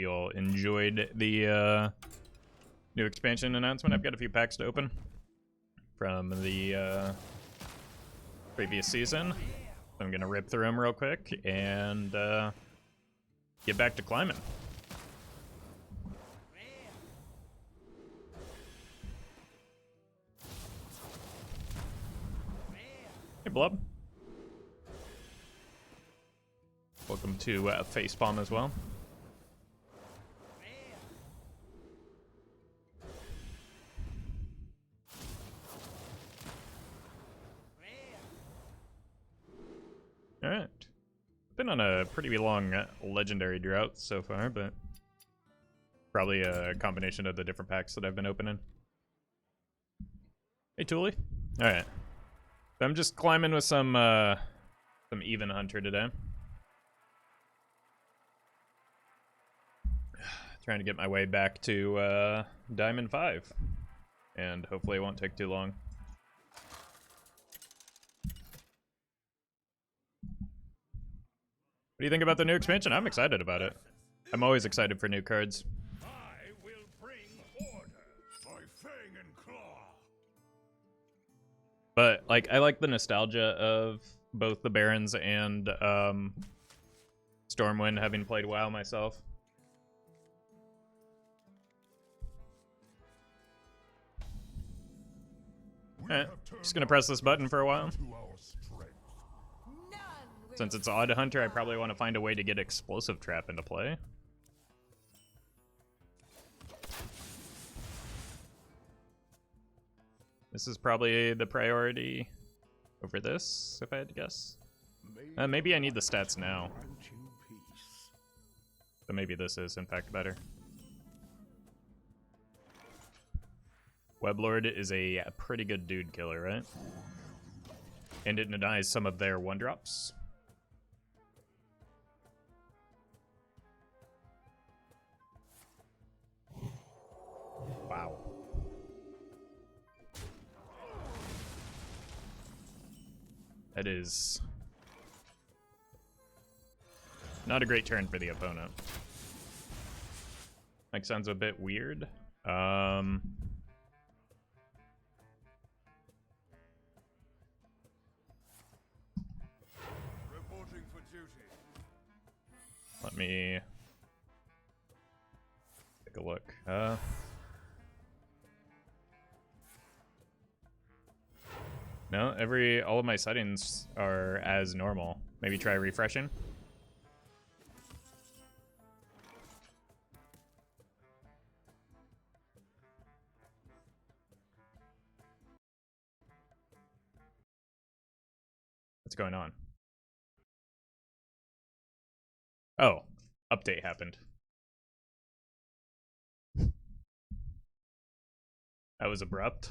you all enjoyed the new expansion announcement. I've got a few packs to open from the previous season. I'm gonna rip through them real quick and get back to climbing. Hey, Blub. Welcome to Facepalm as well. Alright. Been on a pretty long legendary drought so far, but probably a combination of the different packs that I've been opening. Hey, Toolie. Alright. So I'm just climbing with some even hunter today. Trying to get my way back to Diamond 5. And hopefully it won't take too long. What do you think about the new expansion? I'm excited about it. I'm always excited for new cards. I will bring order by fang and claw. But like, I like the nostalgia of both the Barons and Stormwind, having played WoW myself. Alright, just gonna press this button for a while. Since it's Odd Hunter, I probably want to find a way to get Explosive Trap into play. This is probably the priority over this, if I had to guess. Maybe I need the stats now. But maybe this is, in fact, better. Weblord is a pretty good dude killer, right? And it denies some of their 1-drops. Wow. That is not a great turn for the opponent. Like, sounds a bit weird. Reporting for duty. Let me take a look. No, all of my settings are as normal. Maybe try refreshing. What's going on? Oh, update happened. That was abrupt.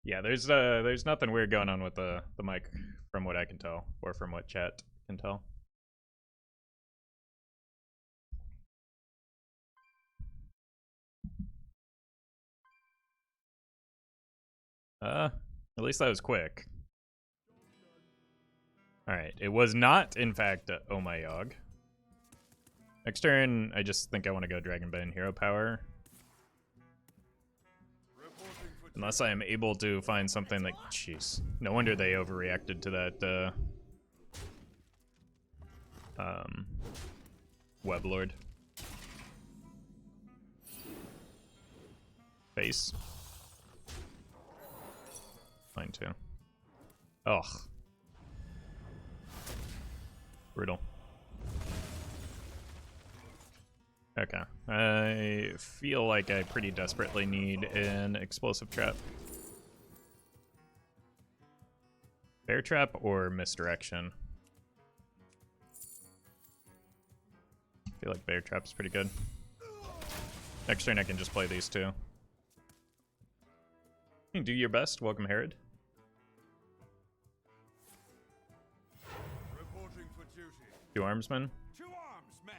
Yeah, there's nothing weird going on with the mic from what I can tell, or from what chat can tell. At least that was quick. Alright, it was not, in fact, Oh My Yogg. Next turn, I just think I want to go Dragonbane Hero Power. Unless I am able to find something like... Jeez. No wonder they overreacted to that, Weblord. Face. Fine, too. Ugh. Brutal. Okay. I feel like I pretty desperately need an Explosive Trap. Bear Trap or Misdirection? I feel like Bear Trap's pretty good. Next turn I can just play these two. You can do your best. Welcome, Herod. Reporting for duty. 2 Armsmen. To arms, men.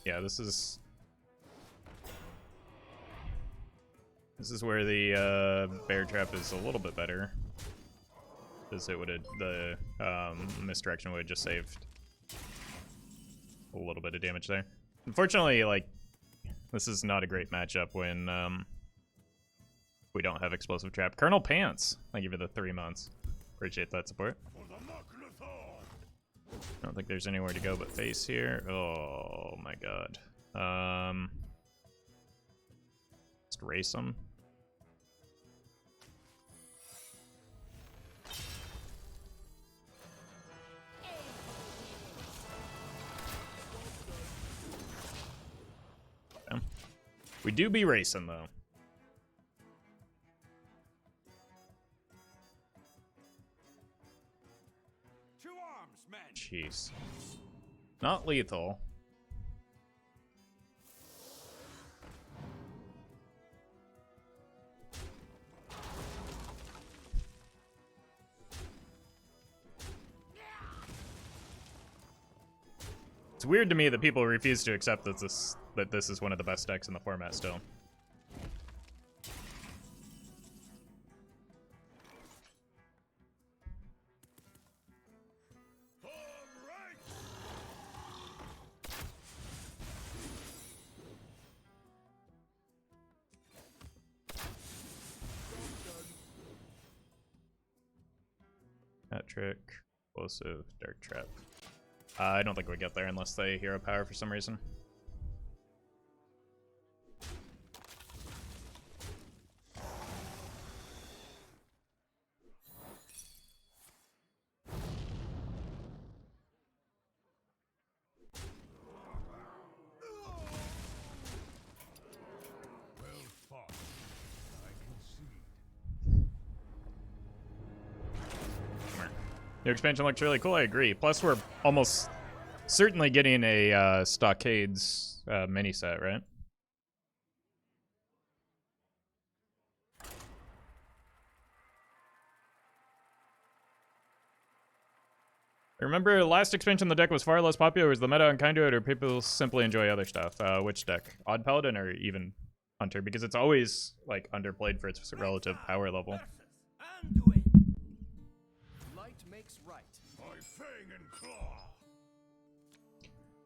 Yeah, this is This is where the bear trap is a little bit better, because it would have the misdirection would have just saved a little bit of damage there. Unfortunately, like, this is not a great matchup when we don't have explosive trap. Colonel Pants, thank you for the 3 months. Appreciate that support. I don't think there's anywhere to go but face here. Oh my god. Just race them. Yeah. We do be racing though. Jeez. Not lethal. It's weird to me that people refuse to accept that this is one of the best decks in the format still. Hat trick, explosive, dark trap. I don't think we get there unless they hero power for some reason. New expansion looks really cool, I agree. Plus, we're almost certainly getting a Stockades mini set, right? I remember last expansion the deck was far less popular. Was the meta unkind to it, or people simply enjoy other stuff? Which deck? Odd Paladin or even Hunter? Because it's always like underplayed for its relative power level.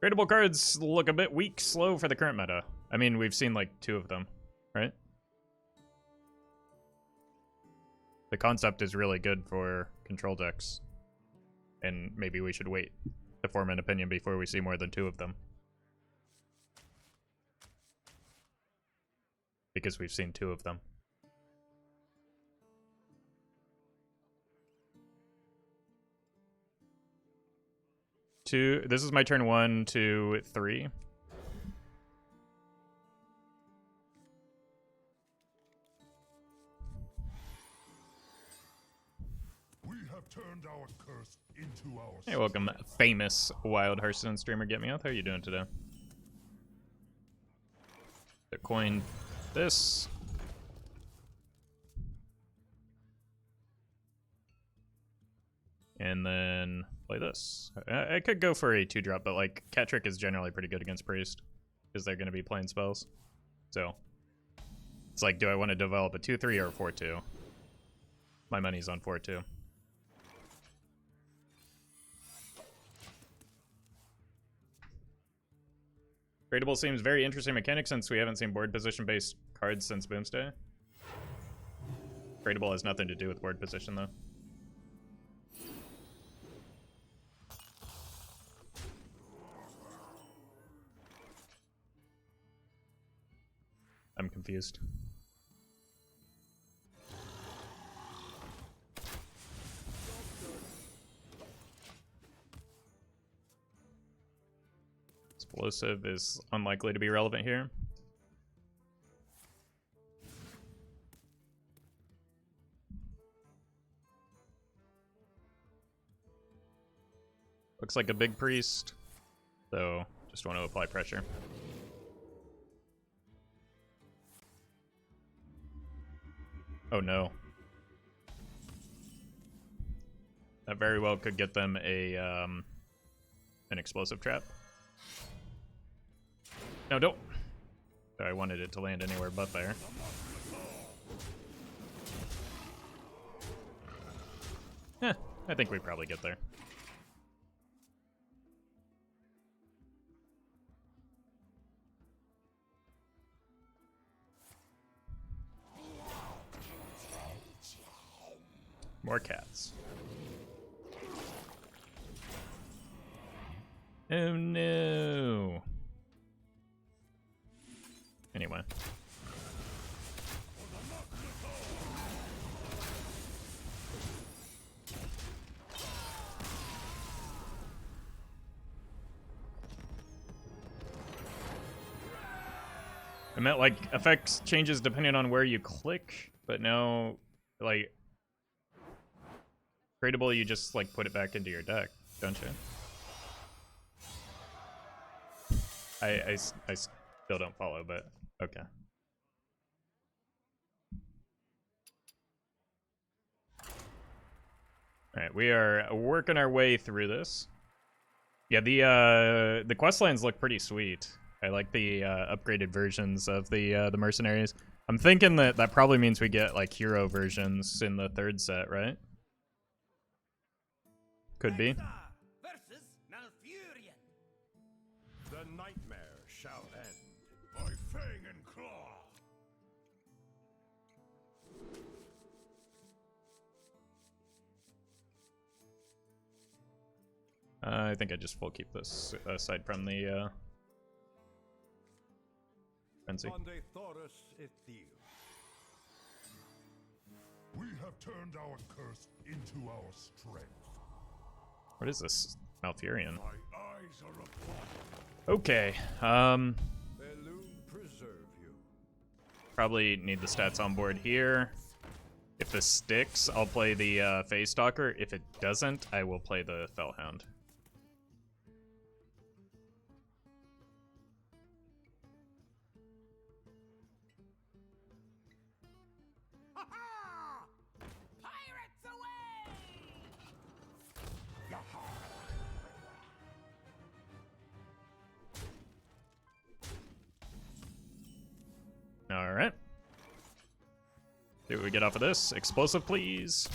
Tradable cards look a bit weak, slow for the current meta. I mean, we've seen like 2 of them, right? The concept is really good for control decks. And maybe we should wait to form an opinion before we see more than 2 of them. Because we've seen 2 of them. This is my turn 1, 2, 3. We have turned our curse into our Hey, welcome, famous Wild Hearthstone streamer Get Me Out. How are you doing today? Coin this. And then play this. I could go for a 2-drop, but like Cat Trick is generally pretty good against Priest because they're going to be playing spells. So it's like, do I want to develop a 2-3 or a 4-2? My money's on 4-2. Tradable seems very interesting mechanic since we haven't seen board position based cards since Boomsday. Tradable has nothing to do with board position though. I'm confused. Explosive is unlikely to be relevant here. Looks like a big priest, so just want to apply pressure. Oh no. That very well could get them a an explosive trap. No, don't. I wanted it to land anywhere but there. I think we probably get there. More cats. Oh no. Anyway. I meant like effects changes depending on where you click, but now like tradable you just like put it back into your deck, don't you? I still don't follow, but okay. Alright, we are working our way through this. Yeah, the quest lines look pretty sweet. I like the upgraded versions of the mercenaries. I'm thinking that probably means we get like hero versions in the third set, right? Could be. The nightmare shall end by fang and claw. I think I just full keep this aside from the frenzy. We have turned our curse into our strength. What is this? Malfurion. My eyes are upon Okay. preserve you. Probably need the stats on board here. If this sticks, I'll play the Phase Stalker. If it doesn't, I will play the Fellhound. Alright. See what we get off of this. Explosive, please.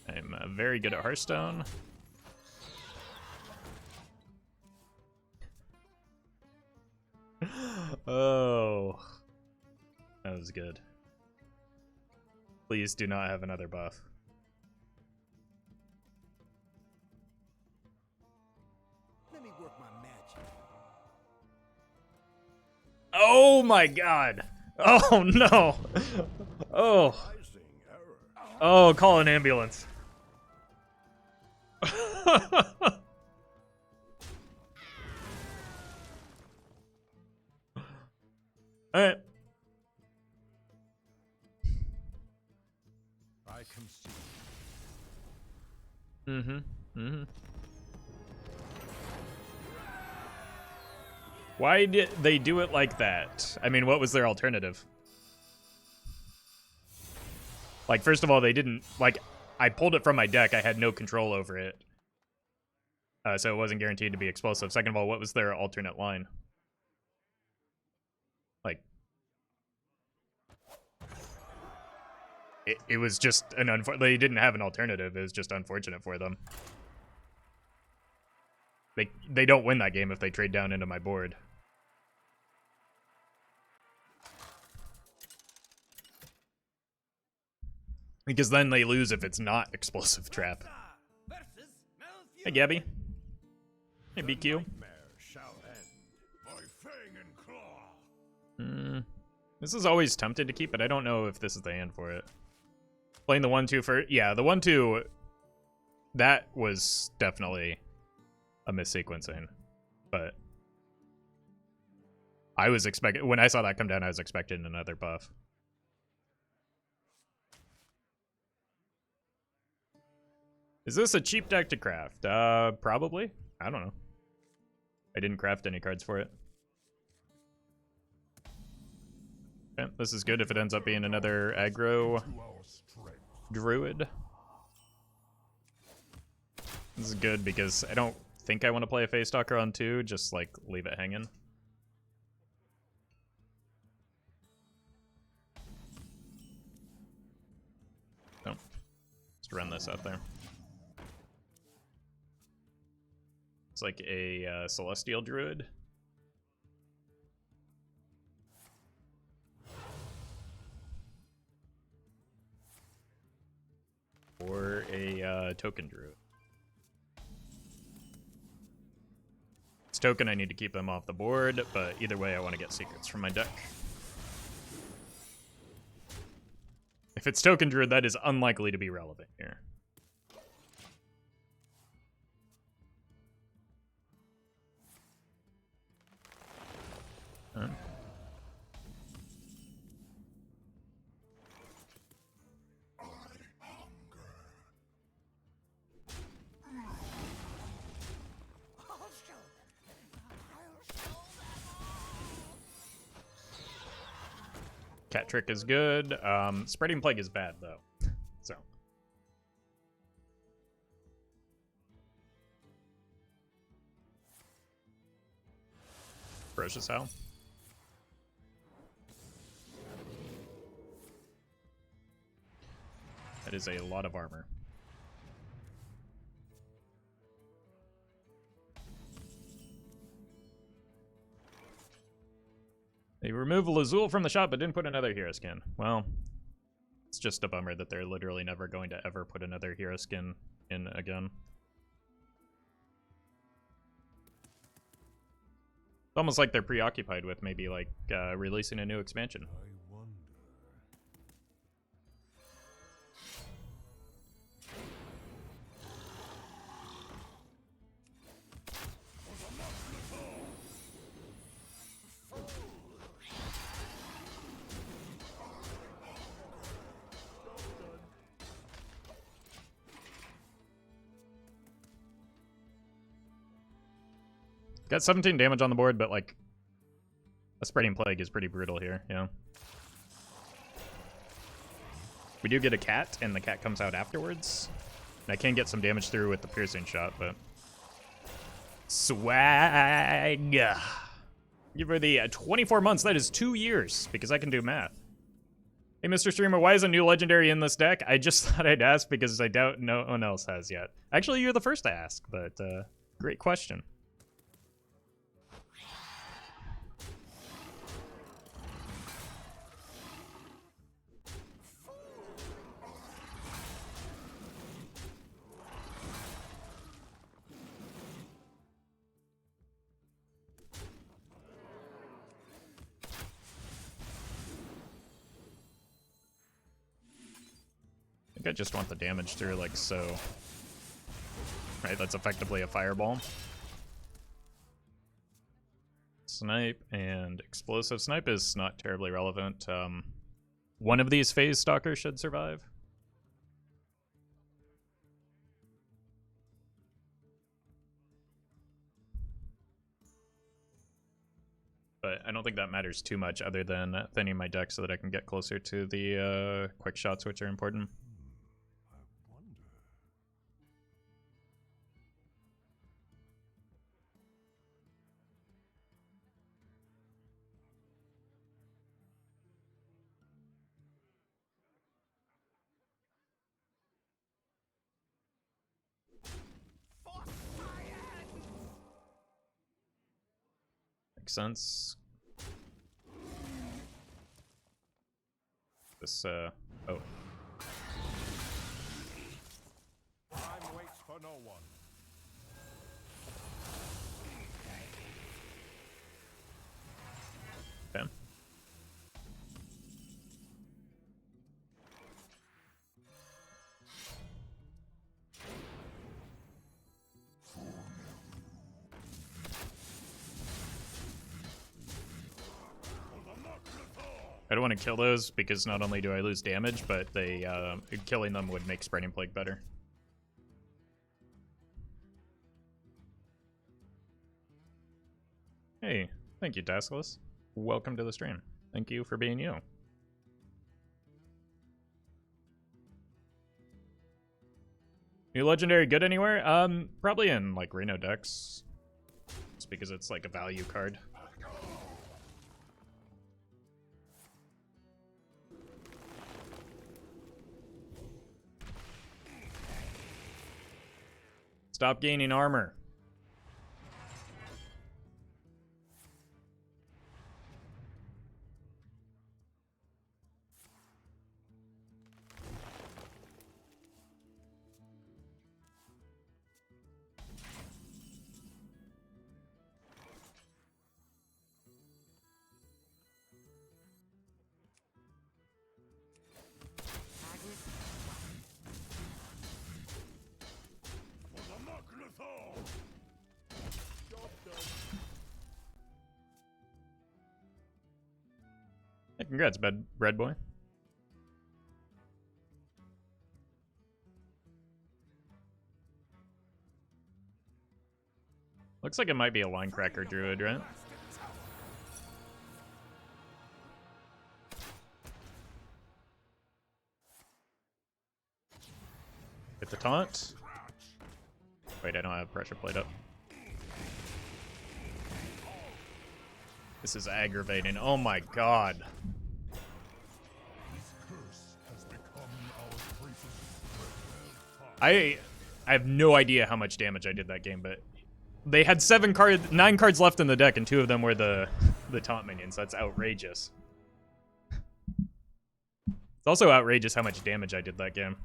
I'm very good at Hearthstone. Oh. That was good. Please do not have another buff. Let me work my magic. Oh my god! Oh no! Oh. Oh, call an ambulance. Alright. I concede. Why did they do it like that? I mean, what was their alternative? Like, first of all, they didn't, like, I pulled it from my deck. I had no control over it. So it wasn't guaranteed to be explosive. Second of all, what was their alternate line? Like, it was just an they didn't have an alternative. It was just unfortunate for them. They don't win that game if they trade down into my board. Because then they lose if it's not explosive trap. Hey, Gabby. Hey, BQ. This is always tempted to keep, but I don't know if this is the hand for it. Playing the 1-2 first. Yeah, the 1-2, that was definitely a missequencing. But I was expecting, when I saw that come down, I was expecting another buff. Is this a cheap deck to craft? Probably. I don't know. I didn't craft any cards for it. Okay, this is good if it ends up being another aggro druid. This is good because I don't think I want to play a Phase Stalker on 2, just like leave it hanging. No. to run this out there. It's like a Celestial Druid. Or a Token Druid. It's Token, I need to keep him off the board, but either way I want to get secrets from my deck. If it's Token Druid, that is unlikely to be relevant here. Huh? Cat Trick is good. Spreading Plague is bad, though. So. Ferocious Howl. That is a lot of armor. They removed Lazul from the shop, but didn't put another hero skin. Well, it's just a bummer that they're literally never going to ever put another hero skin in again. It's almost like they're preoccupied with maybe like releasing a new expansion. Got 17 damage on the board, but like a Spreading Plague is pretty brutal here, yeah. We do get a cat, and the cat comes out afterwards. And I can get some damage through with the piercing shot, but swag. Give her the 24 months. That is 2 years, because I can do math. Hey, Mr. Streamer, why is a new legendary in this deck? I just thought I'd ask because I doubt no one else has yet. Actually, you're the first to ask, but great question. I just want the damage through like so. Right, that's effectively a fireball. Snipe and explosive. Snipe is not terribly relevant. One of these phase stalkers should survive. But I don't think that matters too much other than thinning my deck so that I can get closer to the quick shots, which are important. Makes sense. This, oh. Time waits for no one. Okay. I don't want to kill those because not only do I lose damage, but they killing them would make Spreading Plague better. Hey, thank you, Daskless. Welcome to the stream. Thank you for being you. New legendary good anywhere? Probably in like Reno decks. Just because it's like a value card. Stop gaining armor. Hey, congrats, bread boy. Looks like it might be a line cracker druid, right? Get the taunt. Wait, I don't have pressure plate up. This is aggravating. Oh my god. I have no idea how much damage I did that game, but they had 9 cards left in the deck, and 2 of them were the taunt minions. That's outrageous. It's also outrageous how much damage I did that game.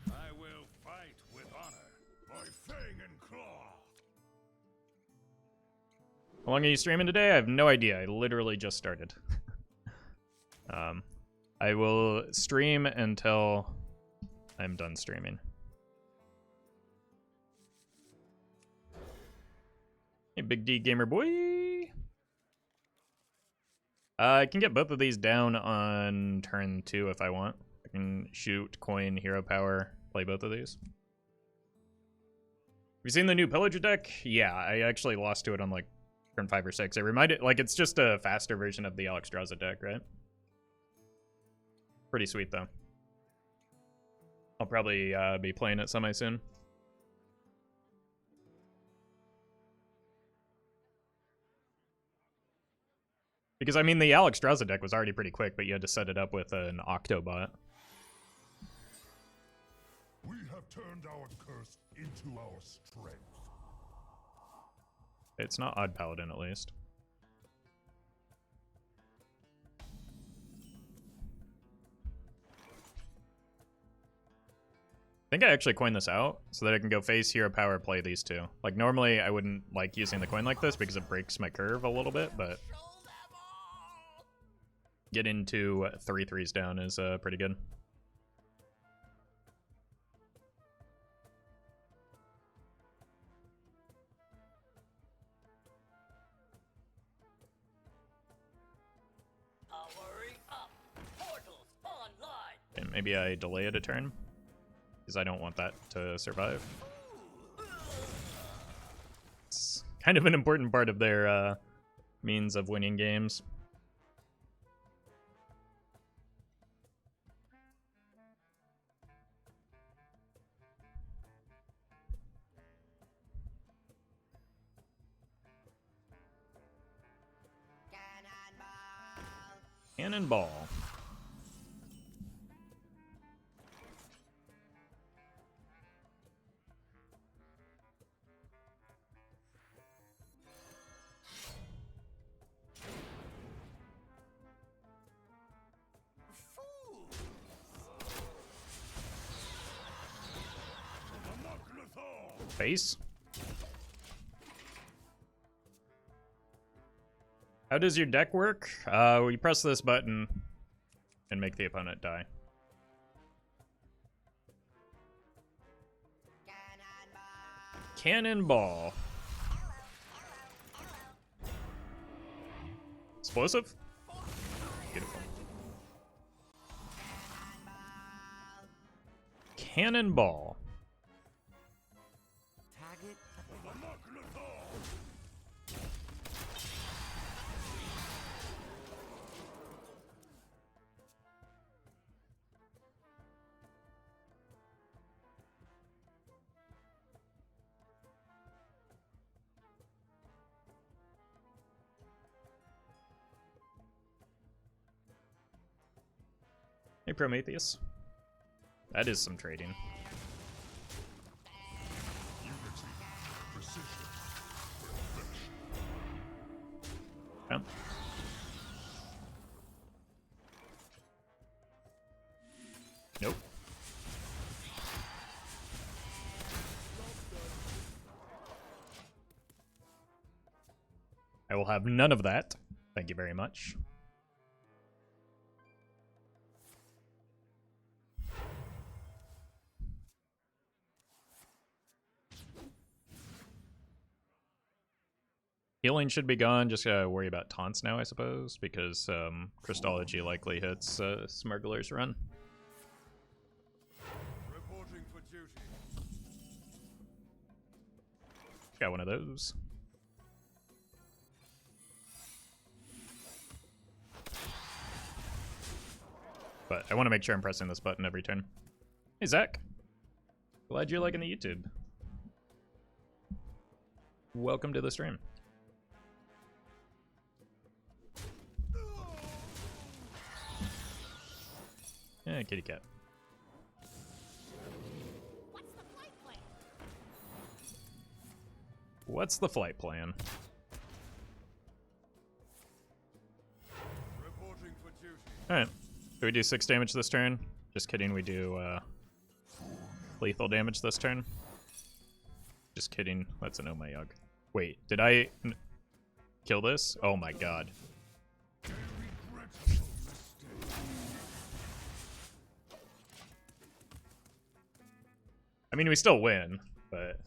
I will fight with honor by fang and claw. How long are you streaming today? I have no idea. I literally just started. I will stream until I'm done streaming. Hey, Big D Gamer Boy. I can get both of these down on turn 2 if I want. I can shoot, coin, hero power, play both of these. Have you seen the new Pillager deck? Yeah, I actually lost to it on like turn 5 or 6. It reminded, like, it's just a faster version of the Alexstrasza deck, right? Pretty sweet though. I'll probably be playing it semi soon. Because, I mean, the Alexstrasza deck was already pretty quick, but you had to set it up with an Octobot. We have turned our curse into our strength. It's not Odd Paladin, at least. I think I actually coined this out so that I can go face, hero power, play these 2. Like, normally I wouldn't like using the coin like this because it breaks my curve a little bit, but getting to 3/3s down is pretty good. And maybe I delay it a turn because I don't want that to survive. It's kind of an important part of their means of winning games. Cannonball. Face. How does your deck work? You press this button and make the opponent die. Cannonball. Explosive? Beautiful. Cannonball. Hey, Prometheus. That is some trading. Unity, precision, Yeah. Nope. I will have none of that. Thank you very much. Healing should be gone. Just gotta worry about taunts now, I suppose, because Christology likely hits Smuggler's Run. reporting for duty. Got one of those. But I want to make sure I'm pressing this button every turn. Hey, Zach. Glad you're liking the YouTube. Welcome to the stream. Yeah, kitty cat. What's the flight plan? Reporting for duty. Alright. Do we do 6 damage this turn? Just kidding, we do lethal damage this turn. Just kidding, that's an Omayog. Wait, did I kill this? Oh my god. I mean, we still win, but...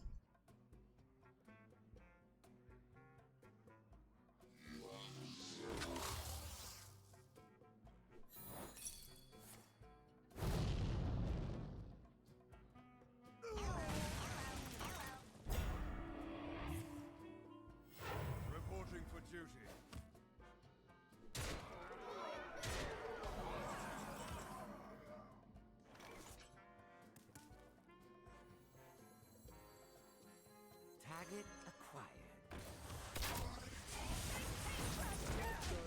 Reporting for duty. Target acquired.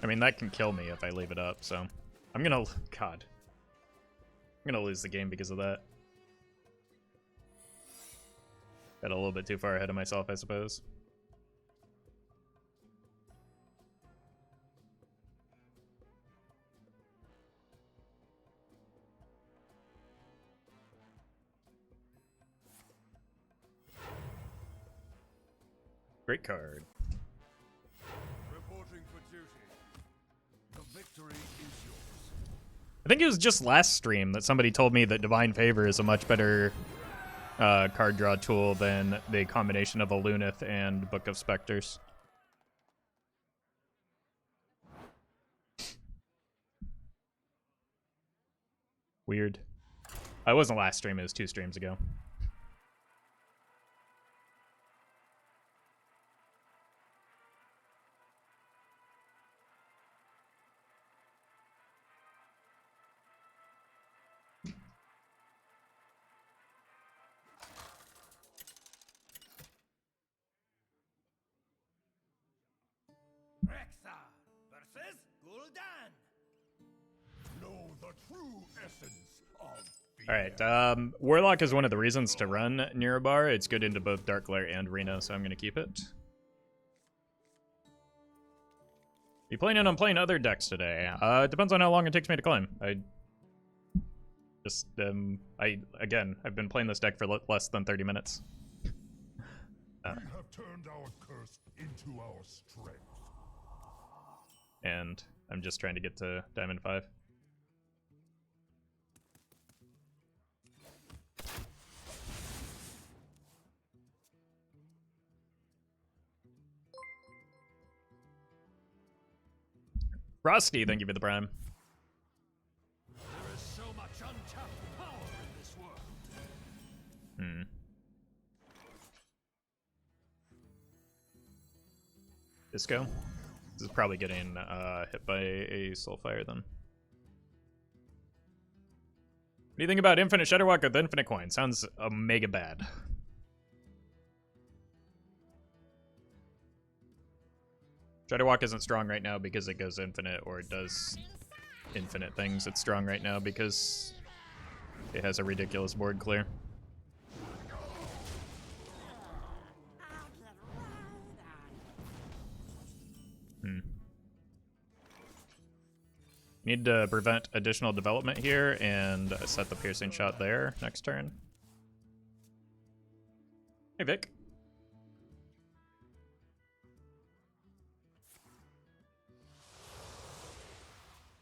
I mean, that can kill me if I leave it up, so... I'm gonna... God. I'm gonna lose the game because of that. Got a little bit too far ahead of myself, I suppose. Great card. Reporting for duty. The victory is yours. I think it was just last stream that somebody told me that Divine Favor is a much better card draw tool than the combination of a Lunith and Book of Specters. Weird. It wasn't last stream, it was 2 streams ago. Rexa versus Gul'dan. Know the true essence of fear. Alright, Warlock is one of the reasons to run Neurabar. It's good into both Dark Glare and Reno, so I'm going to keep it. You planning on playing other decks today? It depends on how long it takes me to climb. I've been playing this deck for less than 30 minutes. We have turned our curse into our strength. And I'm just trying to get to Diamond 5. Frosty, thank you for the prime. There is so much untapped power in this world. Disco? This is probably getting hit by a Soulfire then. What do you think about Infinite Shadowwalk with Infinite Coin? Sounds mega bad. Shadowwalk isn't strong right now because it goes infinite, or it does infinite things it's strong right now because it has a ridiculous board clear. Need to prevent additional development here and set the piercing shot there next turn. Hey, Vic.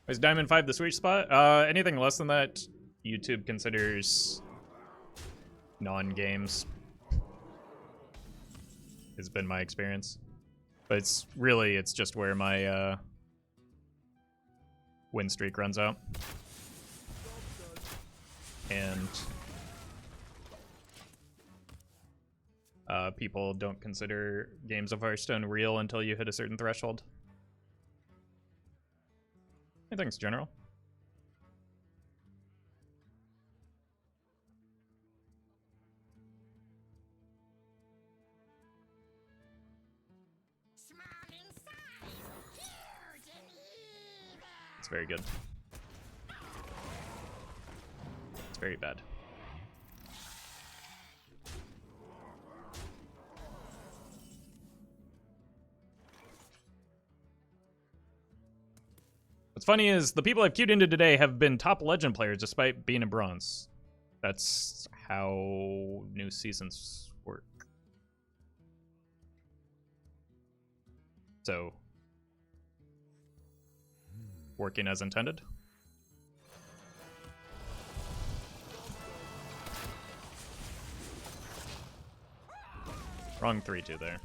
Is Diamond 5 the sweet spot? Anything less than that, YouTube considers non-games. Has been my experience. But it's just where my win streak runs out. And people don't consider games of Hearthstone real until you hit a certain threshold. I think it's general. It's very good. It's very bad. What's funny is the people I've queued into today have been top legend players despite being in bronze. That's how new seasons work. So, working as intended. Wrong 3-2 there.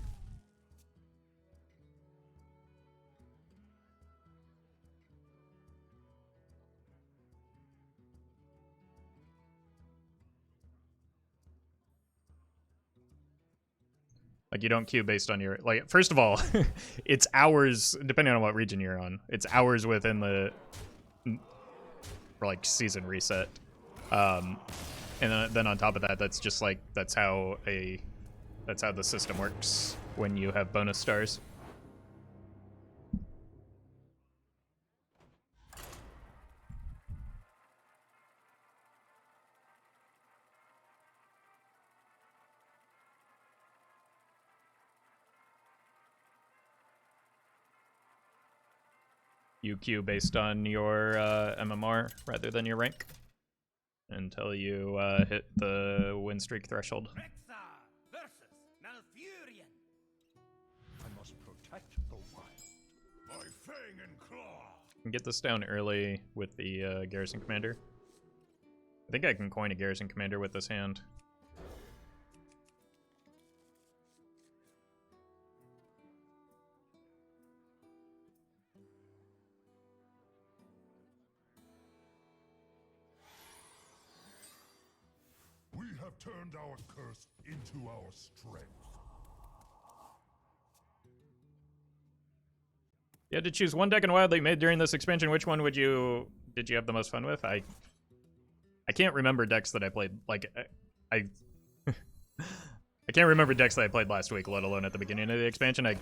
Like, you don't queue based on your, like, first of all, it's hours, depending on what region you're on, it's hours within the, like, season reset. And then on top of that, that's just, like, that's how the system works when you have bonus stars. You queue based on your MMR rather than your rank until you hit the win streak threshold. Versus Malfurion. I must protect the wild. By fang and claw. Can get this down early with the garrison commander. I think I can coin a garrison commander with this hand. We have turned our curse into our strength. You had to choose one deck in Wild that you made during this expansion. Which one did you have the most fun with? I can't remember decks that I played. Like, I can't remember decks that I played last week, let alone at the beginning of the expansion. I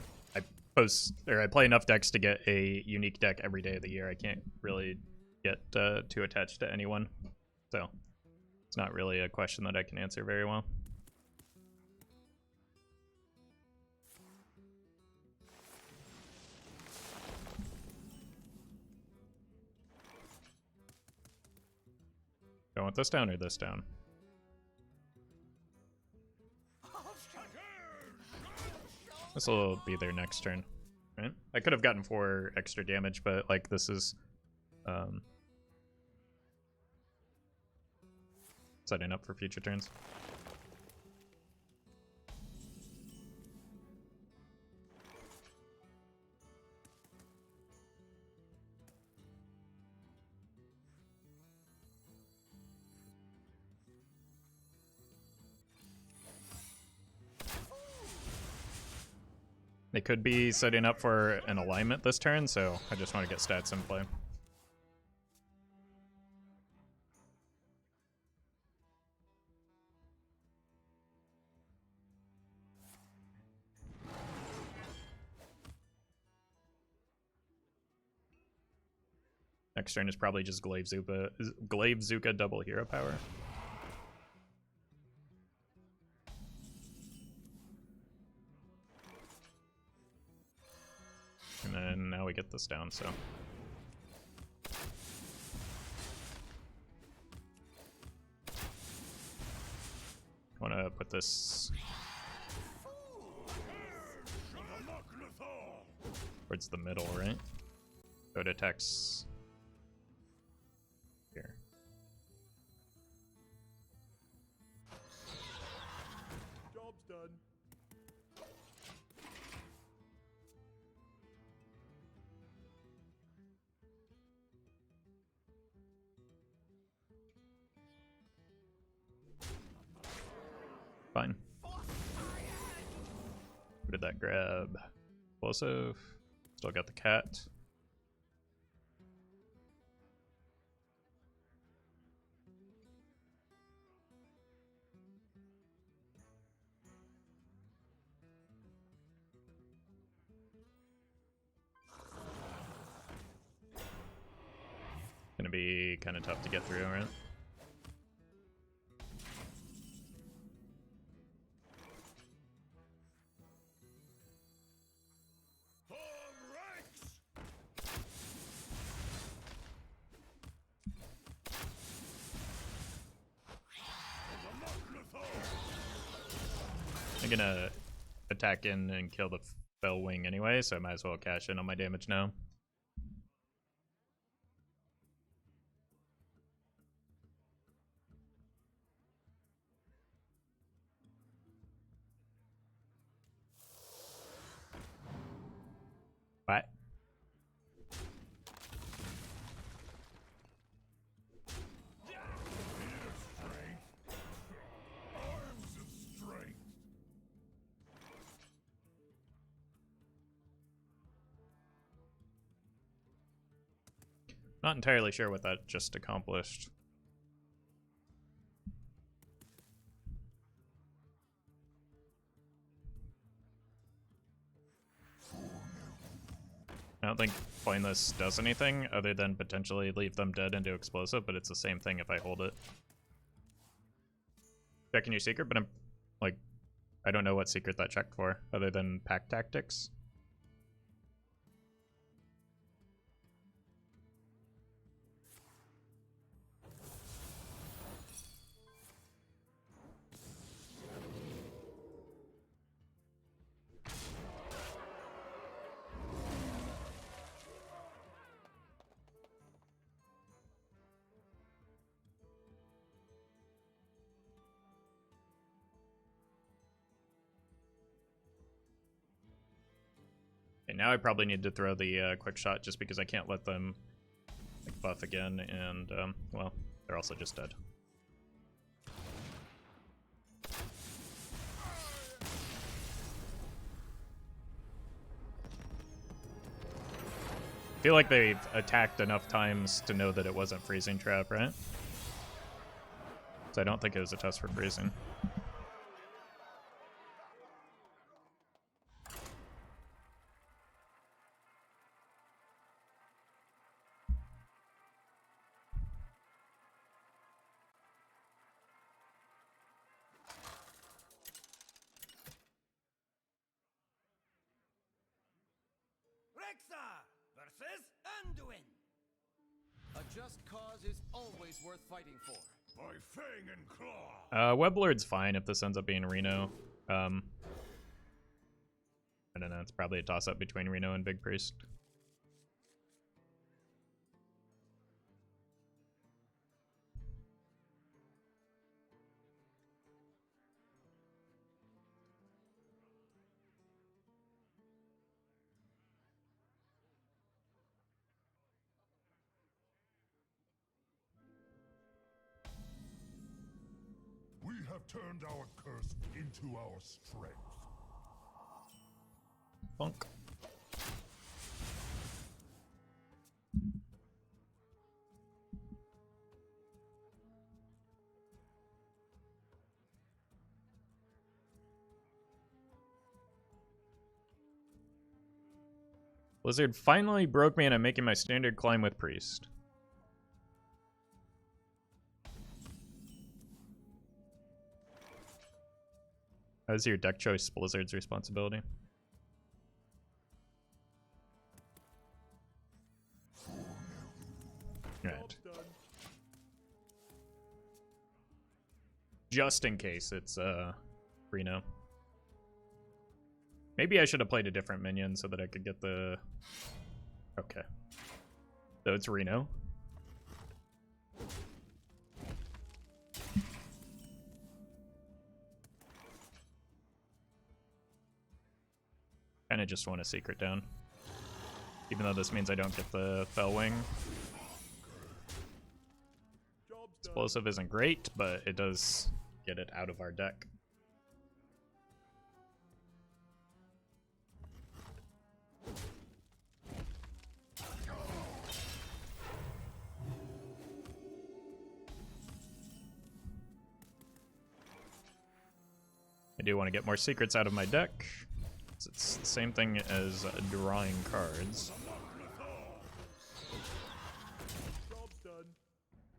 play enough decks to get a unique deck every day of the year. I can't really get too attached to anyone, so it's not really a question that I can answer very well. Do I want this down or this down? This will be their next turn, right? I could have gotten 4 extra damage, but like this is setting up for future turns. They could be setting up for an alignment this turn, so I just want to get stats in play. Next turn is probably just Glaive Zuka double hero power. And then now we get this down, so. I want to put this towards the middle, right? So it attacks here. Job's done. Fine. Who did that grab? Explosive. Still got the cat. Gonna be kind of tough to get through, right? I'm gonna attack in and kill the Fell Wing anyway, so I might as well cash in on my damage now. What? Not entirely sure what that just accomplished. I don't think playing this does anything other than potentially leave them dead into explosive, but it's the same thing if I hold it. Checking your secret, but I'm like, I don't know what secret that checked for other than pack tactics. Okay, now I probably need to throw the quick shot just because I can't let them like, buff again, and well, they're also just dead. I feel like they've attacked enough times to know that it wasn't freezing trap, right? So I don't think it was a test for freezing. Rexar versus Anduin. A just cause is always worth fighting for. By fang and claw. Weblord's fine if this ends up being Reno. I don't know, it's probably a toss-up between Reno and Big Priest. We have turned our curse into our strength. Funk. Blizzard finally broke me and I'm making my standard climb with Priest. How's your deck choice Blizzard's responsibility? Right. Just in case it's Reno. Maybe I should have played a different minion so that I could get the... Okay. So it's Reno. Kinda just want a secret down. Even though this means I don't get the Fell Wing. Explosive isn't great, but it does get it out of our deck. I do want to get more secrets out of my deck. It's the same thing as drawing cards.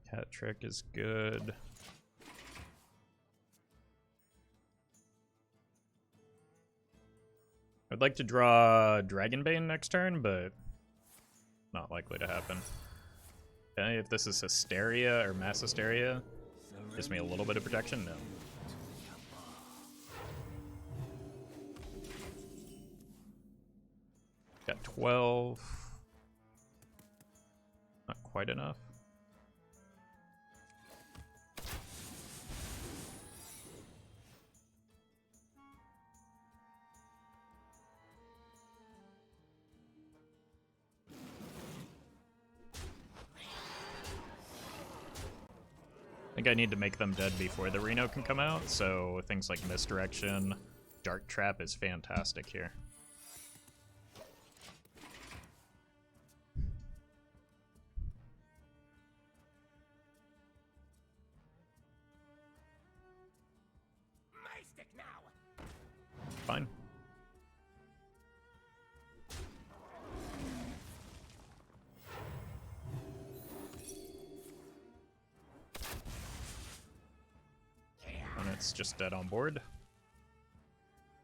Cat Trick is good. I'd like to draw Dragonbane next turn, but not likely to happen. Okay, if this is Hysteria or Mass Hysteria, gives me a little bit of protection. No. Got 12. Not quite enough. I think I need to make them dead before the Reno can come out, so things like Misdirection, Dark Trap is fantastic here. Fine. And it's just dead on board.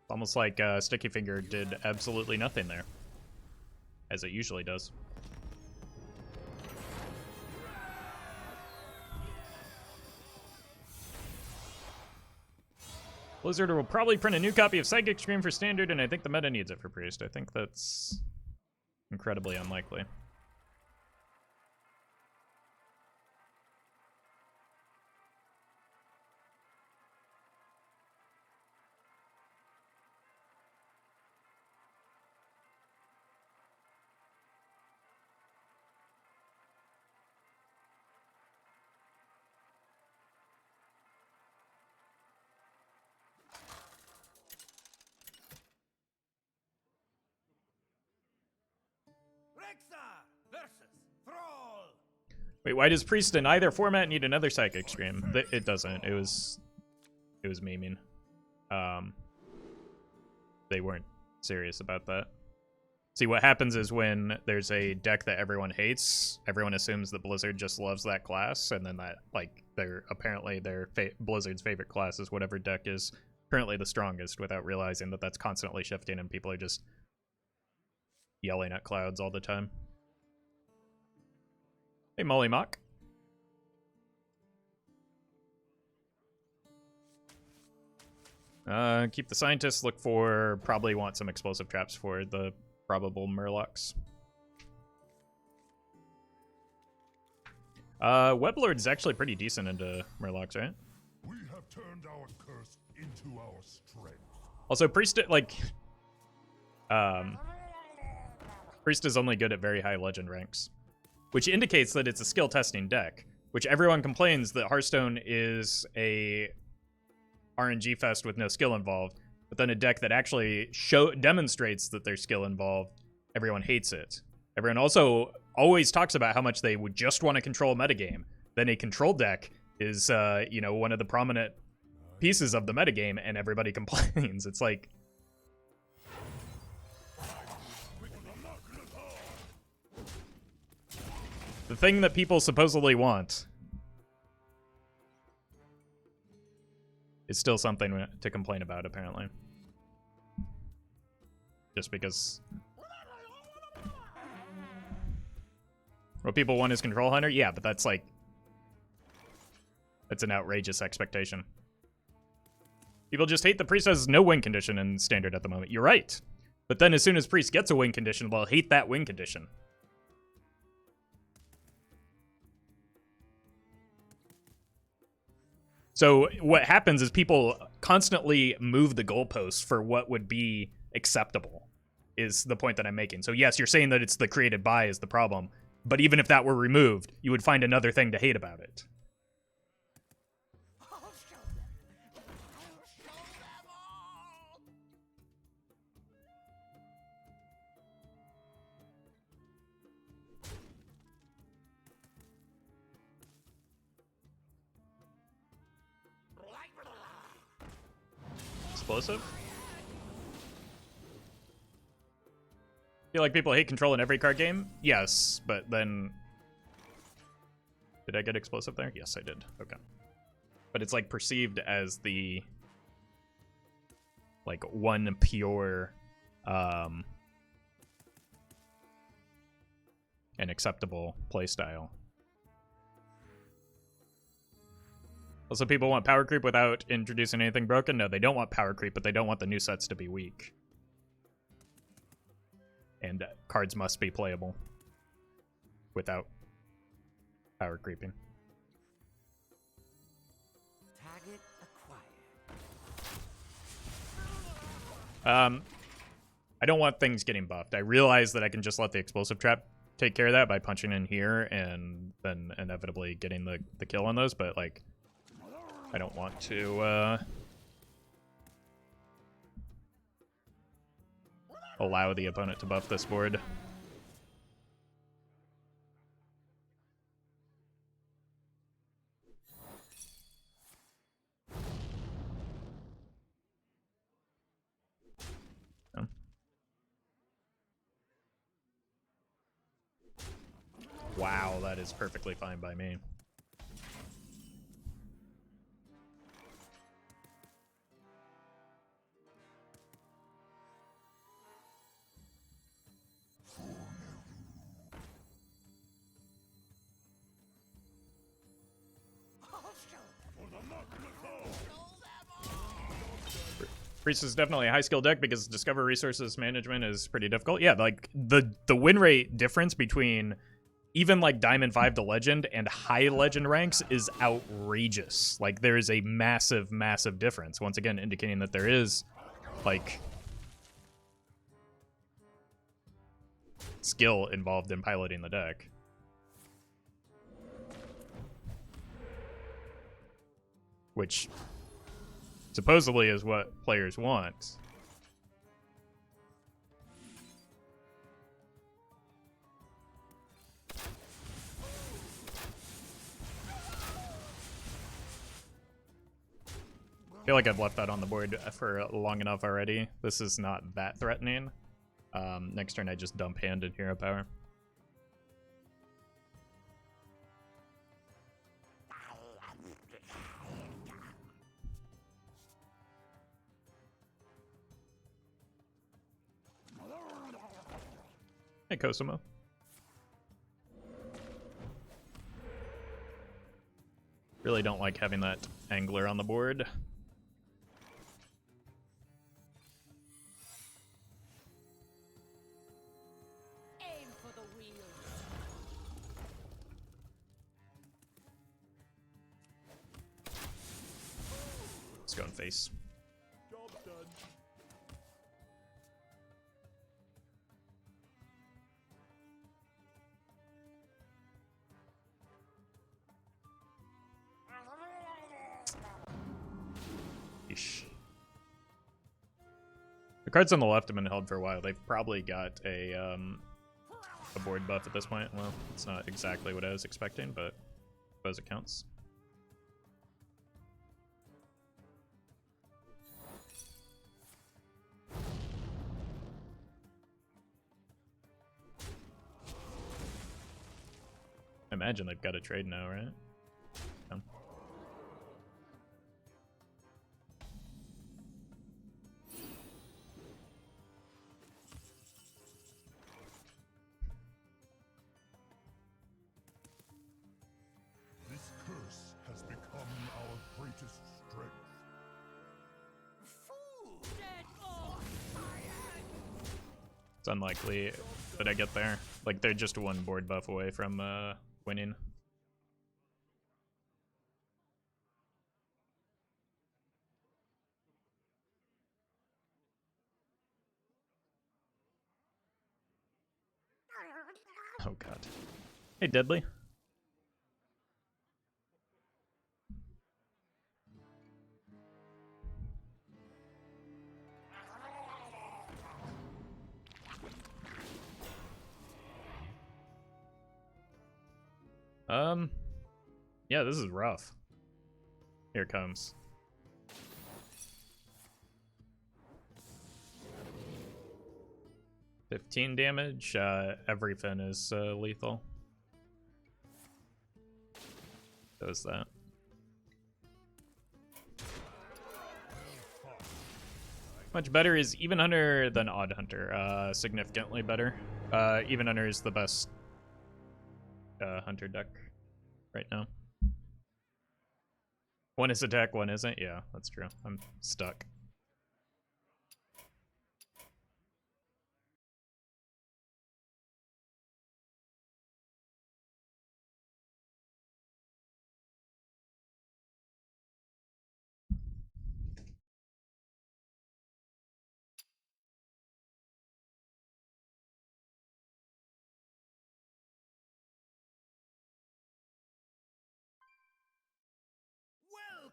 Almost like Sticky Finger did absolutely nothing there, as it usually does. Blizzard will probably print a new copy of Psychic Scream for Standard, and I think the meta needs it for Priest. I think that's incredibly unlikely. Wait, why does Priest in either format need another Psychic Scream? It doesn't. It was memeing. They weren't serious about that. See, what happens is when there's a deck that everyone hates, everyone assumes that Blizzard just loves that class, and then that, like, apparently Blizzard's favorite class is whatever deck is currently the strongest, without realizing that that's constantly shifting and people are just yelling at clouds all the time. Hey, Molly Mock. Keep the scientists. Look for, probably want some explosive traps for the probable Murlocs. Weblord is actually pretty decent into Murlocs, right? We have turned our curse into our strength. Also, Priest, like, Priest is only good at very high legend ranks, which indicates that it's a skill testing deck, which everyone complains that Hearthstone is a RNG fest with no skill involved, but then a deck that actually demonstrates that there's skill involved, everyone hates it. Everyone also always talks about how much they would just want to control a metagame. Then a control deck is, you know, one of the prominent pieces of the metagame, and everybody complains. It's like... the thing that people supposedly want. is still something to complain about, apparently. Just because... What people want is Control Hunter? Yeah, but that's like... That's an outrageous expectation. People just hate the Priest has no win condition in Standard at the moment. You're right. But then as soon as Priest gets a win condition, they'll hate that win condition. So what happens is people constantly move the goalposts for what would be acceptable, is the point that I'm making. So yes, you're saying that it's the created by is the problem, but even if that were removed, you would find another thing to hate about it. I'll show them. I'll show them all. Explosive? Feel like people hate control in every card game? Yes, but then... Did I get explosive there? Yes, I did. Okay. But it's like perceived as the... like one pure... and acceptable playstyle. Also, people want power creep without introducing anything broken? No, they don't want power creep, but they don't want the new sets to be weak. And cards must be playable without power creeping. Target acquired. I don't want things getting buffed. I realize that I can just let the explosive trap take care of that by punching in here and then inevitably getting the kill on those, but like I don't want to allow the opponent to buff this board. Wow, that is perfectly fine by me. Priest is definitely a high skill deck because discover resources management is pretty difficult. Yeah, like the win rate difference between even like Diamond 5 to Legend and high Legend ranks is outrageous. Like there is a massive, massive difference. Once again, indicating that there is like skill involved in piloting the deck. Which supposedly is what players want. I feel like I've left that on the board for long enough already. This is not that threatening. Next turn I just dump hand and hero power. Hey, Cosimo. Really don't like having that angler on the board. Aim for the wheels. Let's go in face. Job done. Eesh. The cards on the left have been held for a while. They've probably got a board buff at this point. Well, it's not exactly what I was expecting, but I suppose it counts. I imagine they've got a trade now, right? Yeah. It's unlikely that I get there. Like, they're just one board buff away from winning. Oh god. Hey, Deadly. Yeah, this is rough. Here it comes. $15 damage. Everything is lethal. Does that. Much better is Even Hunter than Odd Hunter. Significantly better. Even Hunter is the best Hunter deck right now. One is attack, one isn't. Yeah, that's true. I'm stuck.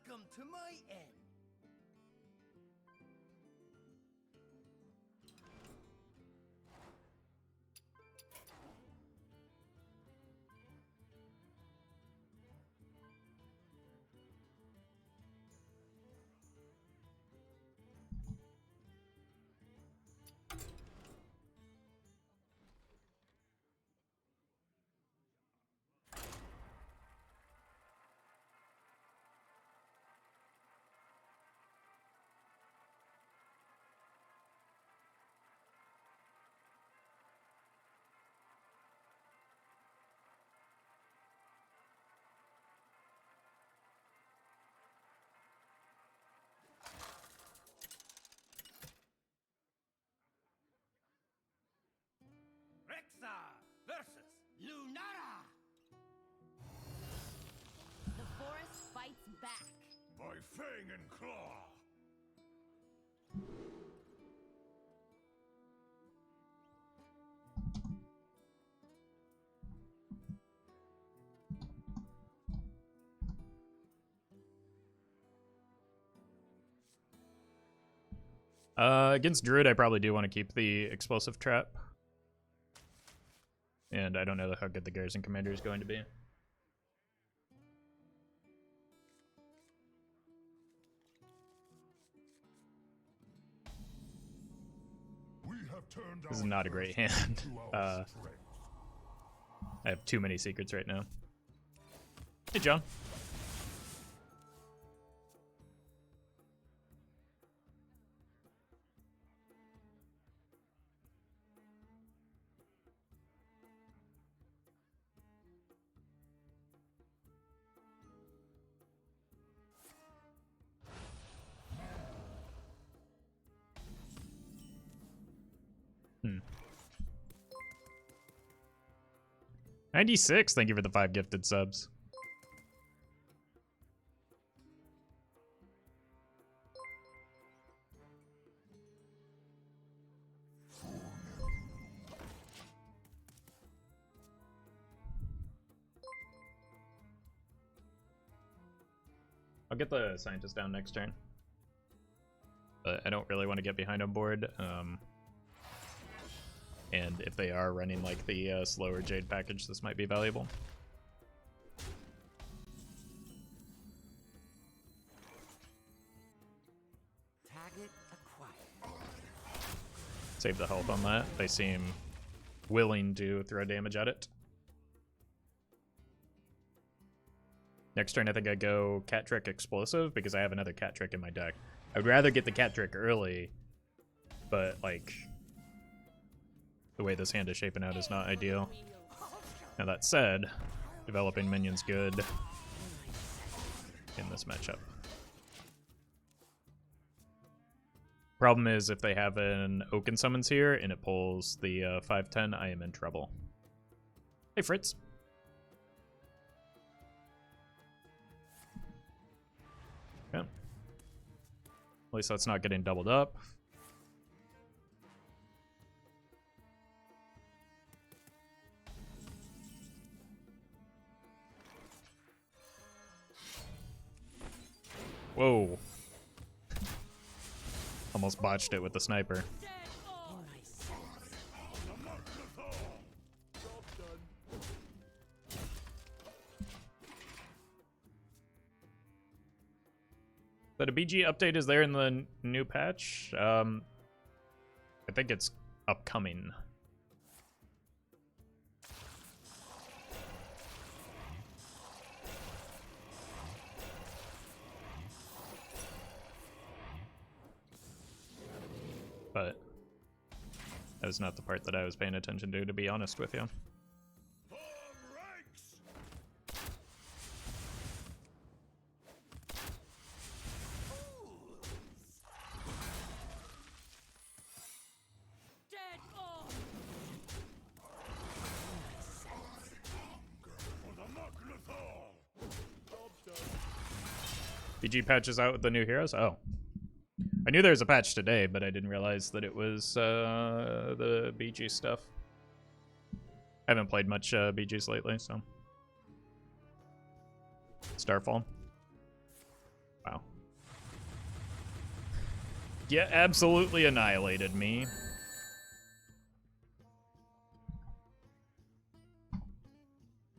Welcome to my end. Rexar versus Lunara. The forest fights back. By fang and claw. Against Druid, I probably do want to keep the explosive trap. And I don't know how good the Garrison Commander is going to be. We have turned This is our not a great thirst hand. to our strength. I have too many secrets right now. Hey, John. Hmm. 96, thank you for the 5 gifted subs. I'll get the scientist down next turn. But I don't really want to get behind on board. And if they are running like the slower Jade package, this might be valuable. Target acquired. Save the health on that. They seem willing to throw damage at it. Next turn, I think I go Cat Trick Explosive because I have another Cat Trick in my deck. I would rather get the Cat Trick early, but like the way this hand is shaping out is not ideal. Now that said, developing minions good in this matchup. Problem is, if they have an Oaken Summons here and it pulls the 5/10, I am in trouble. Hey, Fritz. Yeah. At least that's not getting doubled up. Whoa. Almost botched it with the sniper. But a BG update is there in the new patch. I think it's upcoming. But that was not the part that I was paying attention to be honest with you. BG patches out with the new heroes? Oh. I knew there was a patch today, but I didn't realize that it was the BG stuff. I haven't played much BGs lately, so. Starfall. Wow. Yeah, absolutely annihilated me.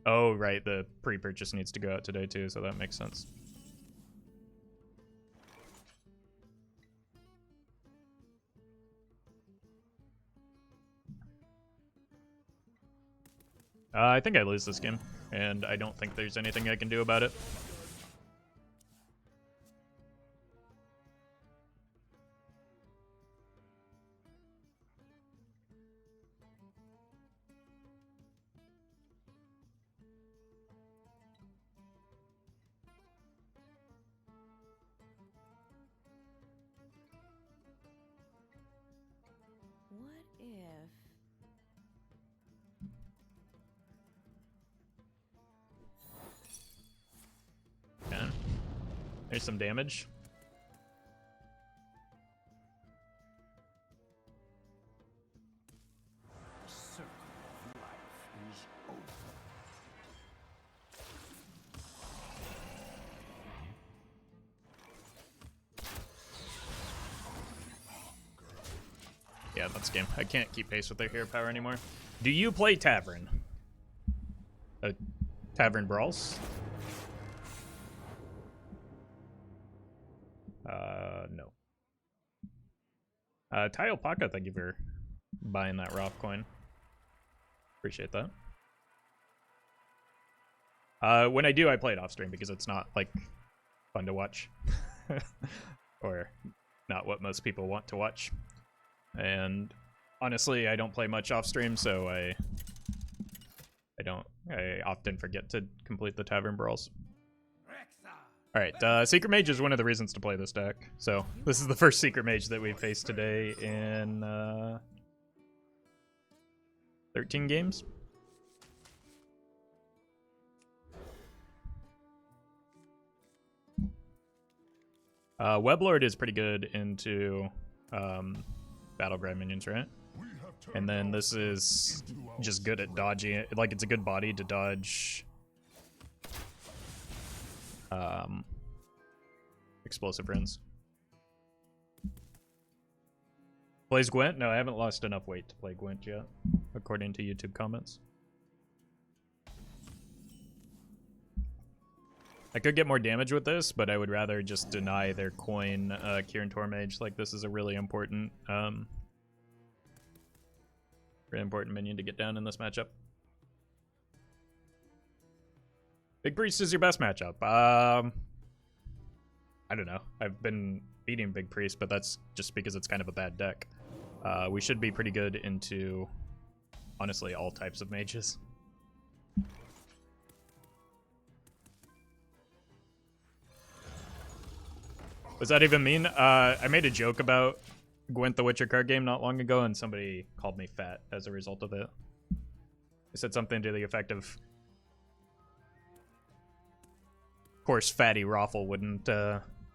Oh, right, the pre-purchase needs to go out today too, so that makes sense. I think I lose this game, and I don't think there's anything I can do about it. What if... Okay. There's some damage. The circle of life is over. Yeah, that's game. I can't keep pace with their hero power anymore. Do you play Tavern? Tavern Brawls? No. Tayo Paka, thank you for buying that Roff coin. Appreciate that. When I do, I play it off stream because it's not, like, fun to watch. Or not what most people want to watch. And honestly, I don't play much off stream, so I often forget to complete the Tavern Brawls. Alright, Secret Mage is one of the reasons to play this deck. So, this is the first Secret Mage that we faced today in 13 games. Weblord is pretty good into Battleground minions, right? And then this is just good at dodging it. Like, it's a good body to dodge explosive runes. Plays Gwent? No, I haven't lost enough weight to play Gwent yet, according to YouTube comments. I could get more damage with this, but I would rather just deny their coin Kirin Tormage. Like, this is a really important minion to get down in this matchup. Big Priest is your best matchup. I don't know. I've been beating Big Priest, but that's just because it's kind of a bad deck. We should be pretty good into, honestly, all types of mages. What does that even mean? I made a joke about Gwent the Witcher card game not long ago, and somebody called me fat as a result of it. They said something to the effect of course, fatty Roffle wouldn't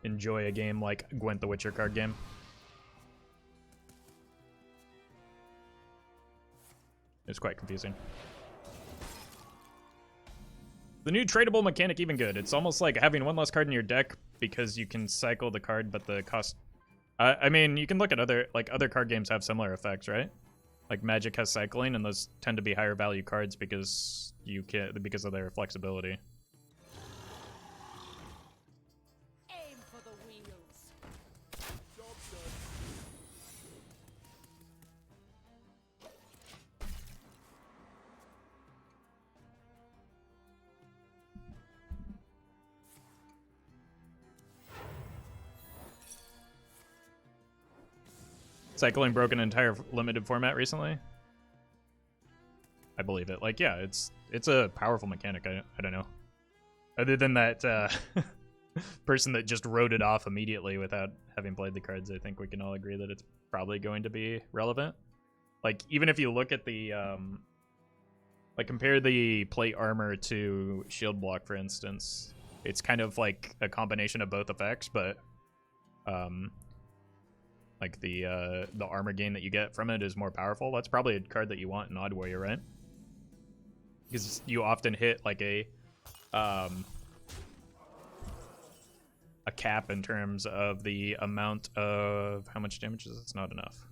enjoy a game like Gwent the Witcher card game. It's quite confusing. The new tradable mechanic even good. It's almost like having one less card in your deck because you can cycle the card, but the cost... I mean, you can look at other card games have similar effects, right? Like Magic has cycling, and those tend to be higher value cards because of their flexibility. Aim for the wheels. Job done. Cycling broke an entire limited format recently. I believe it. Like, yeah, it's a powerful mechanic. I don't know. Other than that person that just wrote it off immediately without having played the cards, I think we can all agree that it's probably going to be relevant. Like, even if you look at the like compare the plate armor to shield block, for instance, it's kind of like a combination of both effects, but like the armor gain that you get from it is more powerful. That's probably a card that you want in Odd Warrior, right? Because you often hit like a cap in terms of the amount of how much damage is it's not enough.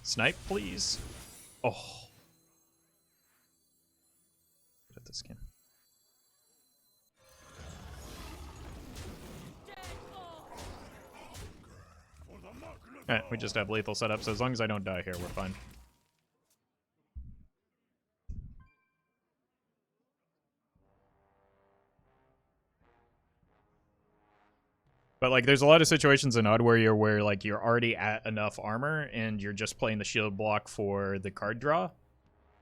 Snipe, please. Oh. Get at this skin. Alright, we just have lethal setup, so as long as I don't die here, we're fine. But, like, there's a lot of situations in Odd Warrior where, like, you're already at enough armor and you're just playing the shield block for the card draw.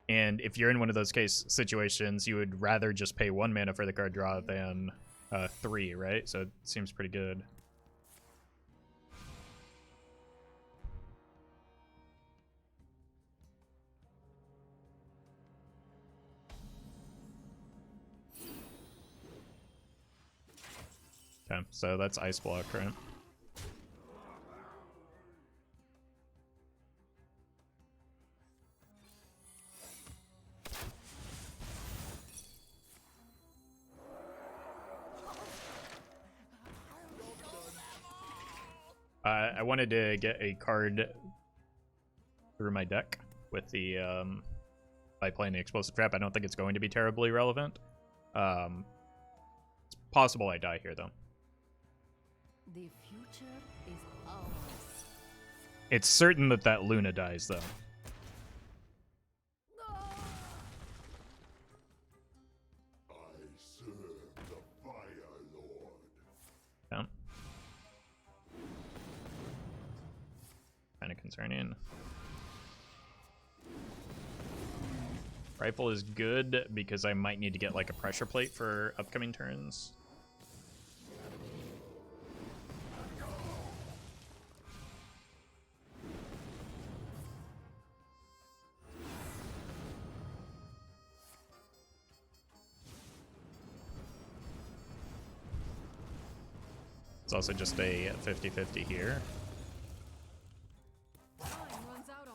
And if you're in one of those situations, you would rather just pay 1 mana for the card draw than 3, right? So it seems pretty good. Okay, so that's ice block, right? I wanted to get a card through my deck with the by playing the explosive trap. I don't think it's going to be terribly relevant. It's possible I die here though. The future is ours. It's certain that Luna dies though. I serve the Fire Lord. Yeah. Kind of concerning. Rifle is good because I might need to get like a pressure plate for upcoming turns. It's also just a 50-50 here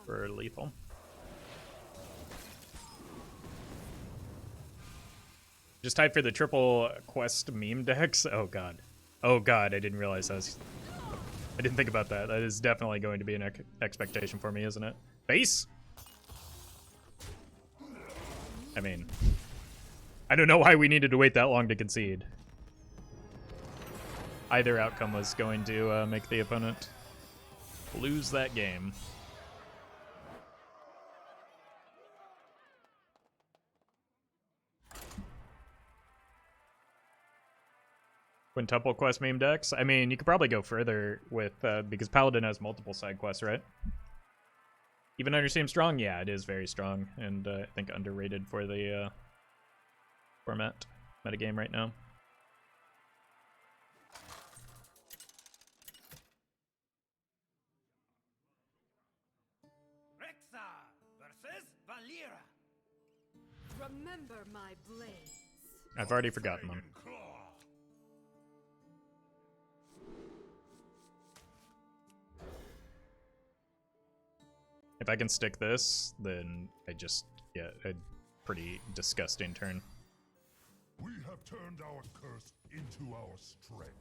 for lethal. Just type for the triple quest meme decks. Oh god. Oh god, I didn't realize I didn't think about that. That is definitely going to be an expectation for me, isn't it? Base? I mean, I don't know why we needed to wait that long to concede. Either outcome was going to make the opponent lose that game. Quintuple quest meme decks? I mean, you could probably go further with, because Paladin has multiple side quests, right? Even under Steam Strong? Yeah, it is very strong, and I think underrated for the format, metagame right now. Remember my blades. I've already forgotten them. And claw. If I can stick this, then I just get a pretty disgusting turn. We have turned our curse into our strength.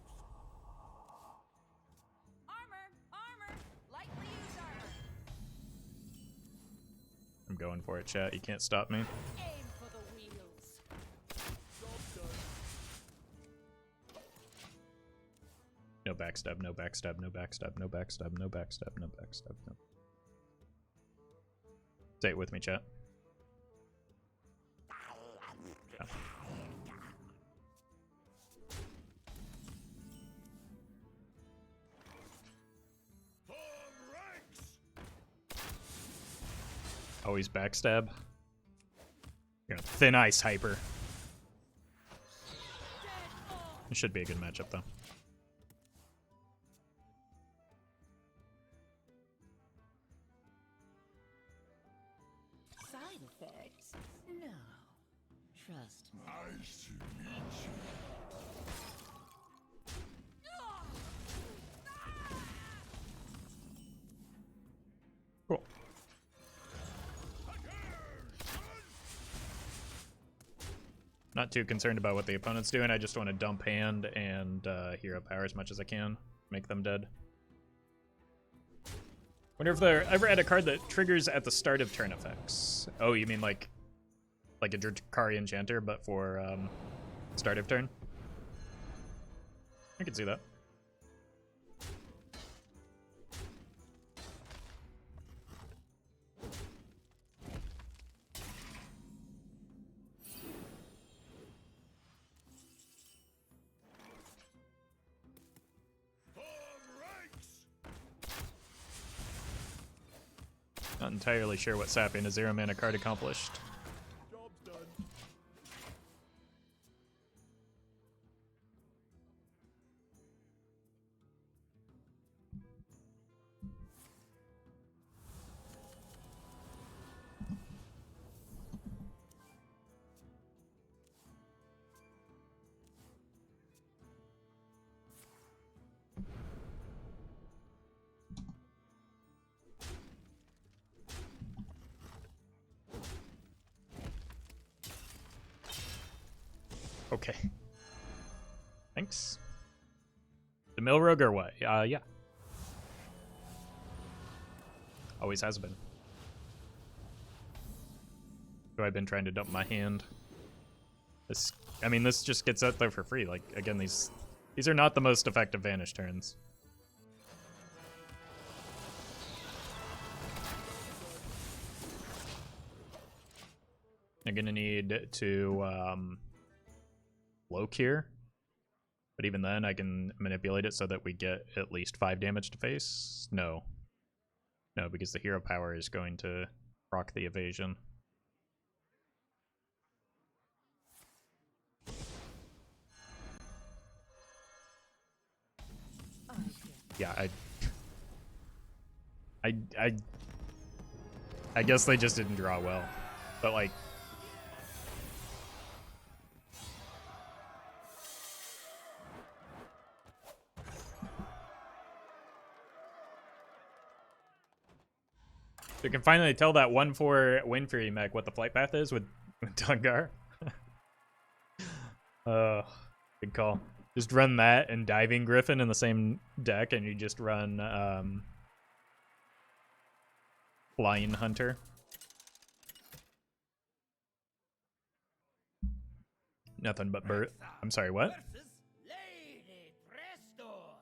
Armor! Armor! Lightly used armor! I'm going for it, chat. You can't stop me. Aim for the wheels! No backstab, no backstab, no backstab, no backstab, no backstab, no backstab, no. Say it with me, chat. Yeah. Form ranks! Always backstab. You're gonna thin ice hyper. It should be a good matchup though. Side effects? No. Trust me. Nice to meet you. Cool. Not too concerned about what the opponent's doing. I just want to dump hand and hero power as much as I can. Make them dead. Wonder if there ever had a card that triggers at the start of turn effects. Oh, you mean like a Drakari Enchanter, but for start of turn? I can see that. Form ranks! Not entirely sure what sapping a 0 mana card accomplished. Job's done. Okay. Thanks. The mill rogue or what? Yeah. Always has been. So I've been trying to dump my hand. This, I mean, this just gets out there for free. Like, again, these are not the most effective vanish turns. I'm gonna need to low here, but even then I can manipulate it so that we get at least 5 damage to face. No, because the hero power is going to proc the evasion. Yeah, I guess they just didn't draw well, but like. You can finally tell that 1/4 Wind Fury mech what the flight path is with Dungar. Good call. Just run that and Diving Griffin in the same deck, and you just run Flying Hunter. Nothing but bird. I'm sorry, what? Lady Prestor!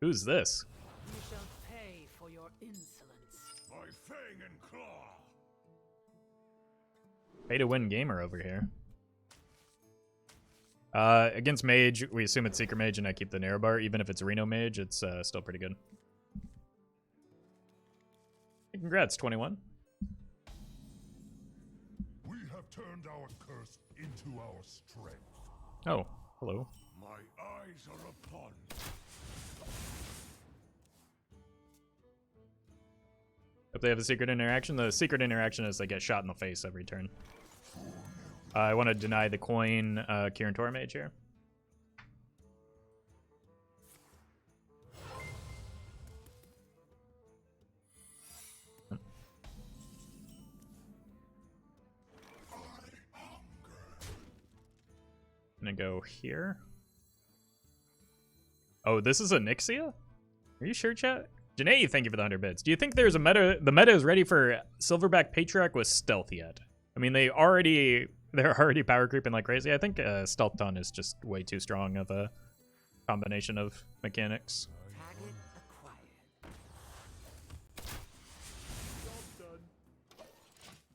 Who's this? You shall pay for your insolence. By fang and claw. Pay to win gamer over here. Against Mage, we assume it's Seeker Mage and I keep the Narrow Bar. Even if it's Reno Mage, it's still pretty good. Congrats, 21. We have turned our curse into our strength. Oh, hello. My eyes are upon you. If they have a secret interaction, the secret interaction is they get shot in the face every turn. I want to deny the coin Kirin Tor Mage here. I'm gonna go here. Oh, this is a Nixia? Are you sure, chat? Janae, thank you for the 100 bits. Do you think there's a meta? The meta is ready for Silverback Patriarch with stealth yet? I mean, they're already power creeping like crazy. I think Stealth Ton is just way too strong of a combination of mechanics. Target acquired.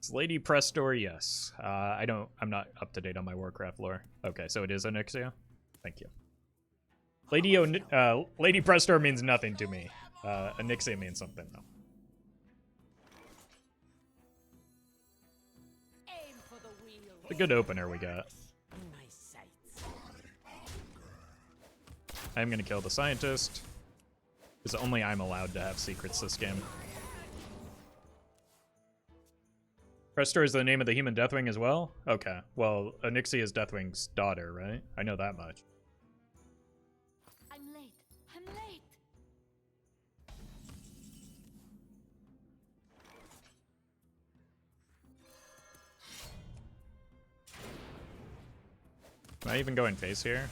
Is Lady Prestor? Yes. I'm not up to date on my Warcraft lore. Okay, so it is Onyxia. Thank you. Lady Prestor means nothing to me. Onyxia means something though. Aim for the wheel. It's a good opener we got. In my sights. I'm gonna kill the scientist. Because only I'm allowed to have secrets this game. Prestor is the name of the human Deathwing as well? Okay. Well, Onyxia is Deathwing's daughter, right? I know that much. I'm late. I'm late. Am I even going face here?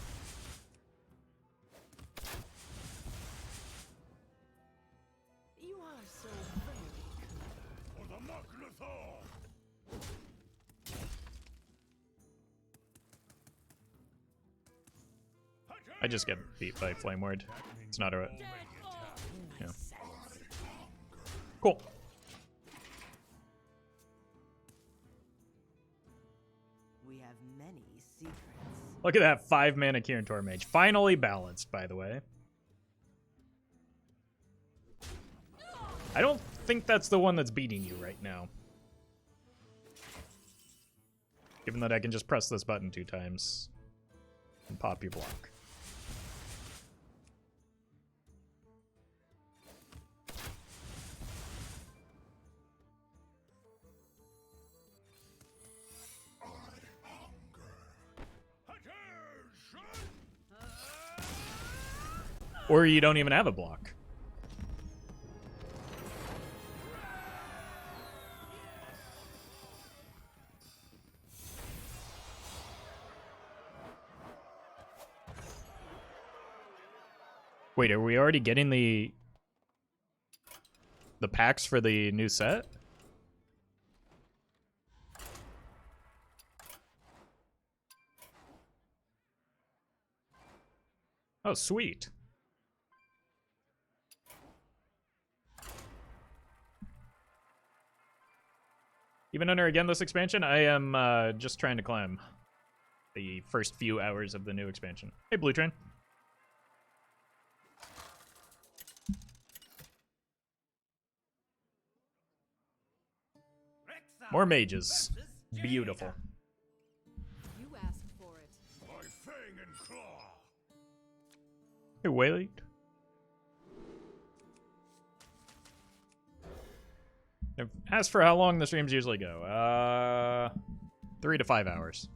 You are so very For the Magnathor! I just get beat by Flame Ward. It's not a... In my Yeah. sights. Cool. We have many secrets. Look at that 5-mana Kirin Tor Mage. Finally balanced, by the way. I don't think that's the one that's beating you right now. Given that I can just press this button 2 times and pop your block. Or you don't even have a block. Wait, are we already getting the packs for the new set? Oh, sweet. Even under again this expansion, I am just trying to climb the first few hours of the new expansion. Hey, Blue Train. More mages. Beautiful. You asked for it. By fang and claw! Hey, wait. As for how long the streams usually go, 3 to 5 hours.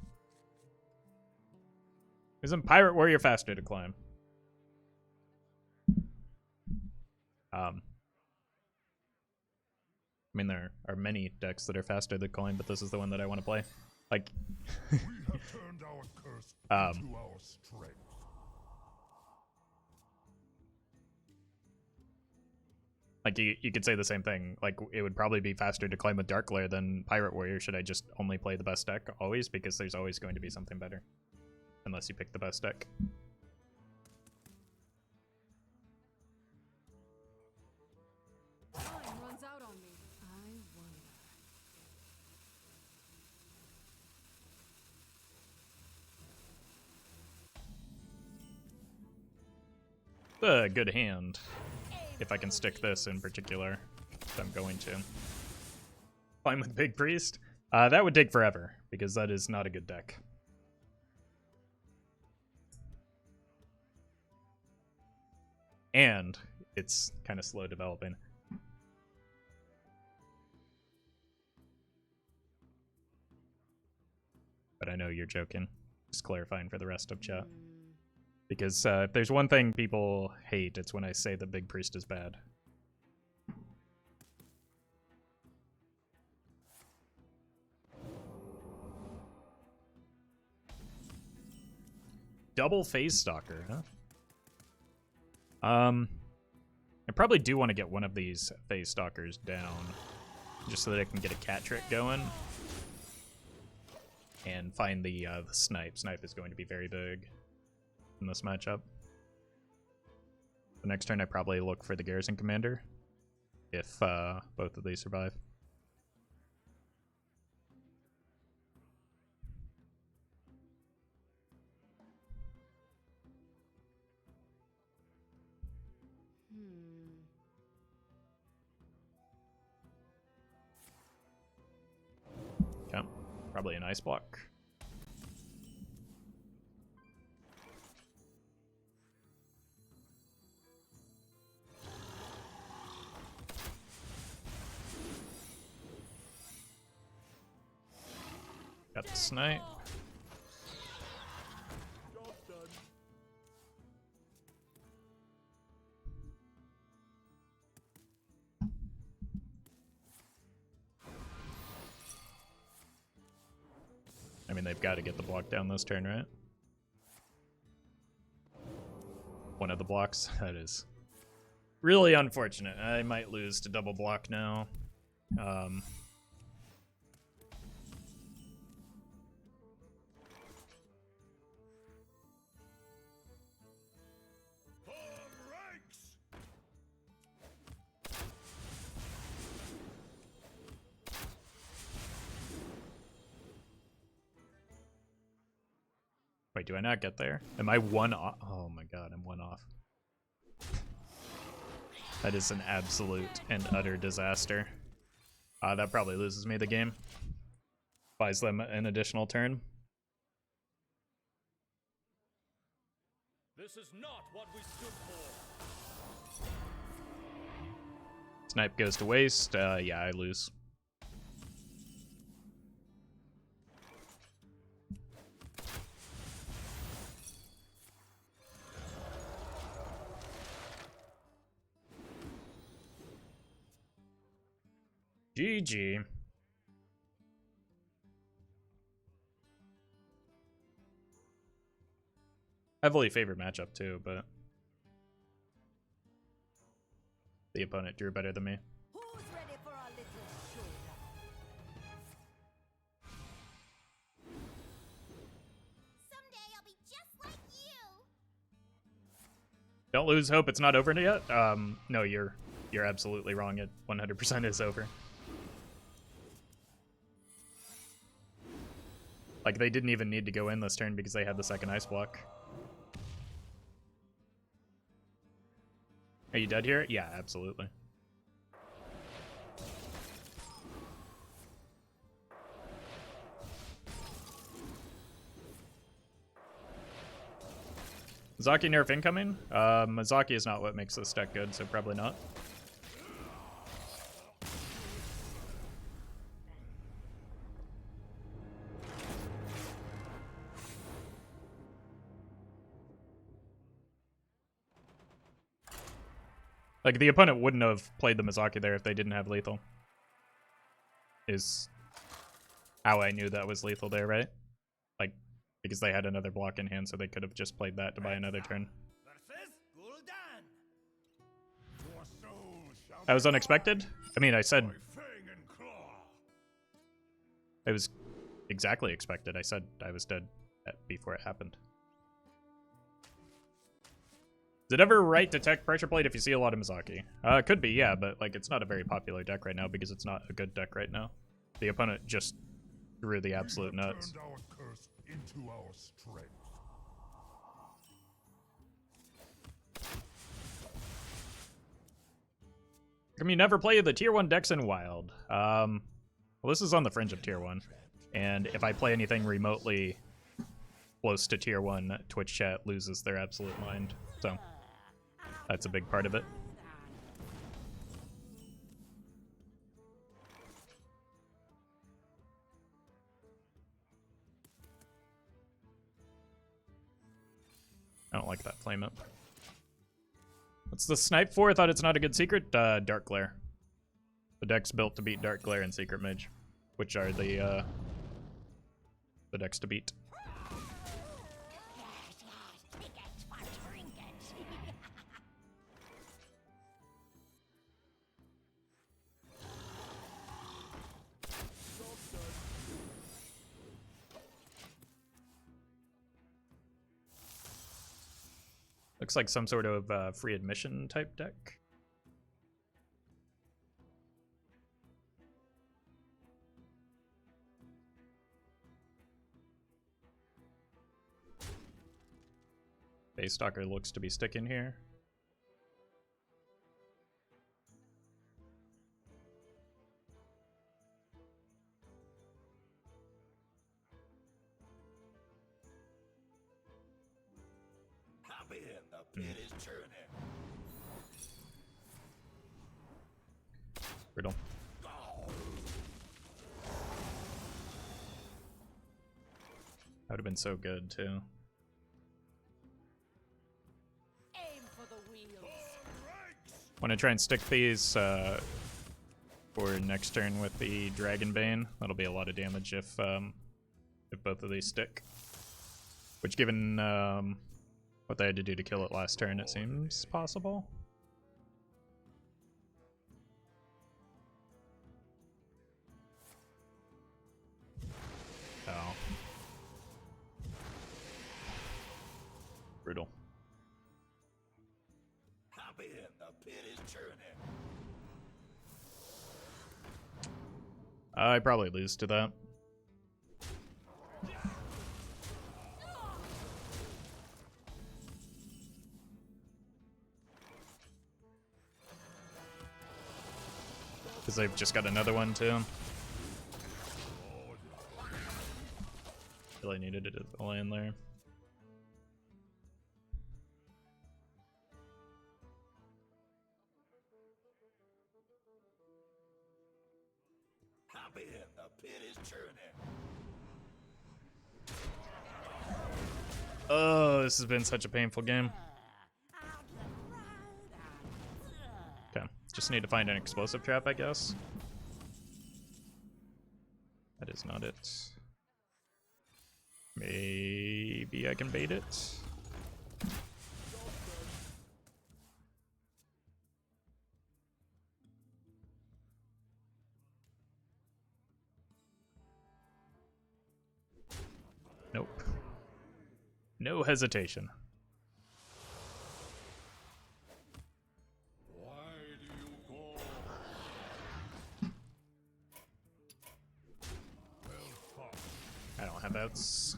Isn't Pirate Warrior faster to climb? I mean, there are many decks that are faster to climb, but this is the one that I want to play. Like, We have turned our curse into our strength. like you could say the same thing. Like, it would probably be faster to climb with Dark Glare than Pirate Warrior. Should I just only play the best deck always? Because there's always going to be something better. Unless you pick the best deck. Time runs out on me. I wonder. A good hand. If I can stick this in particular. If I'm going to. Climb with Big Priest? That would take forever, because that is not a good deck. And it's kind of slow developing. But I know you're joking. Just clarifying for the rest of chat. Because if there's one thing people hate, it's when I say the big priest is bad. Double phase stalker, huh? I probably do want to get one of these phase stalkers down, just so that I can get a cat trick going and find the snipe. Snipe is going to be very big in this matchup. The next turn, I probably look for the garrison commander if both of these survive. Okay, probably an ice block. Got the snipe. Job done. I mean, they've got to get the block down this turn, right? One of the blocks. That is really unfortunate. I might lose to double block now. Form ranks. Wait, do I not get there? Am I one off? Oh my god, I'm one off. That is an absolute and utter disaster. That probably loses me the game. Buys them an additional turn. This is not what we stood for. Snipe goes to waste. Yeah, I lose. GG. Heavily favored matchup too, but the opponent drew better than me. Who's ready for a little showdown? Someday I'll be just like you. Don't lose hope. It's not over yet. No, you're absolutely wrong. It 100% is over. Like, they didn't even need to go in this turn because they had the second ice block. Are you dead here? Yeah, absolutely. Mizaki nerf incoming? Mizaki is not what makes this deck good, so probably not. Like, the opponent wouldn't have played the Mizaki there if they didn't have lethal. Is how I knew that was lethal there, right? Like, because they had another block in hand, so they could have just played that to buy another turn. Versus Gul'dan. Your soul shall That was unexpected? I mean, I said by fang and claw. it was exactly expected. I said I was dead before it happened. Is it ever right to tech pressure plate if you see a lot of Mizaki? It could be, yeah, but like it's not a very popular deck right now because it's not a good deck right now. The opponent just threw the absolute nuts. Turned our curse into our strength. How come you never play the tier 1 decks in Wild? Well, this is on the fringe of tier 1. And if I play anything remotely close to tier 1, Twitch chat loses their absolute mind. So that's a big part of it. I don't like that flame up. What's the snipe for? I thought it's not a good secret. Dark Glare. The deck's built to beat Dark Glare and Secret Mage, which are the decks to beat. Tickets for trinkets. Looks like some sort of free admission type deck. Base Stalker looks to be sticking here. Happy in the pit is turning. Riddle. That would have been so good too. Aim for the wheels. Want to try and stick these for next turn with the Dragon Bane. That'll be a lot of damage if both of these stick. Which, given what they had to do to kill it last turn, it seems possible. Oh. Brutal. Happy in the pit is turning. I probably lose to that. Because they've just got another one too. Really needed it to land there. Happy in the pit is turning. Oh, this has been such a painful game. Okay, just need to find an explosive trap, I guess. That is not it. Maybe I can bait it. Nope. No hesitation. Why do you go? I don't have outs.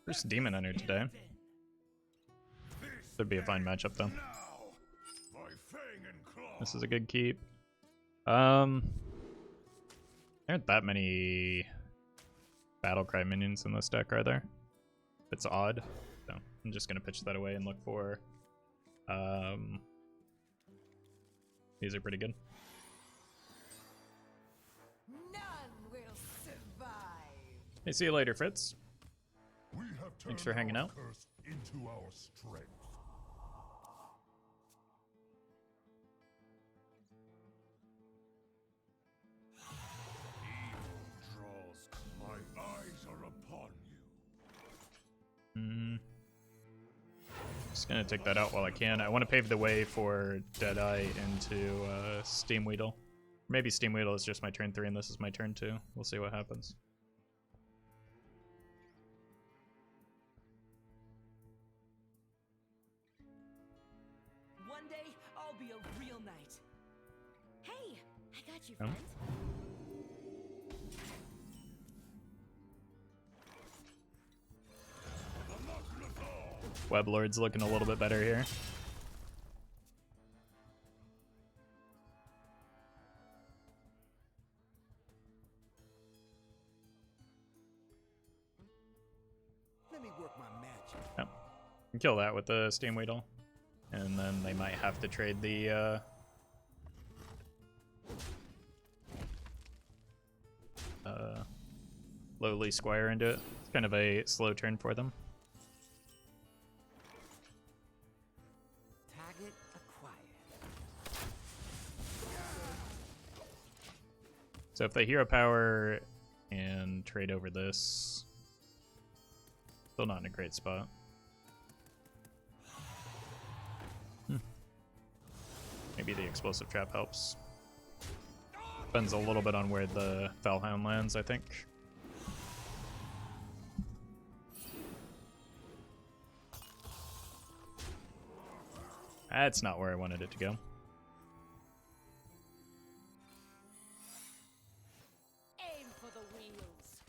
First Demon Hunter today. Should be a fine matchup though. Now, by fang and claw. This is a good keep. There aren't that many Battlecry minions in this deck, are there? It's odd. So I'm just gonna pitch that away and look for these are pretty good. None will survive. Hey, see you later, Fritz. We have Thanks turned for hanging our out. curse into our strength. Evil draws. My eyes are upon you. Just gonna take that out while I can. I want to pave the way for Deadeye into Steam Weedle. Maybe Steam Weedle is just my turn 3 and this is my turn 2. We'll see what happens. one day I'll be a real knight. Hey, I got you, Oh. friend. Web Lord's looking a little bit better here. Let me work my magic. Yep. Can kill that with the Steam Weedle. And then they might have to trade the lowly Squire into it. It's kind of a slow turn for them. Target acquired. So if they hero power and trade over this, still not in a great spot. Maybe the explosive trap helps. Depends a little bit on where the Fellhound lands, I think. That's not where I wanted it to go. Aim for the wheels.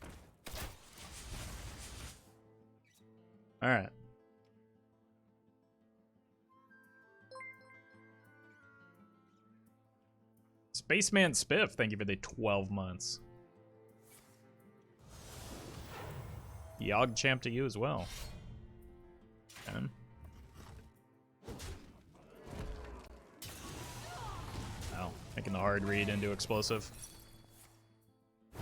Alright. Spaceman Spiff, thank you for the 12 months. Yogchamp to you as well. And wow, making the hard read into explosive. I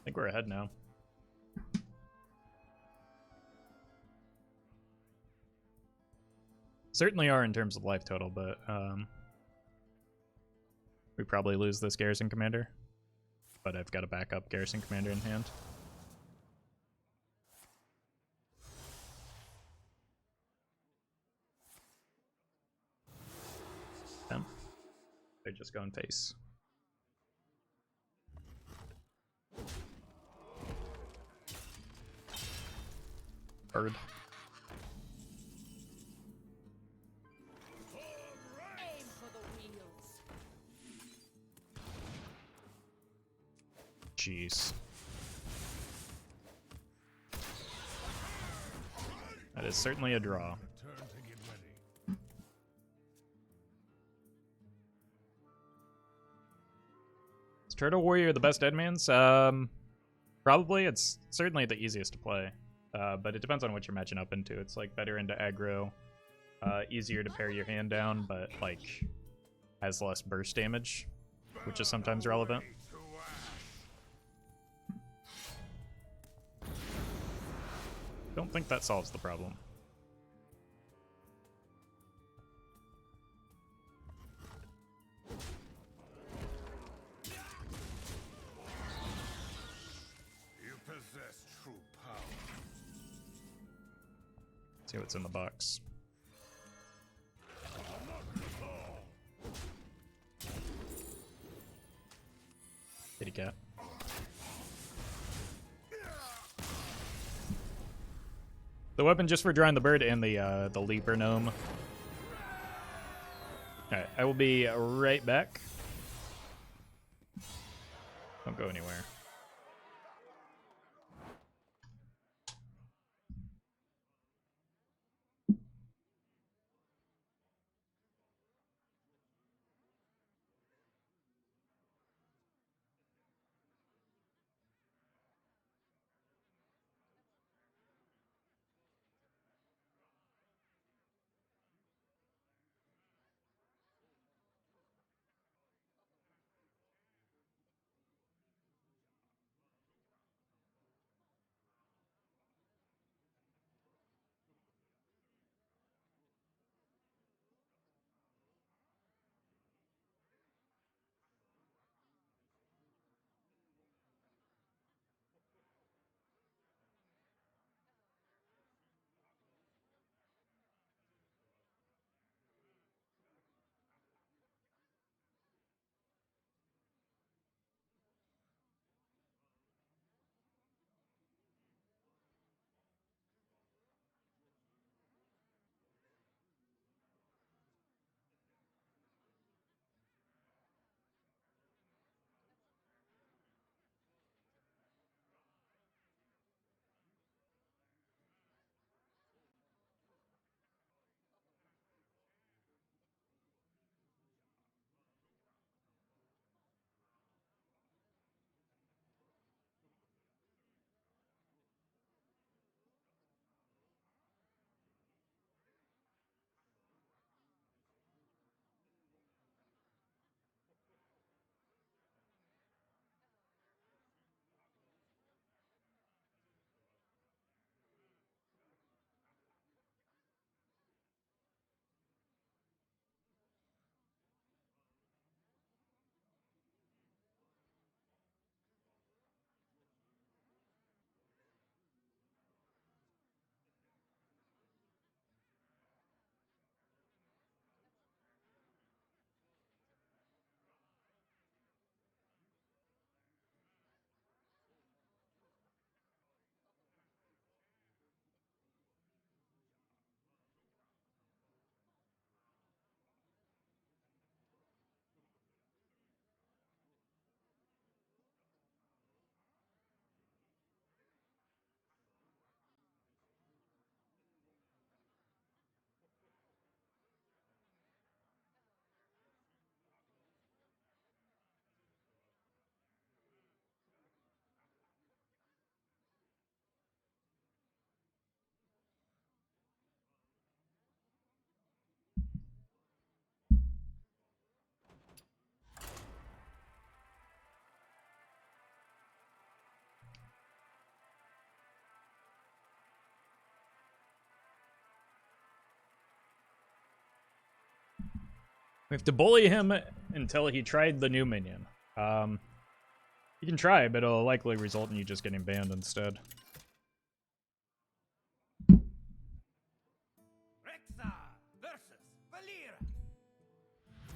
think we're ahead now. Certainly are in terms of life total, but we probably lose this Garrison Commander. But I've got a backup Garrison Commander in hand. Them. They're just going face. Bird. Aim for the wheels. Jeez. That is certainly a draw. Turn to get ready. Is Turtle Warrior the best Deadmans? Probably. It's certainly the easiest to play. But it depends on what you're matching up into. It's like better into aggro, easier to pare your hand down, but like has less burst damage, which is sometimes relevant. Don't think that solves the problem. You possess true power. See what's in the box. Kitty cat. The weapon just for drawing the bird and the leaper gnome. Alright, I will be right back. Don't go anywhere. We have to bully him until he tried the new minion. You can try, but it'll likely result in you just getting banned instead. Rexa versus Valera.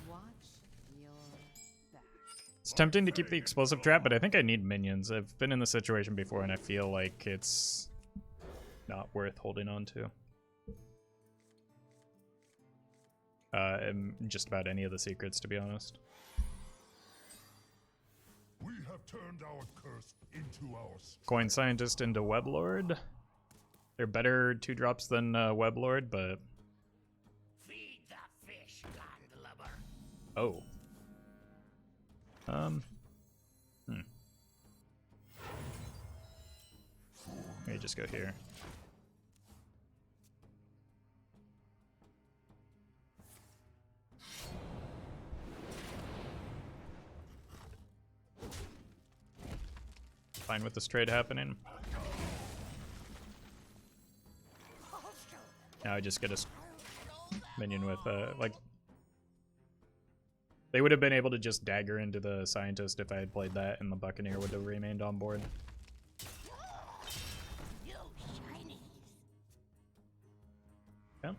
Watch your back. It's tempting to keep the explosive trap, but I think I need minions. I've been in this situation before, and I feel like it's not worth holding on to. Just about any of the secrets, to be honest. We have turned our curse into our Coin Scientist into Weblord. They're better 2-drops than Weblord, but... Feed the fish, landlubber. Oh. Let me just go here. Fine with this trade happening. Now I just get a minion with, like... They would have been able to just dagger into the Scientist if I had played that, and the Buccaneer would have remained on board. You shinies. Yeah.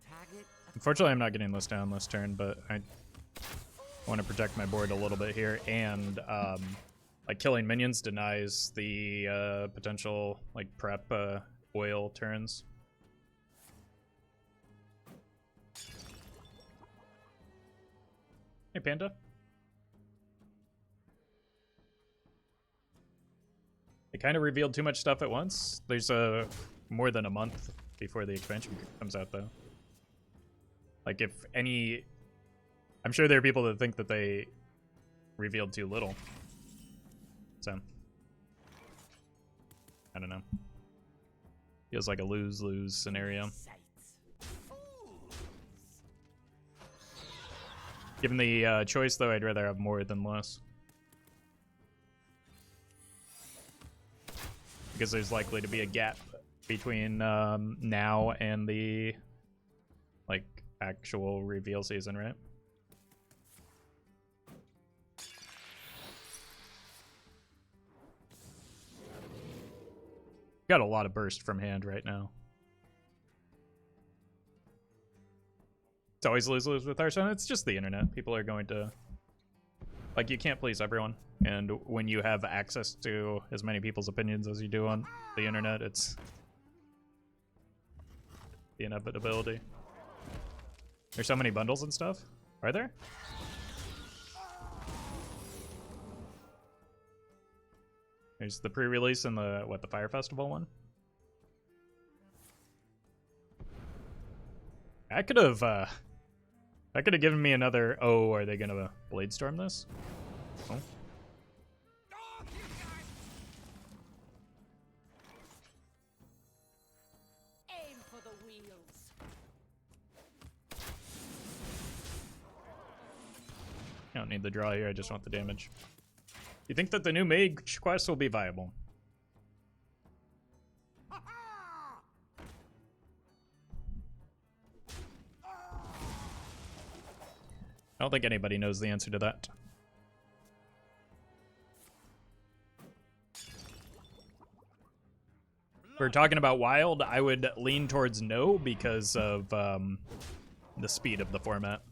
Tag it. Unfortunately, I'm not getting this down this turn, but I want to protect my board a little bit here, and like killing minions denies the potential like prep oil turns. Hey, Panda. They kind of revealed too much stuff at once. There's more than a month before the expansion comes out, though. Like, if any... I'm sure there are people that think that they revealed too little. So... I don't know. Feels like a lose-lose scenario. Given the choice, though, I'd rather have more than less. Because there's likely to be a gap between now and the, like, actual reveal season, right? Got a lot of burst from hand right now. It's always lose-lose with Hearthstone. It's just the internet. People are going to... Like, you can't please everyone. And when you have access to as many people's opinions as you do on the internet, it's... the inevitability. There's so many bundles and stuff. Are there? There's the pre-release and the, what, the Fire Festival one? I could have given me another, oh, are they gonna Blade Storm this? Oh. Aim for the wheels. I don't need the draw here, I just want the damage. You think that the new mage quest will be viable? I don't think anybody knows the answer to that. If we're talking about wild, I would lean towards no because of the speed of the format.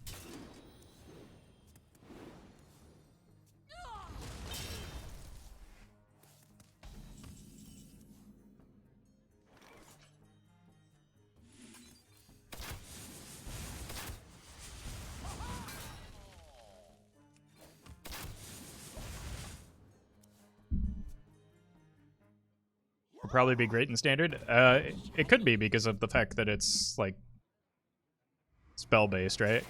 Will probably be great in standard. It could be because of the fact that it's like spell based, right?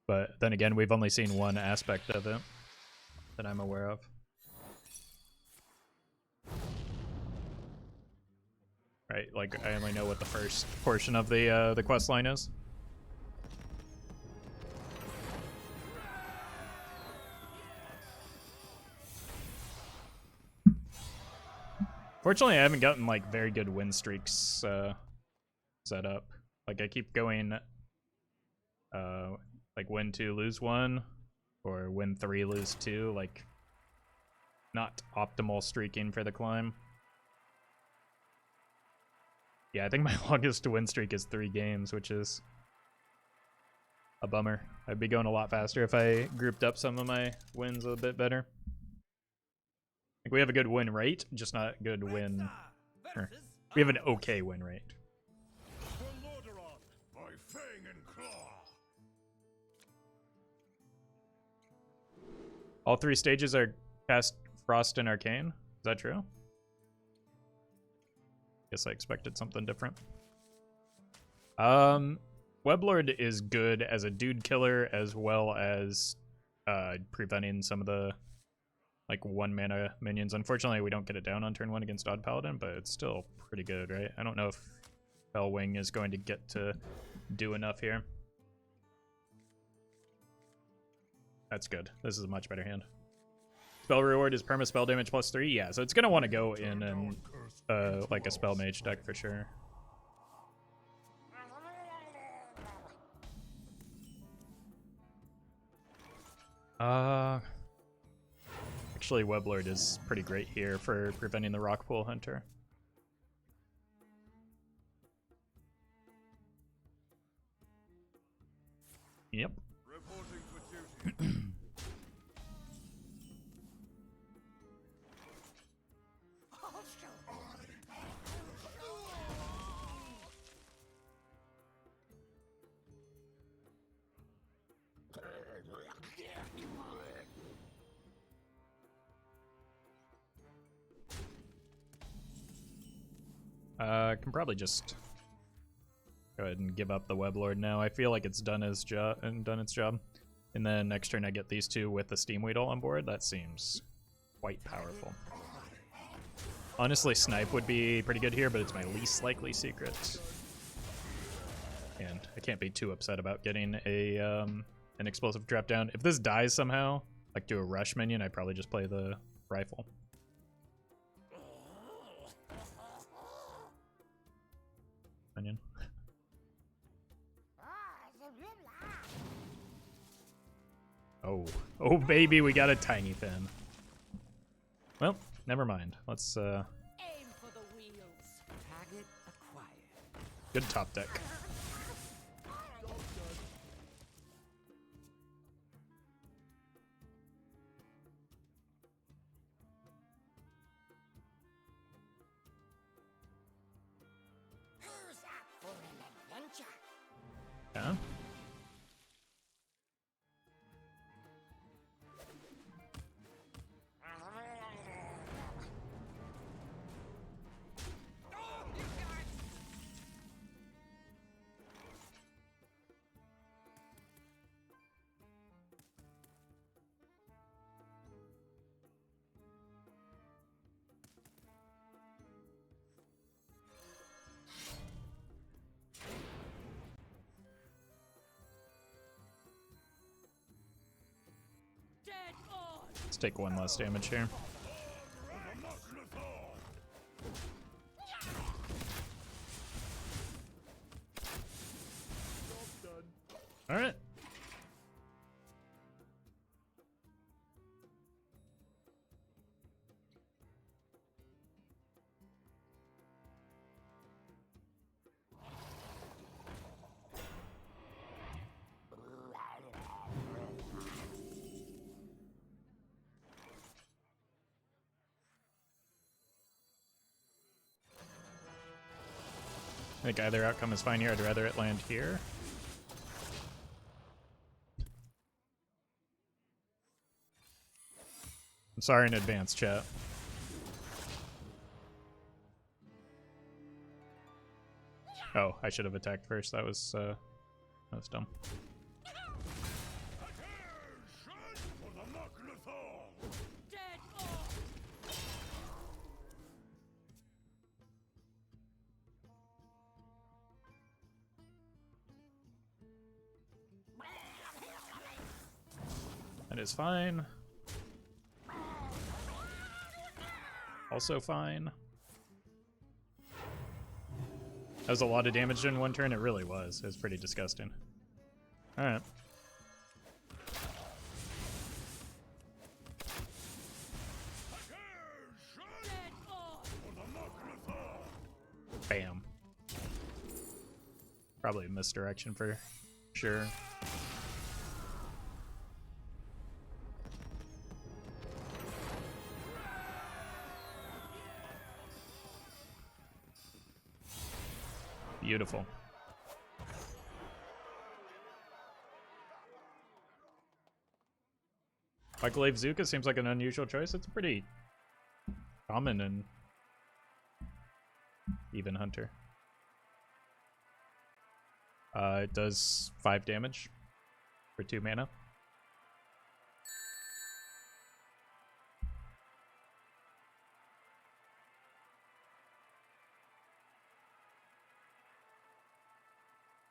But then again, we've only seen one aspect of it that I'm aware of. Right, like I only know what the first portion of the quest line is. Fortunately, I haven't gotten like very good win streaks set up. Like I keep going like win 2, lose 1, or win 3, lose 2, like not optimal streaking for the climb. Yeah, I think my longest win streak is 3 games, which is a bummer. I'd be going a lot faster if I grouped up some of my wins a bit better. Like we have a good win rate, just not good win. We have an okay win rate. For Lordaeron, by fang and claw. All 3 stages are cast Frost and Arcane. Is that true? Guess I expected something different. Weblord is good as a dude killer as well as preventing some of the like 1 mana minions. Unfortunately, we don't get it down on turn 1 against Odd Paladin, but it's still pretty good, right? I don't know if Bellwing is going to get to do enough here. That's good. This is a much better hand. Spell reward is perma spell damage +3. Yeah, so it's gonna want to go in and like a spell mage deck for sure. Actually, Weblord is pretty great here for preventing the Rockpool Hunter. Yep. Reporting for duty. I can probably just go ahead and give up the Weblord now. I feel like it's done its job. And then next turn I get these 2 with the Steam Weedle on board. That seems quite powerful. Honestly, Snipe would be pretty good here, but it's my least likely secret. And I can't be too upset about getting a an explosive drop down. If this dies somehow, like to a rush minion, I'd probably just play the rifle. Minion. Oh baby, we got a tiny fin. Well, never mind. Let's Aim for the wheels. Target acquired. good top deck. Who's up for an adventure? Yeah. Dead on. Let's take 1 less damage here. All right. I think either outcome is fine here. I'd rather it land here. I'm sorry in advance, chat. Oh, I should have attacked first. That was dumb. Dead on. That is fine. Also fine. That was a lot of damage in one turn. It really was. It was pretty disgusting. All right. Dead on! Bam. Probably a misdirection for sure. Beautiful. Microwave Zuka seems like an unusual choice. It's pretty common and even Hunter. It does 5 damage for 2 mana.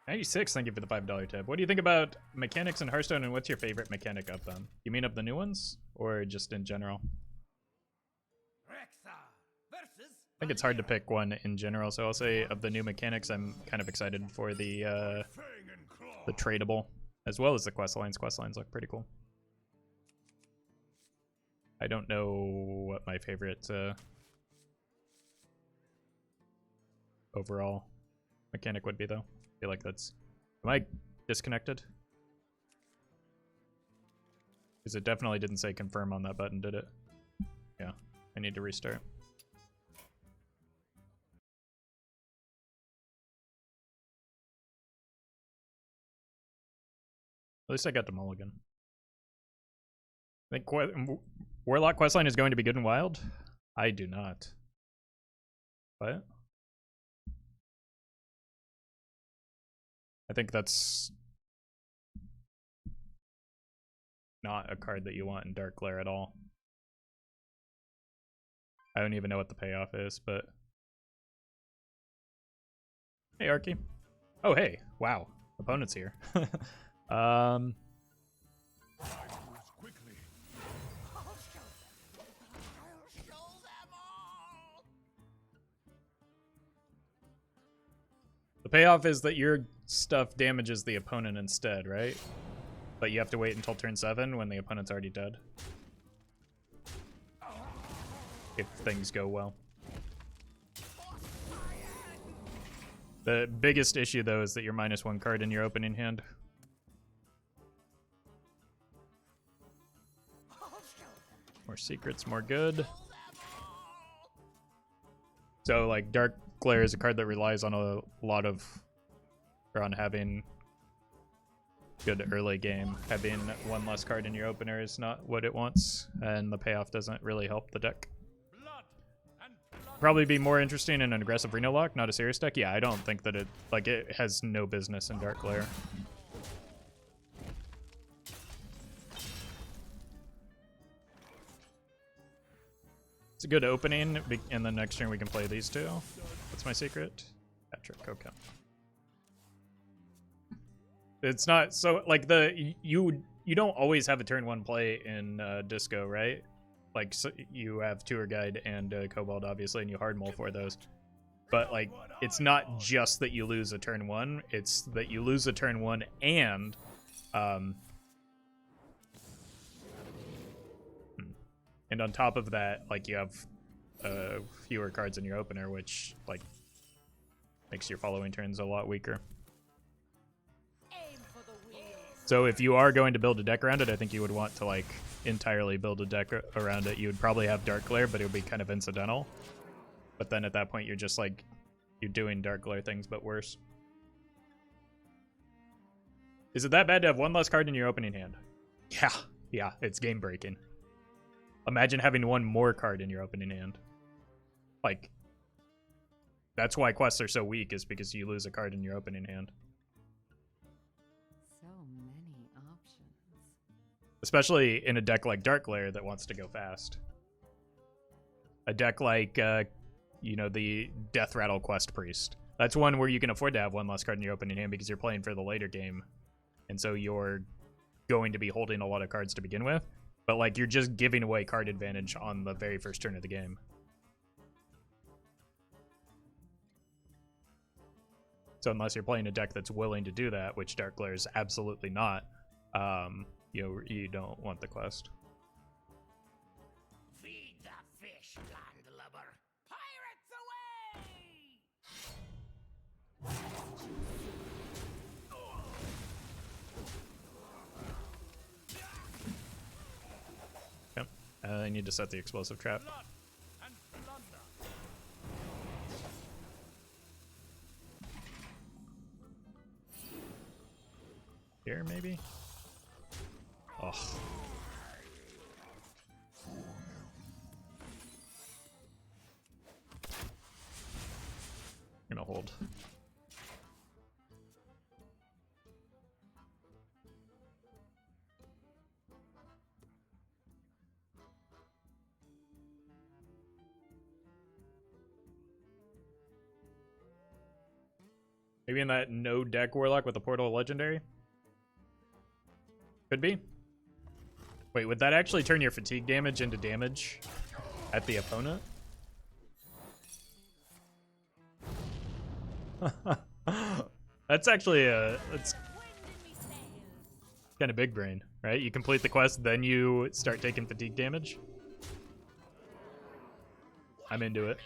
$96, thank you for the $5 tip. What do you think about mechanics in Hearthstone, and what's your favorite mechanic of them? You mean of the new ones, or just in general? versus I think it's hard to pick one in general, so I'll say of the new mechanics, I'm kind of excited for the tradable, as well as the quest lines. Quest lines look pretty cool. I don't know what my favorite overall mechanic would be, though. I feel like that's... Am I disconnected? Because it definitely didn't say confirm on that button, did it? Yeah, I need to restart. At least I got the mulligan. I think Warlock questline is going to be good and wild? I do not. What? I think that's not a card that you want in Dark Glare at all. I don't even know what the payoff is, but... Hey, Arky. Oh, hey. Wow. Opponent's here. Quickly. I'll show them all. The payoff is that your stuff damages the opponent instead, right? But you have to wait until turn 7 when the opponent's already dead. If things go well. The biggest issue, though, is that you're -1 card in your opening hand. More secrets, more good. So, like, Dark Glare is a card that relies on a lot of... or on having good early game. Having 1 less card in your opener is not what it wants, and the payoff doesn't really help the deck. Probably be more interesting in an aggressive Reno lock, not a serious deck. Yeah, I don't think that it... like, it has no business in Dark Glare. It's a good opening, and then next turn we can play these two. That's my secret. Patrick, okay. It's not so like you don't always have a turn 1 play in Disco, right? Like so you have Tour Guide and Cobalt obviously, and you hard mull for those. But like it's not just that you lose a turn 1; it's that you lose a turn 1 and on top of that, like you have fewer cards in your opener, which like makes your following turns a lot weaker. Aim for the wheels. So if you are going to build a deck around it, I think you would want to like entirely build a deck around it. You would probably have Dark Glare, but it would be kind of incidental. But then at that point, you're just like you're doing Dark Glare things, but worse. Is it that bad to have 1 less card in your opening hand? Yeah, it's game breaking. Imagine having 1 more card in your opening hand. Like, that's why quests are so weak, is because you lose a card in your opening hand. So many options. Especially in a deck like Dark Glare that wants to go fast. A deck like, you know, the Death Rattle Quest Priest. That's one where you can afford to have 1 less card in your opening hand because you're playing for the later game. And so you're going to be holding a lot of cards to begin with. But, like, you're just giving away card advantage on the very first turn of the game. So unless you're playing a deck that's willing to do that, which Dark Glare is absolutely not, you don't want the quest. Feed the fish, landlubber. Pirates away! Yep. I need to set the explosive trap. Blood and plunder. Here, maybe? Oh. I'm gonna hold. Maybe in that no deck Warlock with the Portal Legendary? Could be. Wait, would that actually turn your fatigue damage into damage at the opponent? That's actually that's kind of big brain, right? You complete the quest, then you start taking fatigue damage. I'm into it.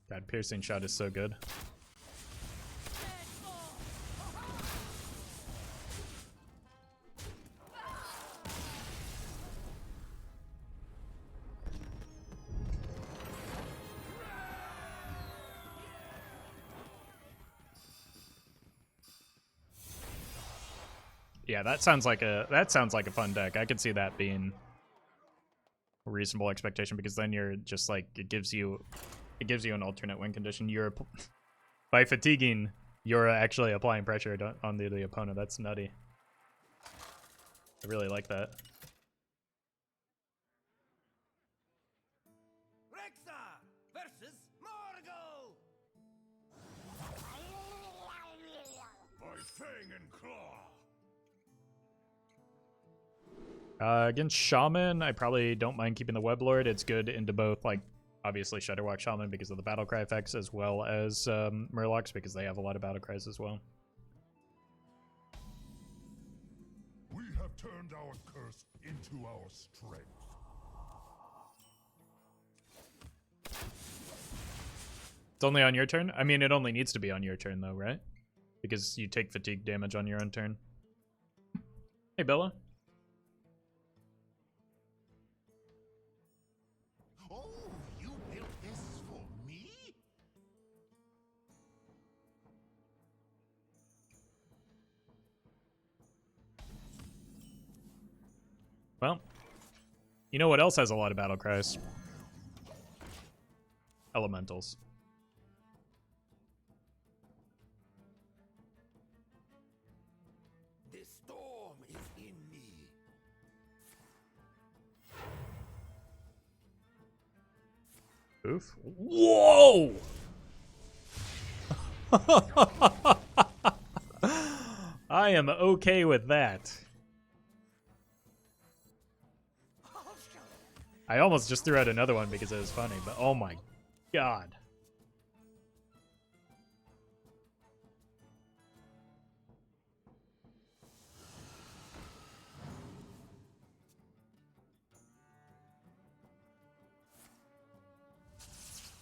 God, piercing shot is so good. Yeah, that sounds like a fun deck. I could see that being a reasonable expectation because then you're just like it gives you an alternate win condition. You're by fatiguing, you're actually applying pressure on the opponent. That's nutty. I really like that. Rexa versus Morgul. By fang and claw. Against Shaman, I probably don't mind keeping the Web Lord. It's good into both, like, obviously Shudderwalk Shaman because of the battle cry effects, as well as Murlocs because they have a lot of battle cries as well. We have turned our curse into our strength. It's only on your turn? I mean, it only needs to be on your turn, though, right? Because you take fatigue damage on your own turn. Hey, Bella. Oh, you built this for me? Well, you know what else has a lot of battle cries? Elementals. The storm is in me. Oof. Whoa! I am okay with that. I almost just threw out another one because it was funny, but oh my god.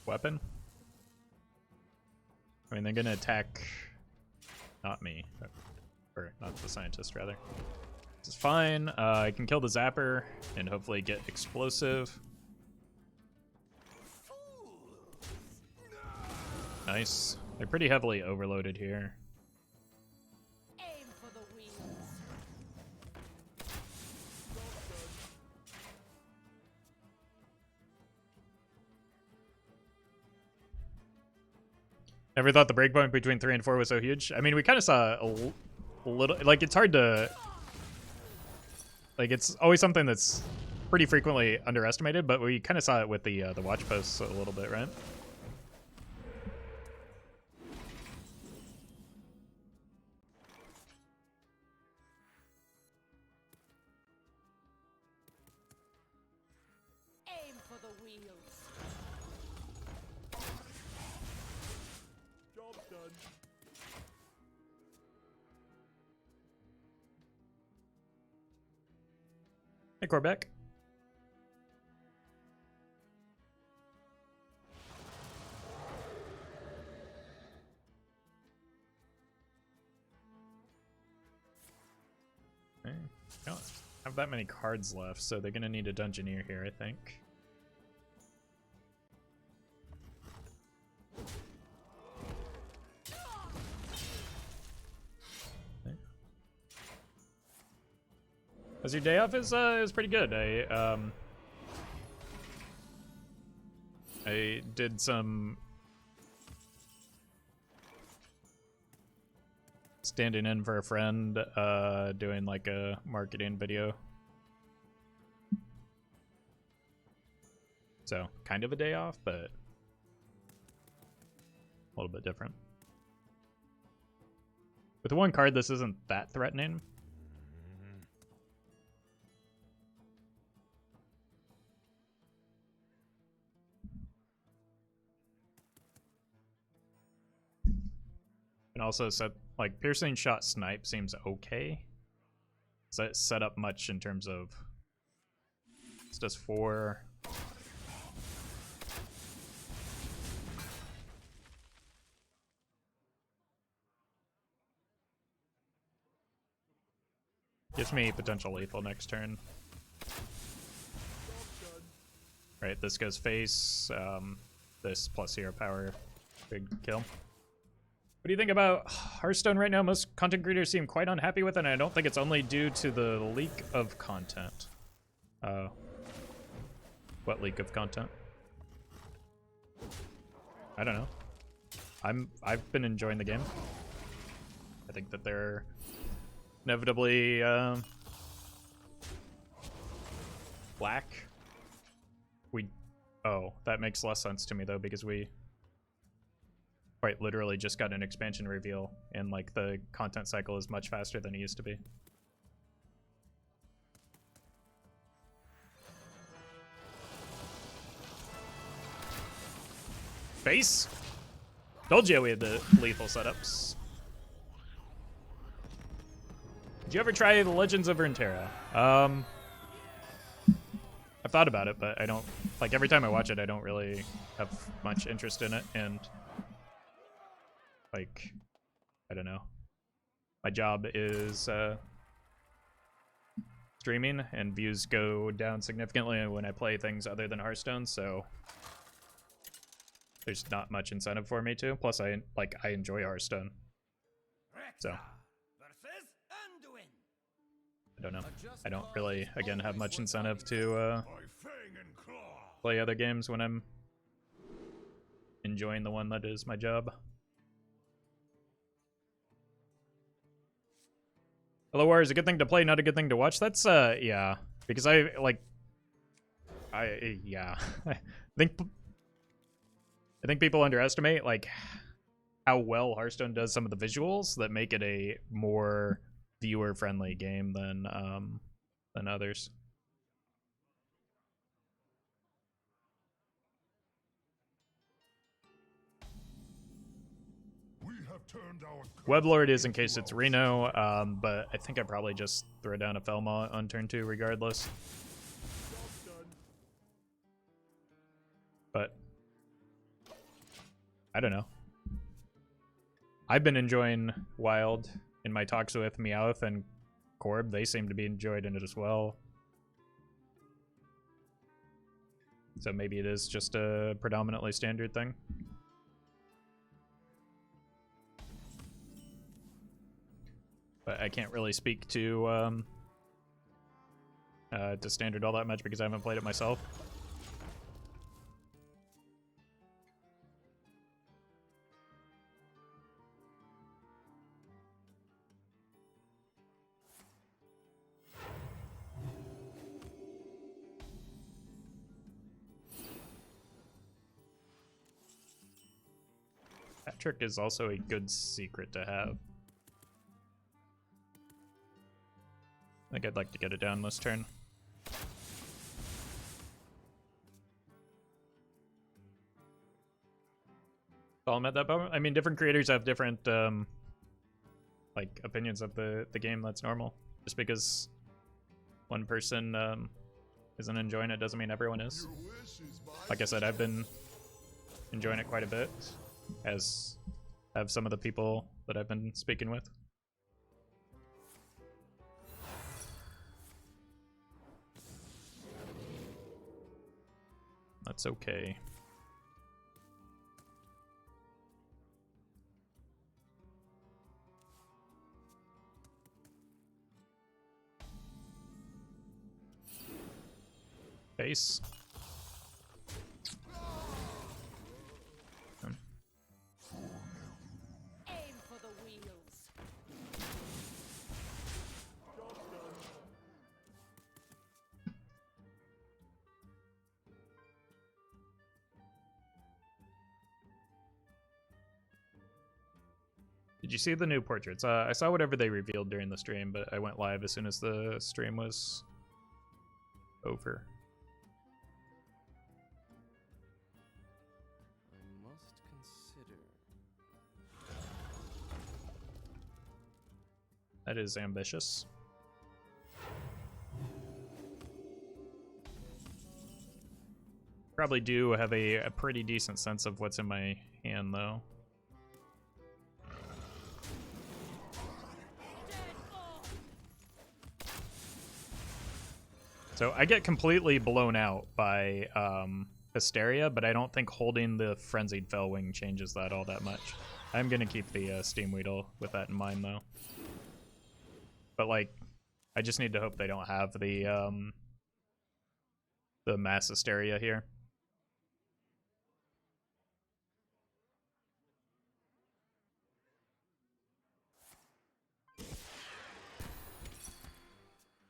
Weapon? I mean, they're gonna attack not me, or not the scientist, rather. This is fine. I can kill the Zapper and hopefully get explosive. Nice. They're pretty heavily overloaded here. Aim for the wheels. Never thought the breakpoint between 3 and 4 was so huge. I mean, we kind of saw a little... Like, it's hard to... Like, it's always something that's pretty frequently underestimated, but we kind of saw it with the watch posts a little bit, right? Aim for the wheels. Hey, Corbeck. Okay. I don't have that many cards left, so they're gonna need a Dungeoneer here, I think. Okay. As your day off is pretty good. I did some standing in for a friend, doing like a marketing video. So kind of a day off, but a little bit different. With one card, this isn't that threatening. And also set like piercing shot snipe seems okay. Does that set up much in terms of it's just 4. Gives me potential lethal next turn. Right, this goes face. This plus hero power, big kill. What do you think about Hearthstone right now? Most content creators seem quite unhappy with it, and I don't think it's only due to the leak of content. What leak of content? I don't know. I've been enjoying the game. I think that they're inevitably black. Oh, that makes less sense to me though, because we quite literally just got an expansion reveal, and like the content cycle is much faster than it used to be. Face? Told you we had the lethal setups. Did you ever try the Legends of Runeterra? I've thought about it, but I don't, like, every time I watch it, I don't really have much interest in it, and like, I don't know. My job is streaming, and views go down significantly when I play things other than Hearthstone, so there's not much incentive for me to. Plus, I enjoy Hearthstone, so I don't know. I don't really, again, have much incentive to play other games when I'm enjoying the one that is my job. Hello, War is a good thing to play, not a good thing to watch. That's yeah, because I think people underestimate like how well Hearthstone does some of the visuals that make it a more viewer-friendly game than others. Weblord is in case it's Reno, but I think I probably just throw down a Felma on turn 2 regardless. But I don't know. I've been enjoying Wild in my talks with Meowth and Corb. They seem to be enjoying it as well. So maybe it is just a predominantly standard thing. But I can't really speak to standard all that much because I haven't played it myself. That trick is also a good secret to have. I think I'd like to get it down this turn. While I'm at that moment, I mean, different creators have different like opinions of the game. That's normal. Just because one person isn't enjoying it doesn't mean everyone is. Like I said, I've been enjoying it quite a bit, as have some of the people that I've been speaking with. That's okay. Base. Aim for the wheels. Did you see the new portraits? I saw whatever they revealed during the stream, but I went live as soon as the stream was over. I must consider. That is ambitious. Probably do have a pretty decent sense of what's in my hand, though. So I get completely blown out by Hysteria, but I don't think holding the Frenzied Fellwing changes that all that much. I'm going to keep the Steam Weedle with that in mind, though. But, like, I just need to hope they don't have the Mass Hysteria here.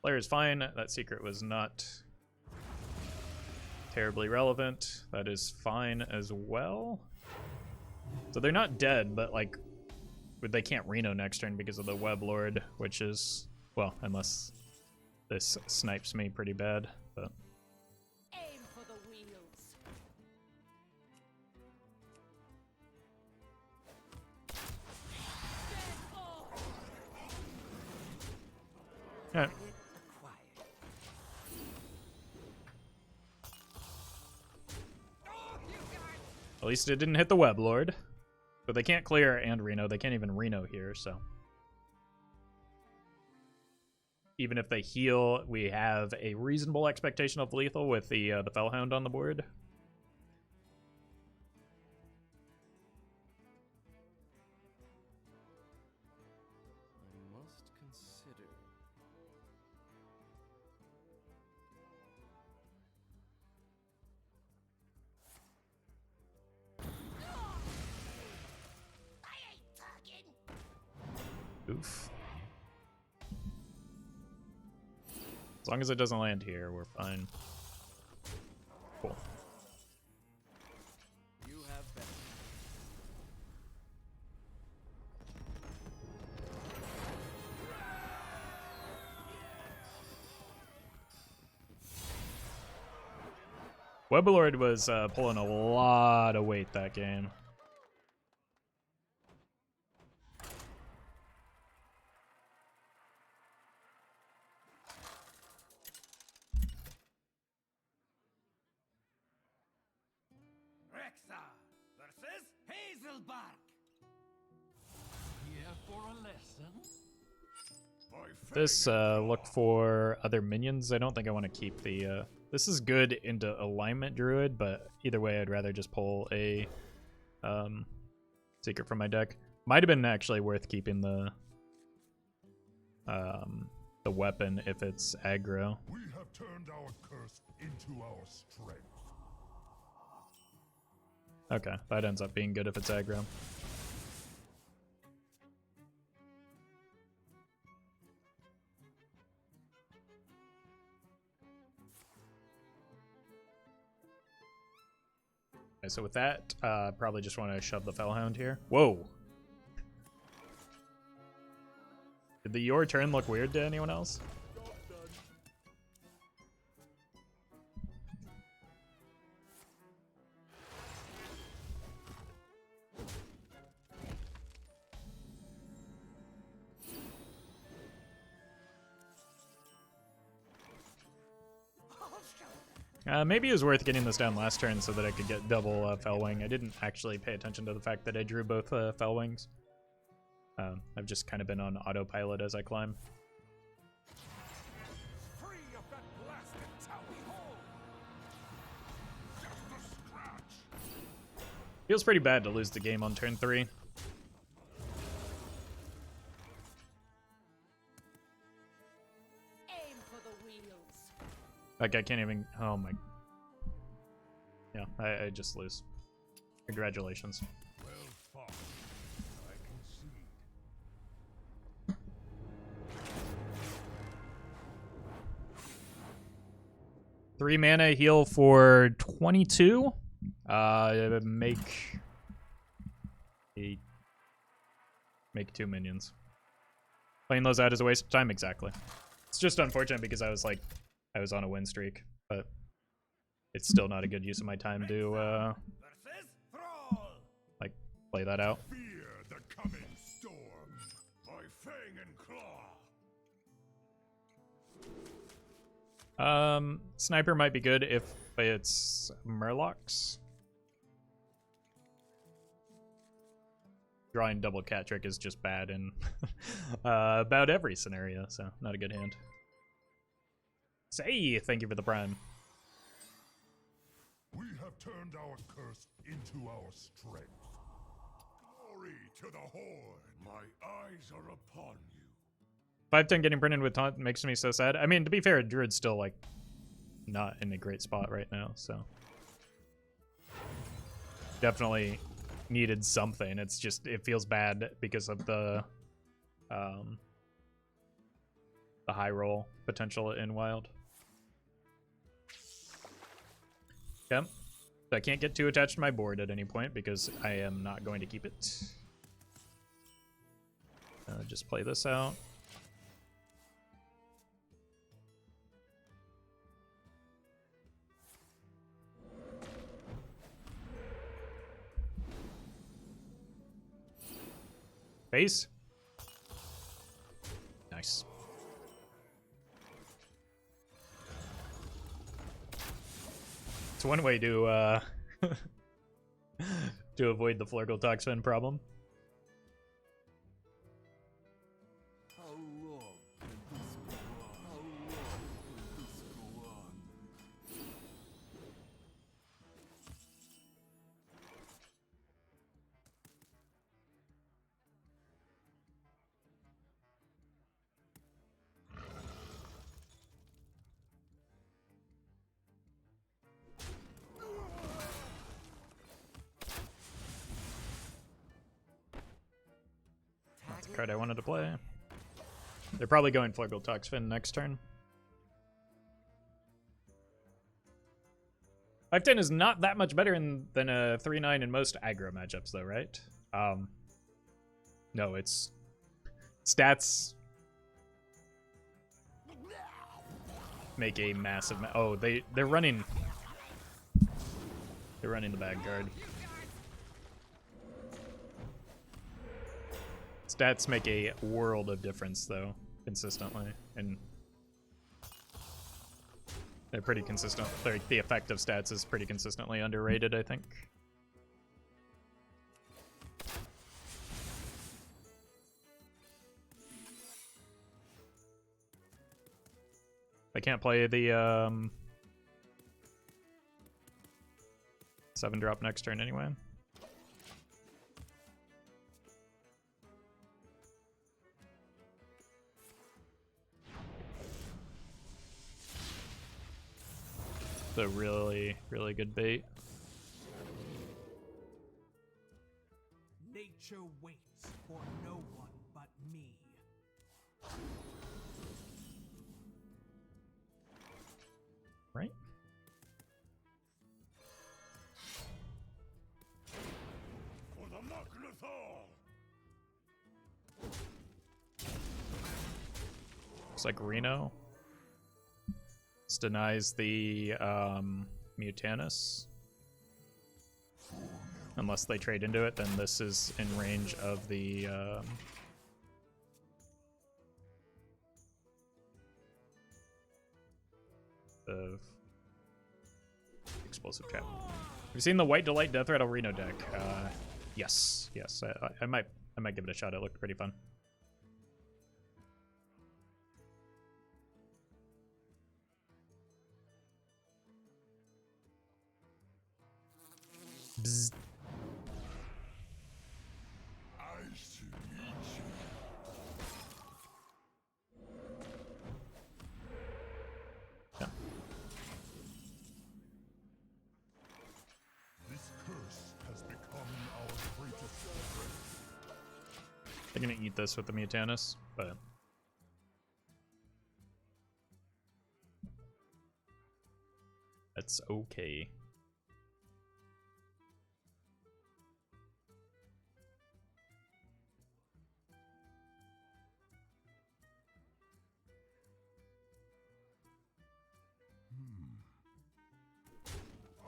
Player is fine. That secret was not terribly relevant. That is fine as well. So they're not dead, but like they can't Reno next turn because of the Web Lord, which is, well, unless this snipes me pretty bad. But Aim for the wheels. yeah. At least it didn't hit the Web Lord. But they can't clear and Reno. They can't even Reno here, so. Even if they heal, we have a reasonable expectation of lethal with the Fellhound on the board. I must consider. I ain't talking. Oof. As long as it doesn't land here, we're fine. Cool. You have been. Weblord was pulling a lot of weight that game. Rexa versus Hazelbark. Here for a lesson? This look for other minions. I don't think I want to keep the this is good into alignment druid, but either way I'd rather just pull a secret from my deck. Might have been actually worth keeping the weapon if it's aggro. We have turned our curse into our strength. Okay, that ends up being good if it's aggro. Okay, so with that, probably just want to shove the Fellhound here. Whoa! Did the your turn look weird to anyone else? Maybe it was worth getting this down last turn so that I could get double Fell Wing. I didn't actually pay attention to the fact that I drew both Fell Wings. I've just kind of been on autopilot as I climb. Free of that blasted tower hole. Just a scratch. Feels pretty bad to lose the game on turn 3. Aim for the wheels. Like, I can't even... Oh, my... Yeah, I just lose. Congratulations. Well fought. I concede. 3 mana heal for 22. Make 2 minions. Playing those out is a waste of time? Exactly. It's just unfortunate because I was on a win streak, but it's still not a good use of my time to Versus Thrall. like play that out. Fear the coming storm. By fang and claw. Sniper might be good if it's Murlocs. Drawing double cat trick is just bad in about every scenario, so not a good hand. Say, thank you for the prime. We have turned our curse into our strength. Glory to the Horde. My eyes are upon you. 5/10 getting printed with taunt makes me so sad. I mean, to be fair, Druid's still like not in a great spot right now, so definitely needed something. It's just it feels bad because of the high roll potential in Wild. Okay, so I can't get too attached to my board at any point because I am not going to keep it. Just play this out. Base. Nice. It's one way to to avoid the Flurgle Toxin problem. How long can this go on? How long will this go on? That's the card I wanted to play. They're probably going Flurgle Toxfin next turn. 5/10 is not that much better than a 3/9 in most aggro matchups, though, right? No, it's stats make a massive. Oh, they're running. They're running the bag guard. Stats make a world of difference, though, consistently, and they're pretty consistent. The effect of stats is pretty consistently underrated, I think. I can't play the 7-drop next turn anyway. So really, really good bait. Nature waits for no one but me. Right? For the Mucklathal. Looks like Reno. This denies the Mutanus. Unless they trade into it, then this is in range of the explosive trap. Have you seen the White Delight Death Rattle Reno deck? Yes. I might give it a shot. It looked pretty fun. Bzz. I should eat you. Yeah. This curse has become our greatest strength. I'm gonna eat this with the Mutanus, but that's okay.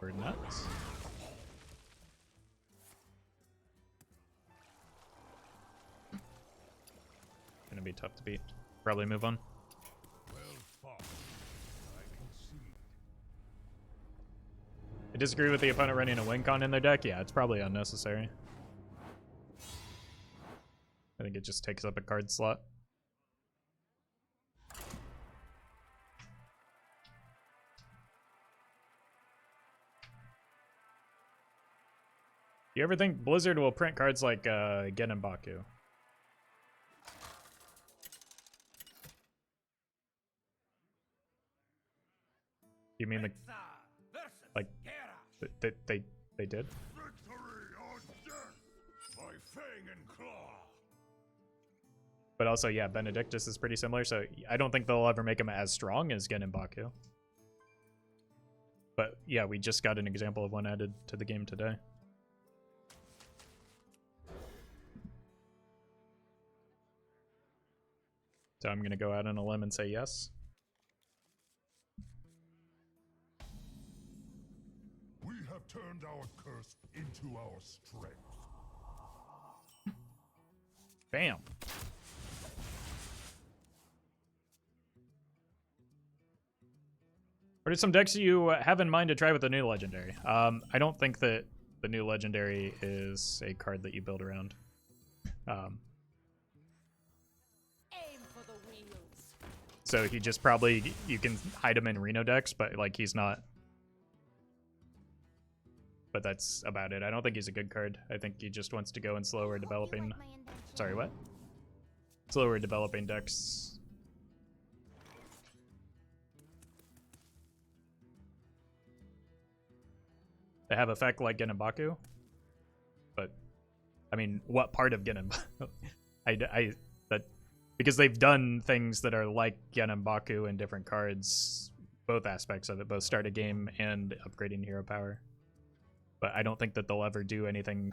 We're nuts. Gonna be tough to beat. Probably move on. Well fought. I concede. I disagree with the opponent running a win con in their deck. Yeah, it's probably unnecessary. I think it just takes up a card slot. You ever think Blizzard will print cards like Gen and Baku? You mean like they did? Victory or death by fang and claw. But also, yeah, Benedictus is pretty similar, so I don't think they'll ever make him as strong as Gen and Baku. But yeah, we just got an example of one added to the game today. So I'm gonna go out on a limb and say yes. We have turned our curse into our strength. Bam. What are some decks you have in mind to try with the new legendary? I don't think that the new legendary is a card that you build around. Aim for the wheels. So he just probably, you can hide him in Reno decks, but like he's not. But that's about it. I don't think he's a good card. I think he just wants to go in slower developing. Sorry, what? Slower developing decks. They have effect like Gen and Baku, but I mean, what part of Gen and Baku? Because they've done things that are like Gen and Baku in different cards, both aspects of it, both start a game and upgrading hero power. But I don't think that they'll ever do anything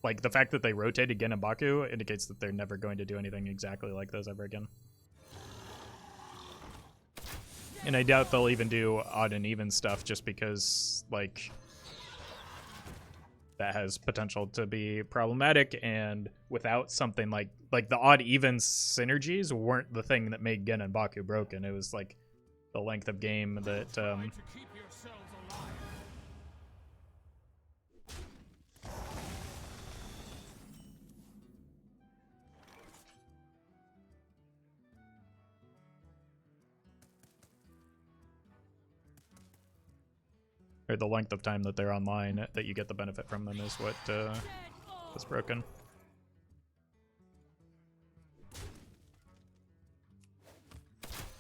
like the fact that they rotated Gen and Baku indicates that they're never going to do anything exactly like those ever again. And I doubt they'll even do odd and even stuff just because, like, that has potential to be problematic, and without something like the odd even synergies weren't the thing that made Gen and Baku broken. It was like the length of game that or the length of time that they're online that you get the benefit from them is what was broken.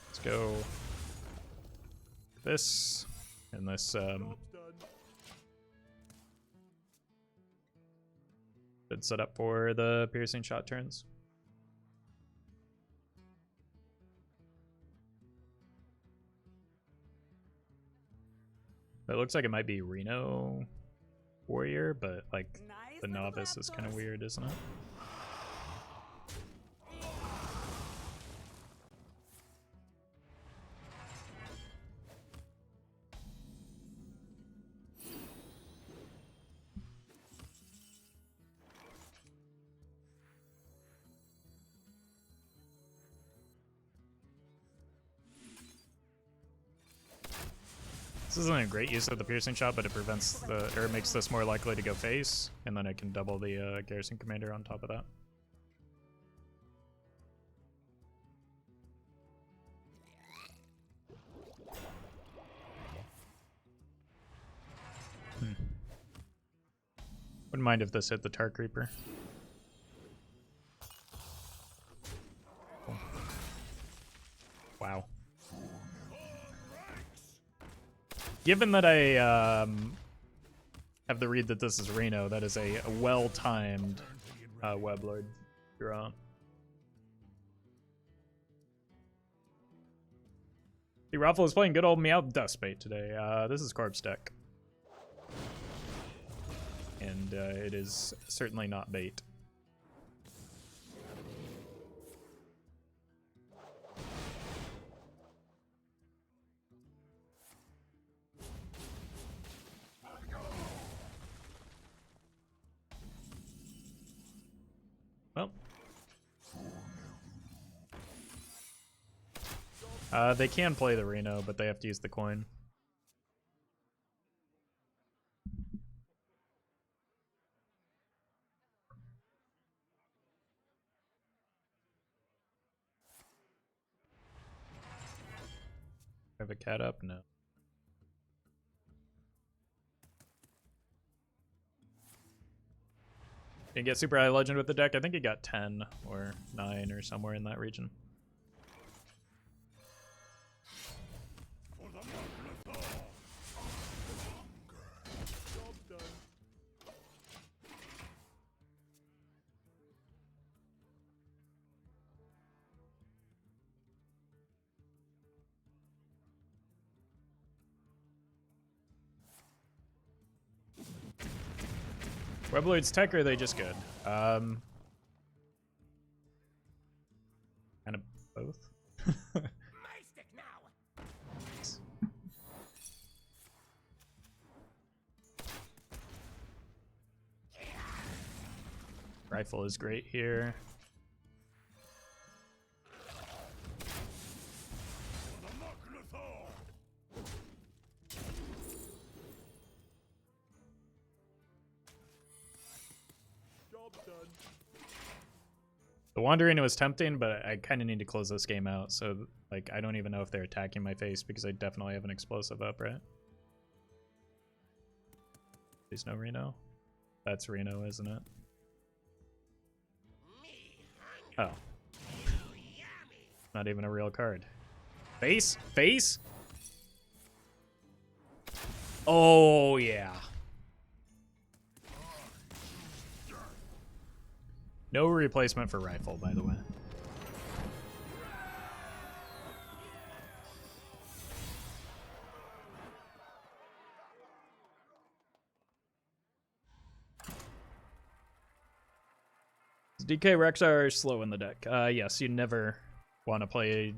Let's go this and this good setup for the piercing shot turns. It looks like it might be Reno Warrior, but like the novice is kind of weird, isn't it? This isn't a great use of the piercing shot, but it prevents the, or it makes this more likely to go face, and then I can double the garrison commander on top of that. Wouldn't mind if this hit the Tar Creeper. Cool. Wow. Given that I have the read that this is Reno, that is a well-timed Weblord draw. The Roffle is playing good old Meowth Dustbait today. This is Corpse deck. And it is certainly not bait. Well. They can play the Reno, but they have to use the coin. Have a cat up? No. Can you get super high legend with the deck? I think he got 10 or 9 or somewhere in that region. Weblord's tech, or are they just good? Kind of both. Rifle is great here. The Wandering was tempting, but I kind of need to close this game out. So, like, I don't even know if they're attacking my face because I definitely have an explosive up, right? There's no Reno. That's Reno, isn't it? Oh. Not even a real card. Face? Face? Oh, yeah. No replacement for Rifle, by the way. DK Rexar are slow in the deck. Yes, you never want to play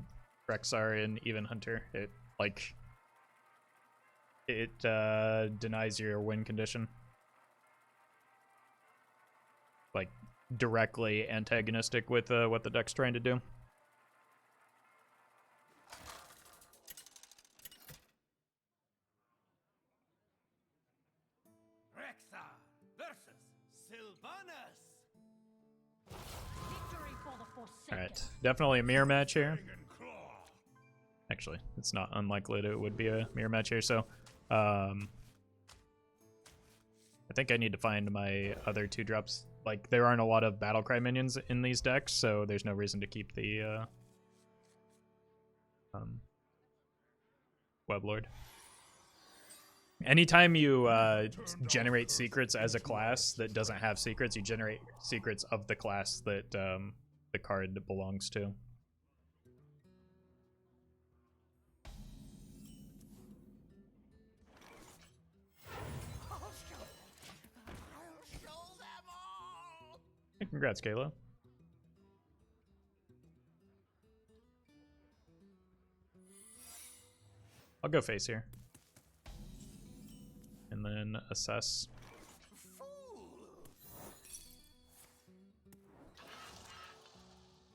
Rexar in Even Hunter. It, like, it denies your win condition. Like, directly antagonistic with what the deck's trying to do. Rexar versus Sylvanas. Victory for the Forsaken. Alright, definitely a mirror match here. Actually, it's not unlikely that it would be a mirror match here, so I think I need to find my other 2-drops. Like, there aren't a lot of Battlecry minions in these decks, so there's no reason to keep the Weblord. Anytime you generate secrets as a class that doesn't have secrets, you generate secrets of the class that the card belongs to. I'll show them all. Hey, congrats, Kayla. I'll go face here. And then assess.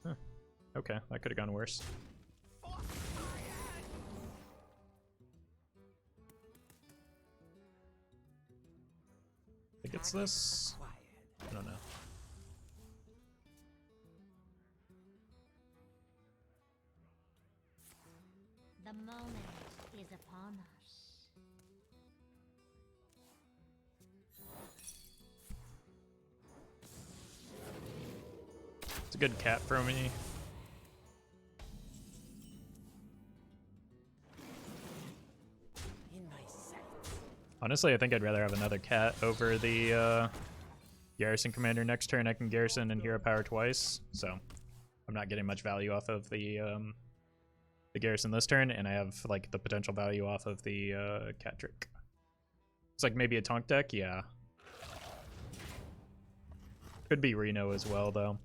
Huh. Okay, that could have gone worse. What's this? I don't know. The moment is upon us. It's a good cat for me. In my sight. Honestly, I think I'd rather have another cat over the garrison commander. Next turn, I can garrison and hero power twice, so I'm not getting much value off of the garrison this turn, and I have like the potential value off of the cat trick. It's like maybe a Tonk deck, yeah. Could be Reno as well, though.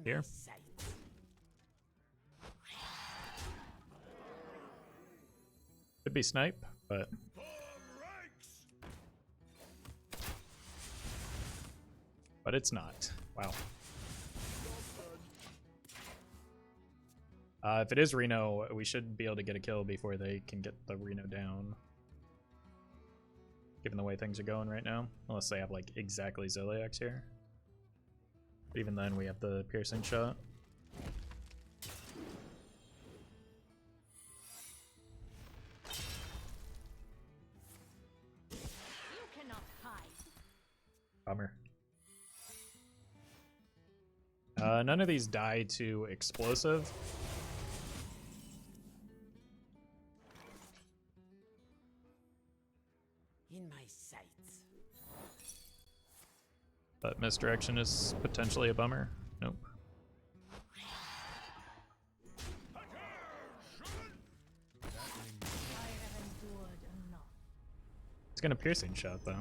In Here. my sight. Could be Snipe, but it's not. Wow. If it is Reno, we should be able to get a kill before they can get the Reno down. Given the way things are going right now. Unless they have like exactly Zodiacs here. But even then, we have the piercing shot. You cannot hide. Bummer. None of these die to explosive. In my sights. But misdirection is potentially a bummer. Nope. I have endured enough. It's gonna piercing shot though.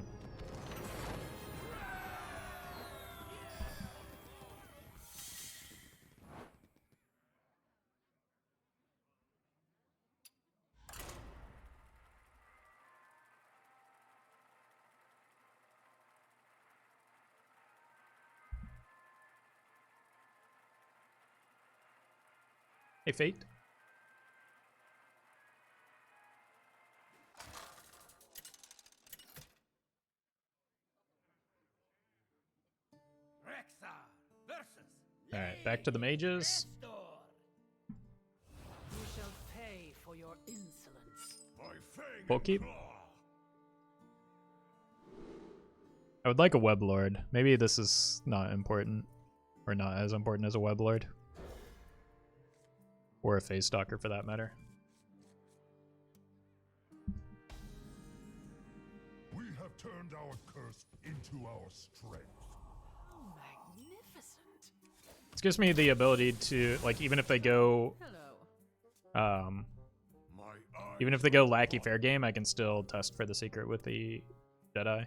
Hey, Fate. Rexa versus. Alright, back to the mages. Door. You shall pay for your insolence. My fang Full and keep. claw. I would like a Web Lord. Maybe this is not important. Or not as important as a Web Lord. Or a Phase Stalker for that matter. We have turned our curse into our strength. How magnificent. This gives me the ability to, like, even if they go, Hello. My eyes even if they go Lackey Fair Game, I can still test for the secret with the Jedi.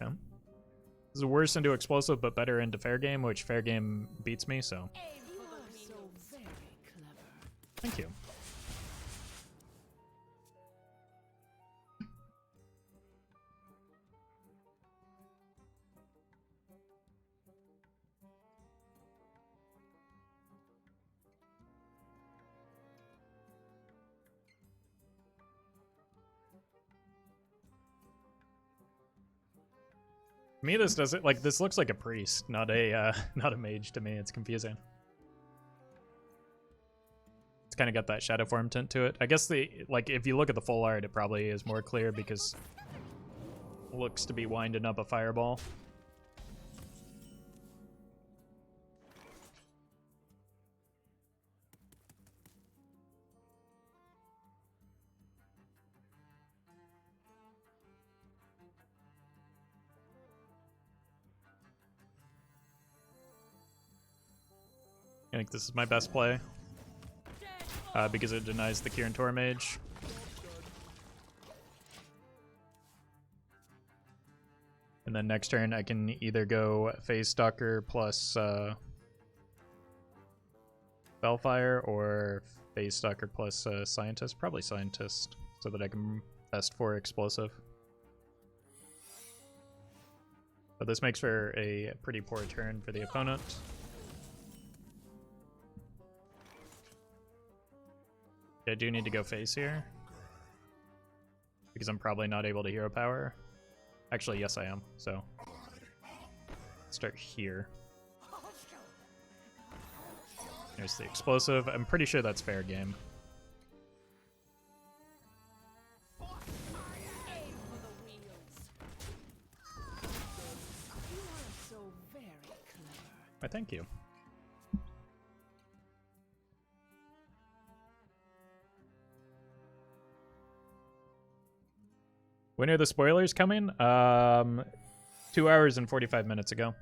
Yeah. This is worse into explosive, but better into fair game, which fair game beats me, so Aim You for the are so wheels. very clever. thank you. To me, this doesn't like this looks like a priest, not a not a mage. To me, it's confusing. It's kind of got that shadow form tint to it. I guess the like if you look at the full art, it probably is more clear because it looks to be winding up a fireball. I think this is my best play because it denies the Kirin Tor Mage. And then next turn I can either go Phase Stalker plus Spellfire or Phase Stalker plus Scientist. Probably Scientist, so that I can test for explosive. But this makes for a pretty poor turn for the opponent. I do need to go face here, because I'm probably not able to hero power. Actually, yes I am, so start here. There's the explosive. I'm pretty sure that's fair game. Aim for the wheels. You are so very clever. Why, thank you. When are the spoilers coming? 2 hours and 45 minutes ago.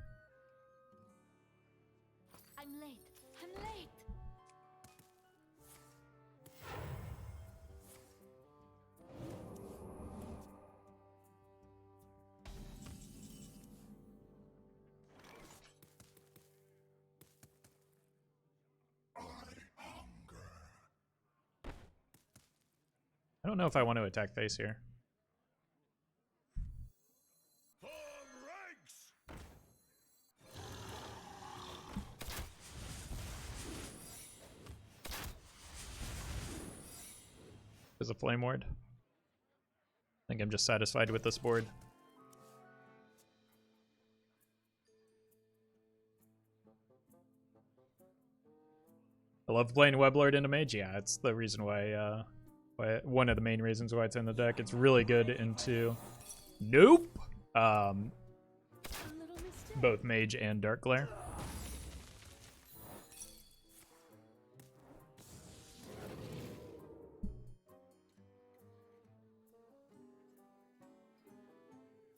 I'm late. I'm late. I don't know if I want to attack face here. Form ranks! There's a flame ward. I think I'm just satisfied with this board. I love playing Weblord into Mage. Yeah, it's the reason why, one of the main reasons why it's in the deck. It's really good into, nope, A little mistake. both Mage and Dark Glare.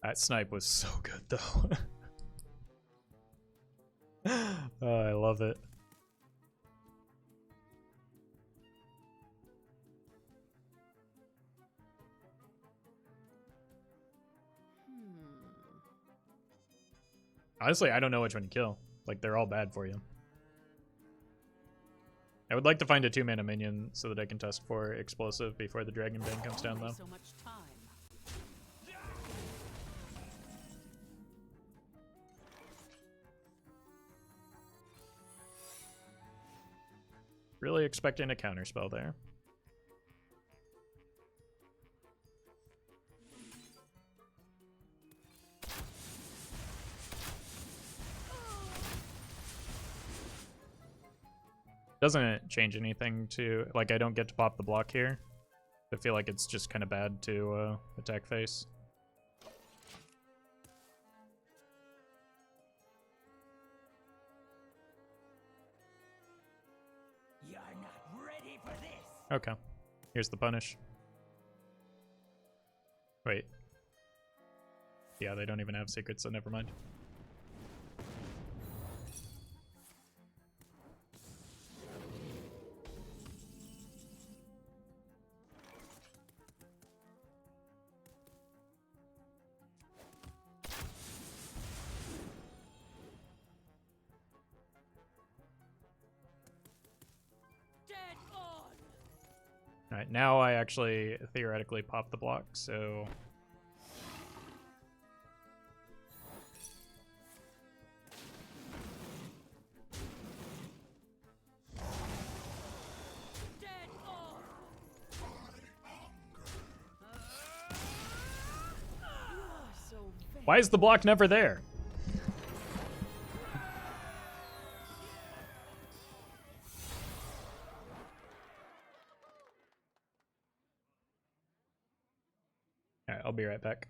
That snipe was so good, though. Oh, I love it. Honestly, I don't know which one to kill. Like, they're all bad for you. I would like to find a 2-mana minion so that I can test for explosive before the Dragon Bane comes down, Only though. so much time. Really expecting a counterspell there. Doesn't change anything to, like, I don't get to pop the block here. I feel like it's just kind of bad to attack face. You're not ready for this. Okay. Here's the punish. Wait. Yeah, they don't even have secrets, so never mind. Dead on. Alright, now I actually theoretically pop the block, so... Dead on. You are so very. Why is the block never there? Alright, I'll be right back.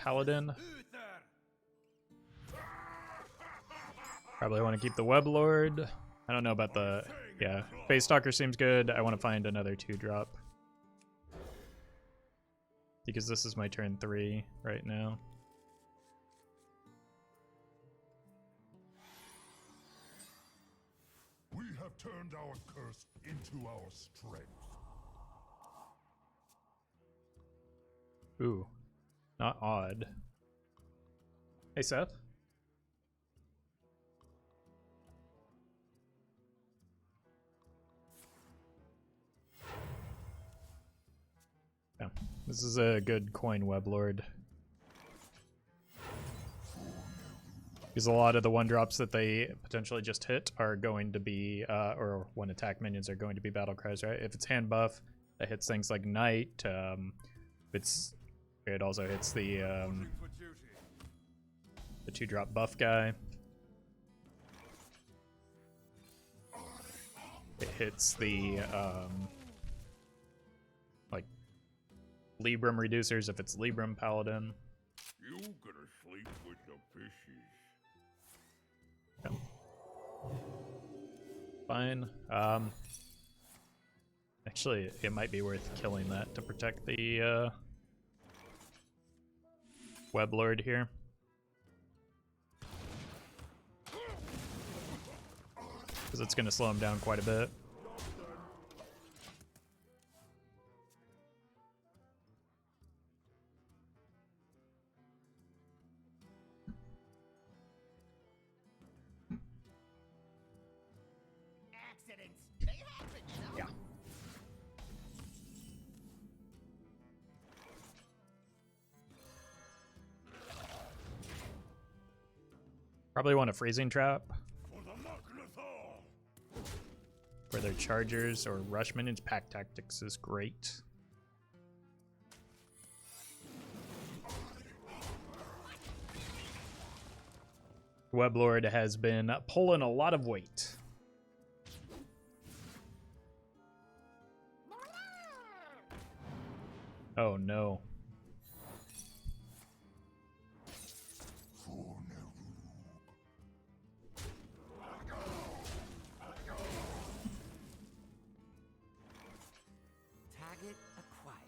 Paladin. Probably want to keep the Web Lord. I don't know about the... Yeah, Face Stalker seems good. I want to find another 2-drop. Because this is my turn 3 right now. We have turned our curse into our strength. Ooh, not odd. Hey, Seth. Yeah, this is a good coin, Weblord. Because a lot of the 1-drops that they potentially just hit are going to be, or 1-attack minions are going to be battle cries, right? If it's hand buff, that hits things like Knight. It also hits the 2-drop buff guy. It hits the like Libram reducers if it's Libram Paladin. You gonna sleep with the fishes. Yeah. Fine. Actually, it might be worth killing that to protect the Web Lord here. Because it's going to slow him down quite a bit. Accidents, they happen, you know? Yeah. Probably want a freezing trap for their chargers or rush minions. Pack tactics is great. Weblord has been pulling a lot of weight. Oh no. Target acquired.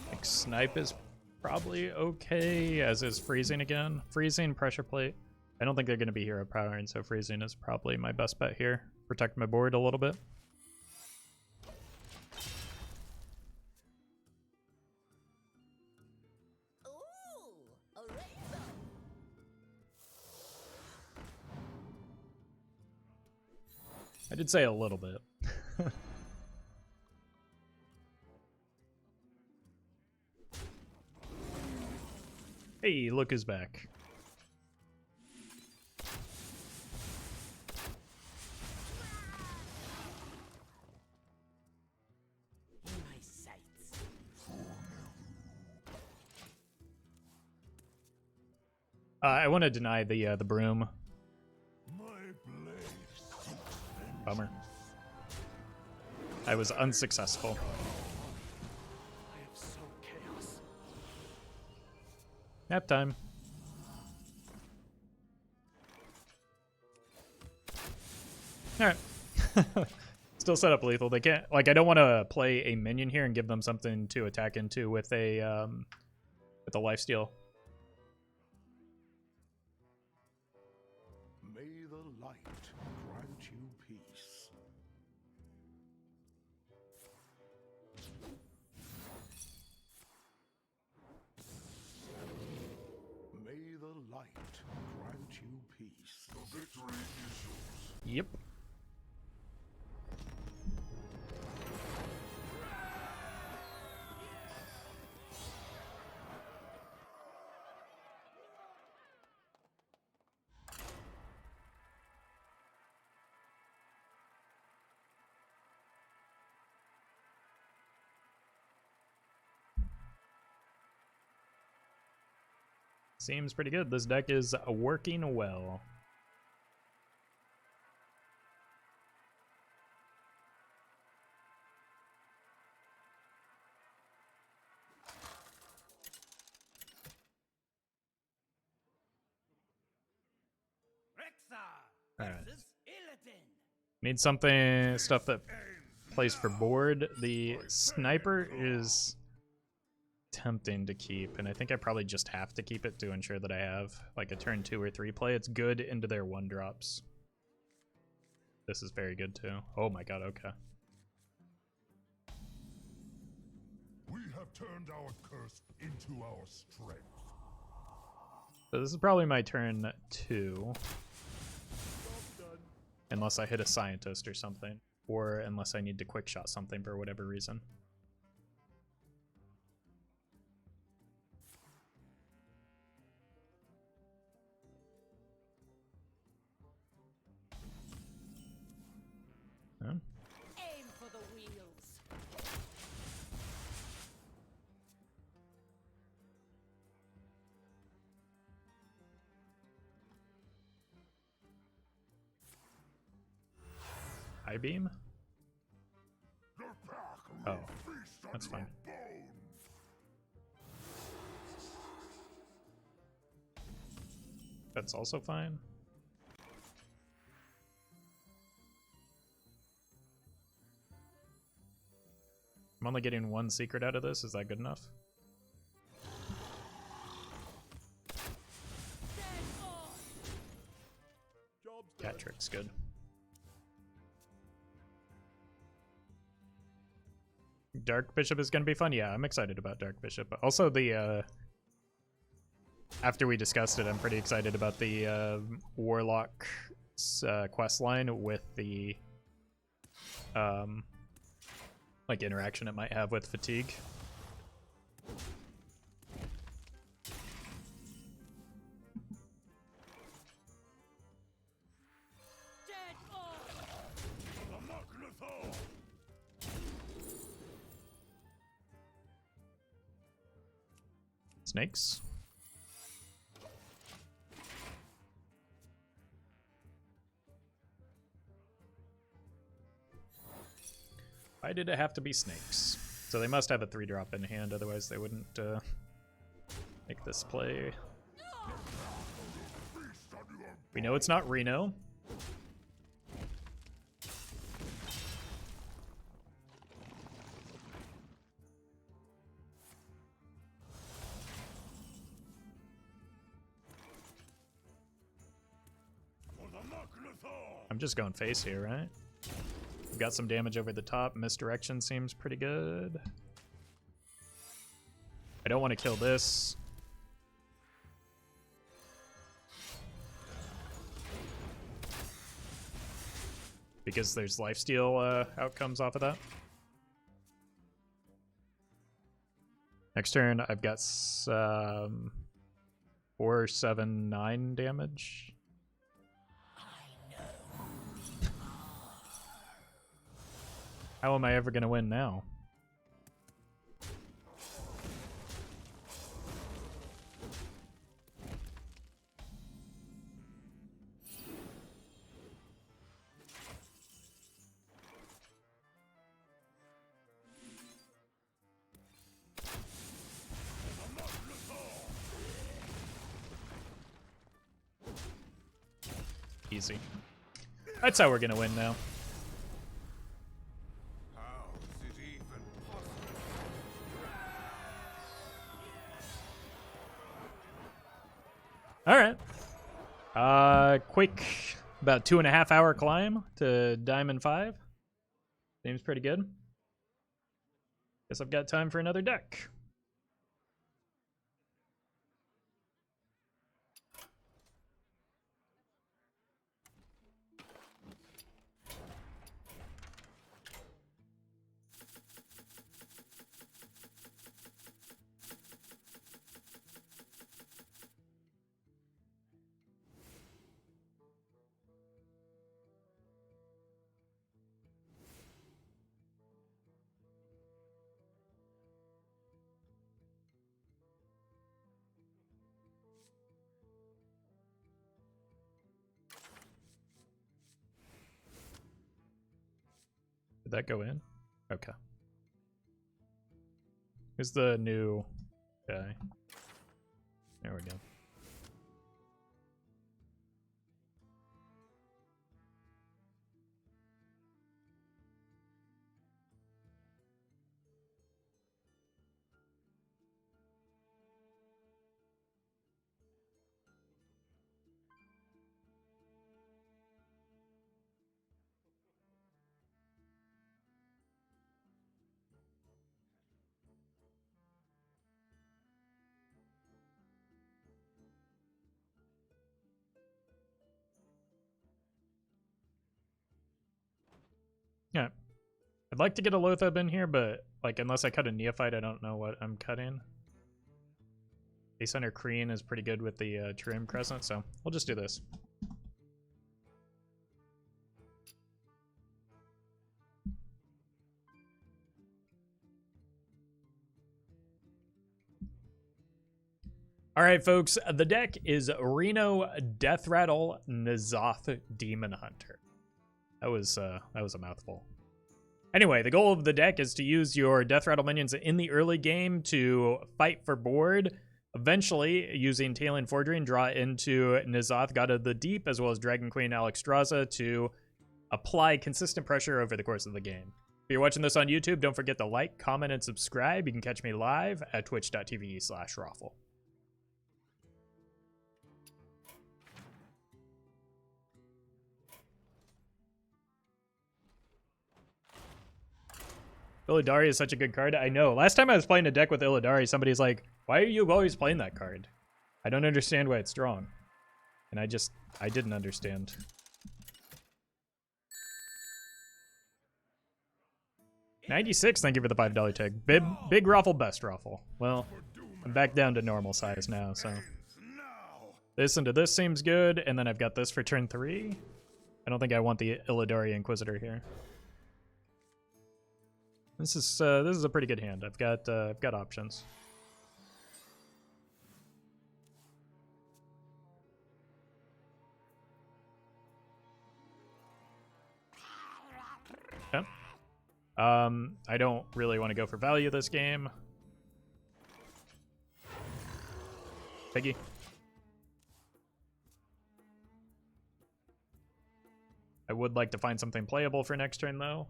Like snipe is probably okay, as is freezing again. Freezing, pressure plate. I don't think they're going to be hero power, and so freezing is probably my best bet here. Protect my board a little bit. Ooh, a razor. I did say a little bit. Hey, look who's back. In my sights. I want to deny the broom. My blade. Bummer. I was unsuccessful. I have sown chaos. Nap time. Alright. Still set up lethal. They can't, like, I don't want to play a minion here and give them something to attack into with a lifesteal. May the light grant you peace. May the light grant you peace. The victory is yours. Yep. Seems pretty good. This deck is working well. Alright. Need something, stuff that plays for board. The sniper is tempting to keep, and I think I probably just have to keep it to ensure that I have like a turn 2 or 3 play. It's good into their 1-drops. This is very good too. Oh my god, okay. We have turned our curse into our strength. So this is probably my turn 2. Unless I hit a scientist or something. Or unless I need to quick shot something for whatever reason. Huh? Aim for the wheels. High beam? Your pack Oh, will feast on that's your fine. bones. That's also fine. I'm only getting 1 secret out of this. Is that good enough? Cat trick's good. Dark Bishop is gonna be fun. Yeah, I'm excited about Dark Bishop. Also, the after we discussed it, I'm pretty excited about the Warlock quest line with the like interaction it might have with fatigue. Dead on. Snakes. Why did it have to be snakes? So they must have a 3-drop in hand, otherwise they wouldn't make this play. We know it's not Reno. I'm just going face here, right? We've got some damage over the top. Misdirection seems pretty good. I don't want to kill this. Because there's lifesteal outcomes off of that. Next turn, I've got 4, 7, 9 damage. How am I ever gonna win now? Easy. That's how we're gonna win now. How is it even possible? Alright. Quick, about 2.5 hour climb to Diamond 5. Seems pretty good. Guess I've got time for another deck. Did that go in? Okay. Who's the new guy? There we go. Yeah. I'd like to get a Lothab in here, but like unless I cut a Neophyte, I don't know what I'm cutting. Base Hunter Kreen is pretty good with the Trim Crescent, so we'll just do this. All right, folks, the deck is Reno, Death Rattle, N'Zoth, Demon Hunter. That was a mouthful. Anyway, the goal of the deck is to use your Death Rattle minions in the early game to fight for board. Eventually, using Talon Forgery, draw into N'Zoth, God of the Deep, as well as Dragon Queen Alexstrasza to apply consistent pressure over the course of the game. If you're watching this on YouTube, don't forget to like, comment, and subscribe. You can catch me live at twitch.tv/Roffle. Illidari is such a good card. I know. Last time I was playing a deck with Illidari, somebody's like, why are you always playing that card? I don't understand why it's strong. And I didn't understand. $96, thank you for the $5 tag. Big Roffle, best Roffle. Well, I'm back down to normal size now, so. This into this seems good, and then I've got this for turn 3. I don't think I want the Illidari Inquisitor here. This is a pretty good hand. I've got options. Okay. I don't really want to go for value this game. Piggy. I would like to find something playable for next turn though.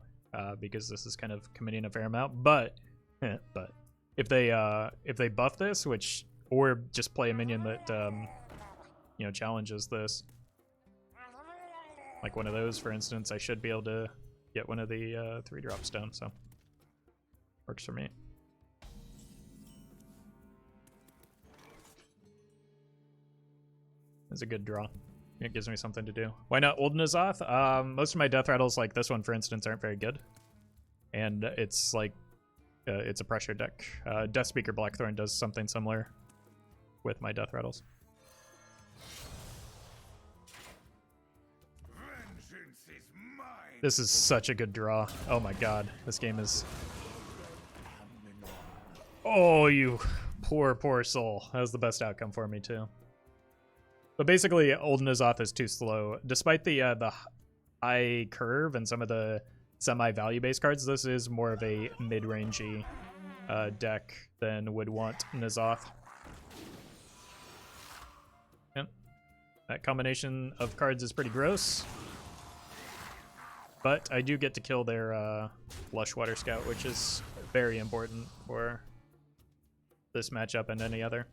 Because this is kind of committing a fair amount, but if they buff this, or just play a minion that you know, challenges this, like one of those, for instance, I should be able to get one of the 3-drops down. So works for me. It's a good draw. It gives me something to do. Why not Old N'Zoth? Most of my Death Rattles, like this one, for instance, aren't very good. And it's like, it's a pressure deck. Death Speaker Blackthorn does something similar with my Death Rattles. This is such a good draw. Oh my god, this game is... Oh, you poor, poor soul. That was the best outcome for me, too. But basically, Old N'Zoth is too slow. Despite the high curve and some of the semi-value-based cards, this is more of a mid-rangey deck than would want N'Zoth. Yep. That combination of cards is pretty gross. But I do get to kill their Lush Water Scout, which is very important for this matchup and any other.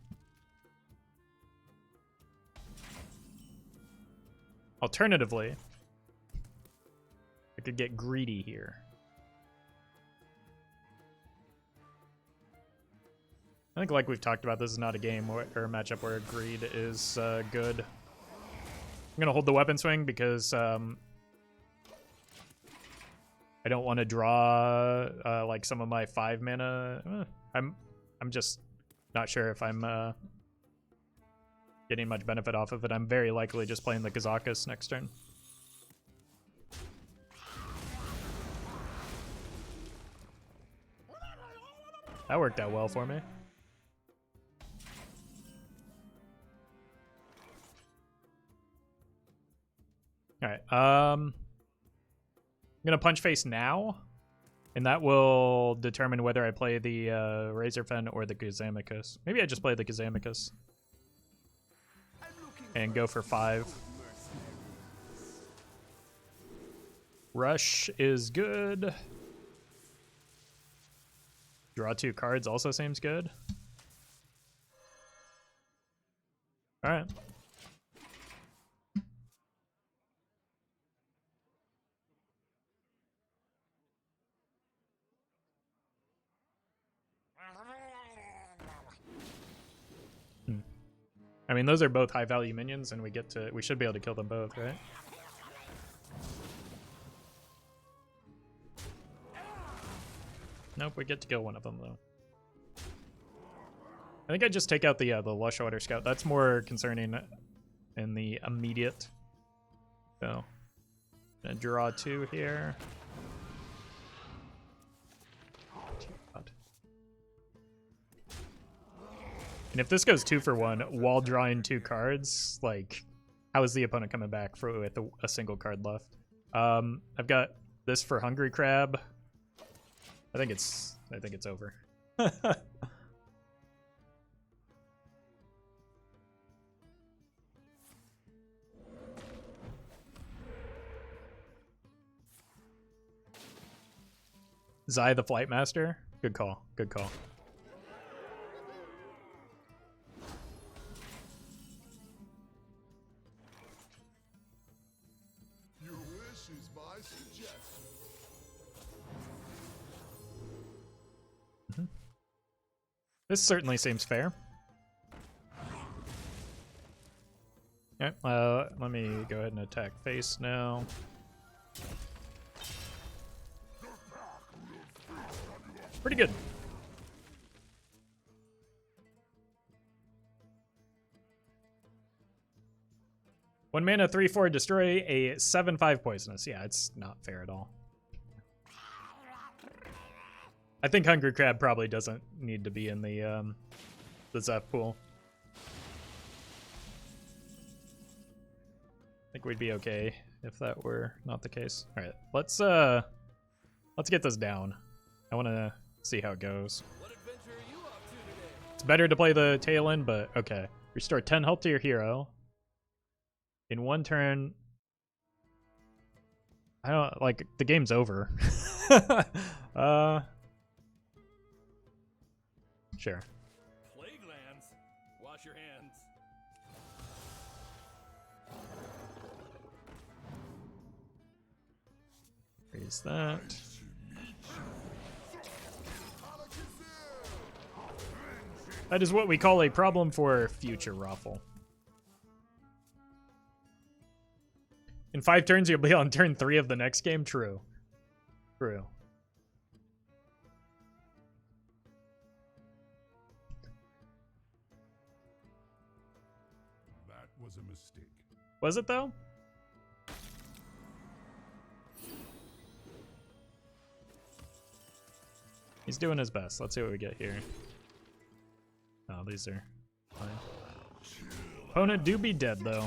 Alternatively, I could get greedy here. I think, like we've talked about, this is not a game or a matchup where greed is good. I'm gonna hold the weapon swing because I don't want to draw like some of my 5 mana. I'm just not sure if I'm getting much benefit off of it. I'm very likely just playing the Kazakus next turn. That worked out well for me. Alright, I'm gonna punch face now, and that will determine whether I play the Razorfen or the Gazamicus. Maybe I just play the Gazamicus and go for 5. Rush is good. Draw 2 cards also seems good. Alright. I mean, those are both high value minions, and we should be able to kill them both, right? Nope, we get to kill one of them though. I think I just take out the Lush Water Scout. That's more concerning in the immediate. So, gonna draw 2 here. And if this goes 2 for 1 while drawing 2 cards, like, how is the opponent coming back with a single card left? I've got this for Hungry Crab. I think it's over. Zai the Flight Master. Good call. Good call. Your wish is my suggestion. This certainly seems fair. Okay, let me go ahead and attack face now. Pretty good. One mana, 3/4, destroy a 7/5 poisonous. Yeah, it's not fair at all. I think Hungry Crab probably doesn't need to be in the Zeph pool. I think we'd be okay if that were not the case. All right, let's get this down. I want to see how it goes. What adventure are you up to today? It's better to play the tail end, but okay. Restore 10 health to your hero. In 1 turn. I don't like the game's over. Sure. Plague lands. Wash your hands. Raise that. That is what we call a problem for future Roffle. In 5 turns, you'll be on turn 3 of the next game? True. True. That was a mistake. Was it, though? He's doing his best. Let's see what we get here. Oh, these are fine. Opponent do be dead, though.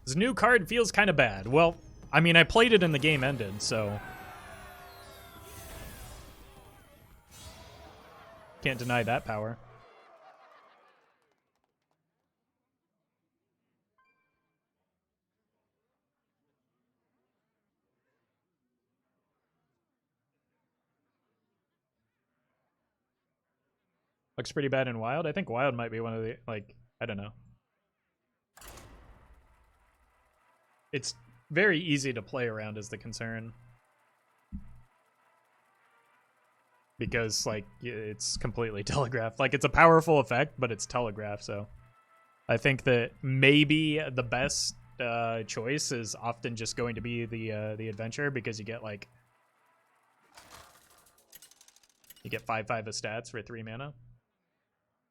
This new card feels kind of bad. Well, I mean, I played it and the game ended, so... Can't deny that power. Looks pretty bad in Wild. I think Wild might be one of the, like, I don't know. It's very easy to play around is the concern. Because, like, it's completely telegraphed. Like, it's a powerful effect, but it's telegraphed, so... I think that maybe the best choice is often just going to be the adventure, because you get, like... You get 5/5 of stats for 3 mana.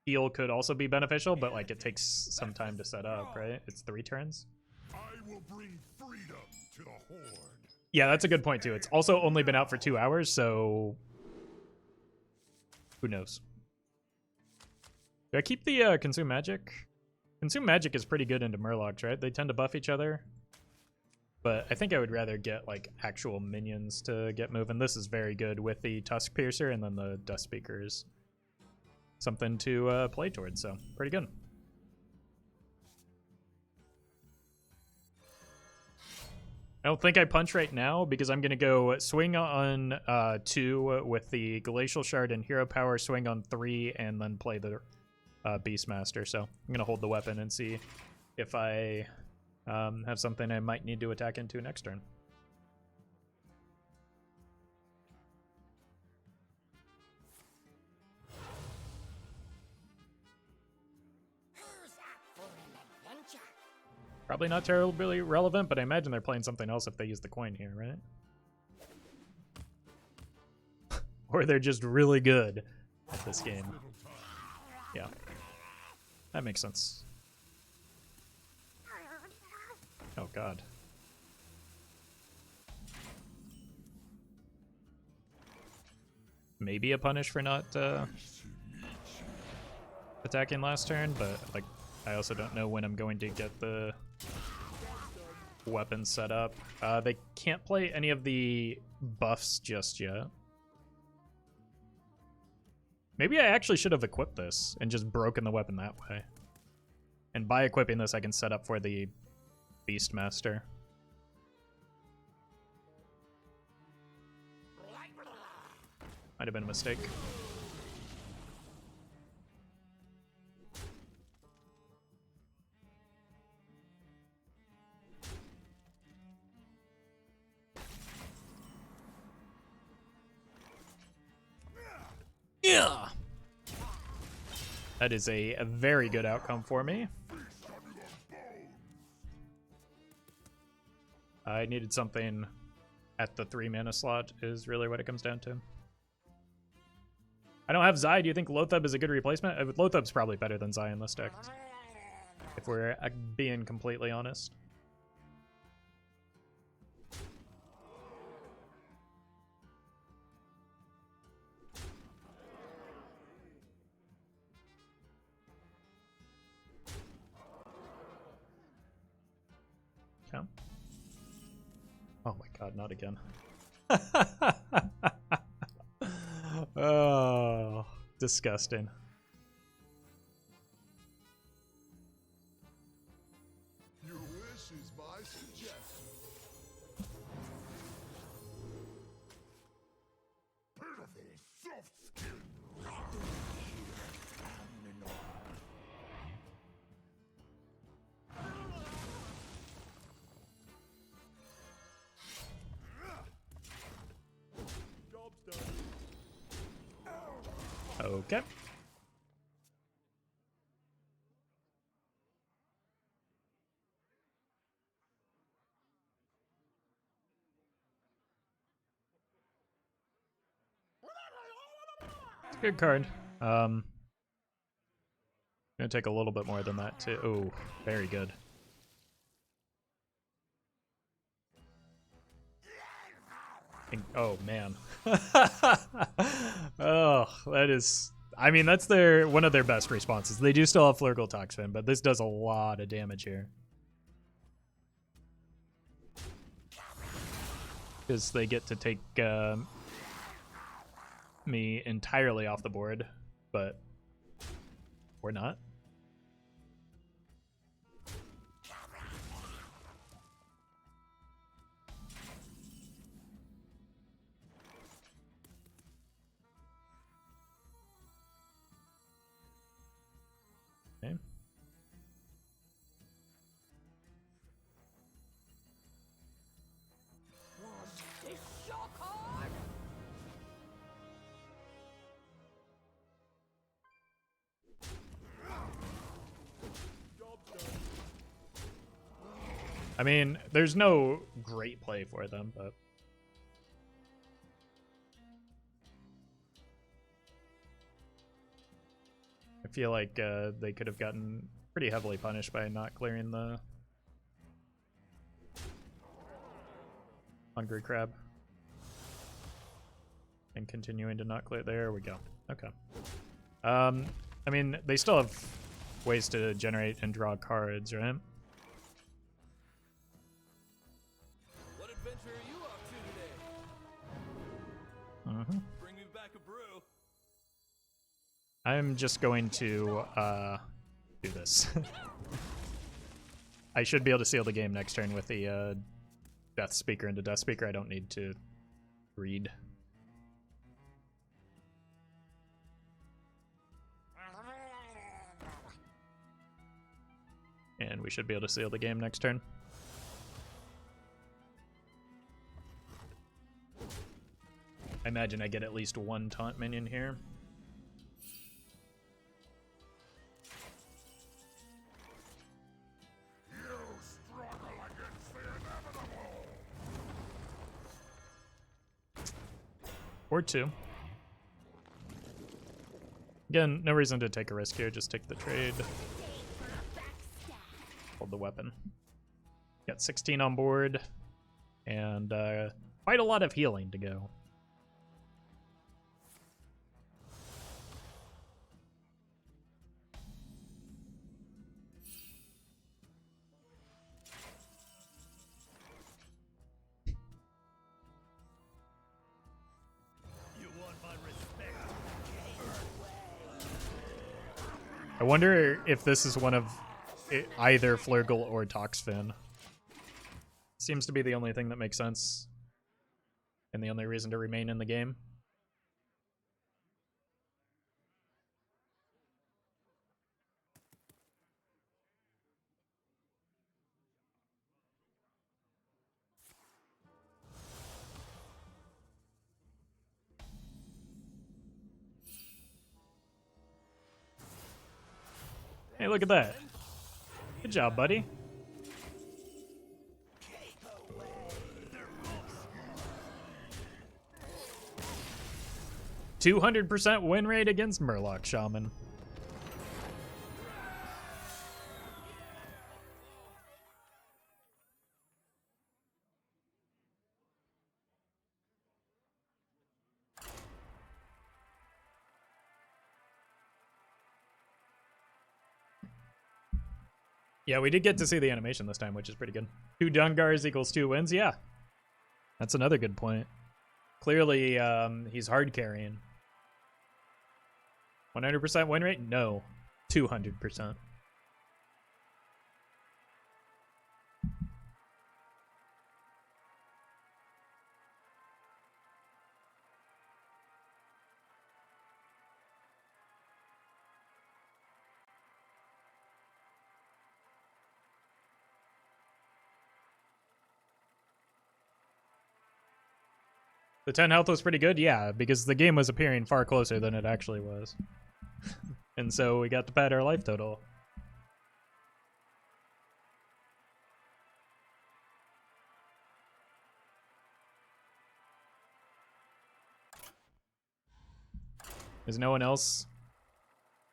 Heal could also be beneficial, but, like, it takes some time to set up, right? It's 3 turns. I will bring freedom to the Horde. Yeah, that's a good point, too. It's also only been out for 2 hours, so... Who knows? Do I keep the Consume Magic? Consume Magic is pretty good into Murlocs, right? They tend to buff each other. But I think I would rather get, like, actual minions to get moving. This is very good with the Tusk Piercer, and then the Dust Speakers. Something to play towards, so pretty good. I don't think I punch right now because I'm going to go swing on 2 with the Glacial Shard and Hero Power, swing on 3, and then play the Beastmaster. So I'm going to hold the weapon and see if I have something I might need to attack into next turn. Who's up for an adventure? Probably not terribly relevant, but I imagine they're playing something else if they use the coin here, right? Or they're just really good at this game. Yeah. That makes sense. Oh god. Maybe a punish for not attacking last turn, but like I also don't know when I'm going to get the weapons set up. They can't play any of the buffs just yet. Maybe I actually should have equipped this and just broken the weapon that way. And by equipping this, I can set up for the Beastmaster. Might have been a mistake. Yeah. That is a very good outcome for me. I needed something at the 3 mana slot is really what it comes down to. I don't have Zai. Do you think Lothab is a good replacement? Lothab's probably better than Zai in this deck, if we're being completely honest. Okay. Oh my god, not again. Oh, disgusting. Your wish is my suggestion. Pitiful soft skin. Okay. It's a good card. Gonna take a little bit more than that too. Oh, very good. Oh man. Oh, that is. I mean, that's one of their best responses. They do still have Flurgle Toxin, but this does a lot of damage here. Because they get to take me entirely off the board, but or not. Okay. Was this your card? I mean, there's no great play for them, but I feel like they could have gotten pretty heavily punished by not clearing the Hungry Crab and continuing to not clear. There we go. Okay. I mean, they still have ways to generate and draw cards, right? What adventure are you up to today? Mm-hmm. Bring me back a brew. I'm just going to do this. I should be able to seal the game next turn with the Death Speaker into Death Speaker. I don't need to read. And we should be able to seal the game next turn. I imagine I get at least one taunt minion here. You Or 2. Again, no reason to take a risk here. Just take the trade. Hold the weapon. Got 16 on board. And quite a lot of healing to go. I wonder if this is one of either Flurgle or Toxfin. Seems to be the only thing that makes sense. And the only reason to remain in the game. Hey, look at that. Good job, buddy. %200 win rate against Murloc Shaman. Yeah, we did get to see the animation this time, which is pretty good. 2 Dungars equals 2 wins. Yeah, that's another good point. Clearly, he's hard carrying. 100% win rate? No, 200%. The 10 health was pretty good, yeah, because the game was appearing far closer than it actually was. And so we got to pad our life total. Is no one else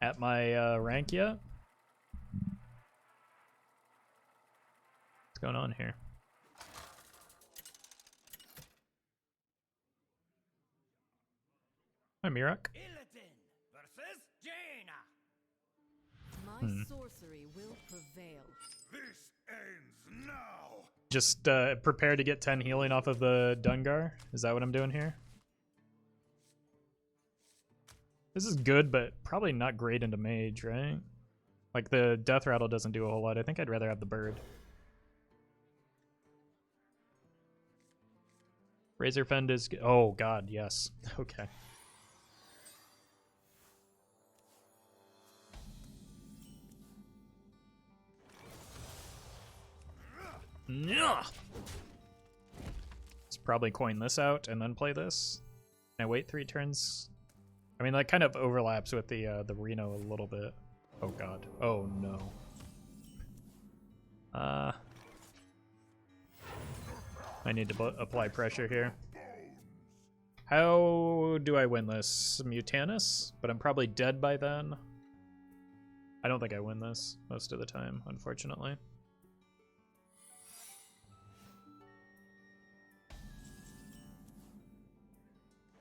at my rank yet? What's going on here? Hi, Mirak. My sorcery will prevail. This ends now. Just prepare to get 10 healing off of the Dungar. Is that what I'm doing here? This is good, but probably not great into mage, right? Like, the Death Rattle doesn't do a whole lot. I think I'd rather have the bird. Razor Fend is... Oh, God, yes. Okay. Let's probably coin this out and then play this. Can I wait 3 turns? I mean, that kind of overlaps with the Reno a little bit. Oh god. Oh no. I need to apply pressure here. How do I win this? Mutanus? But I'm probably dead by then. I don't think I win this most of the time, unfortunately.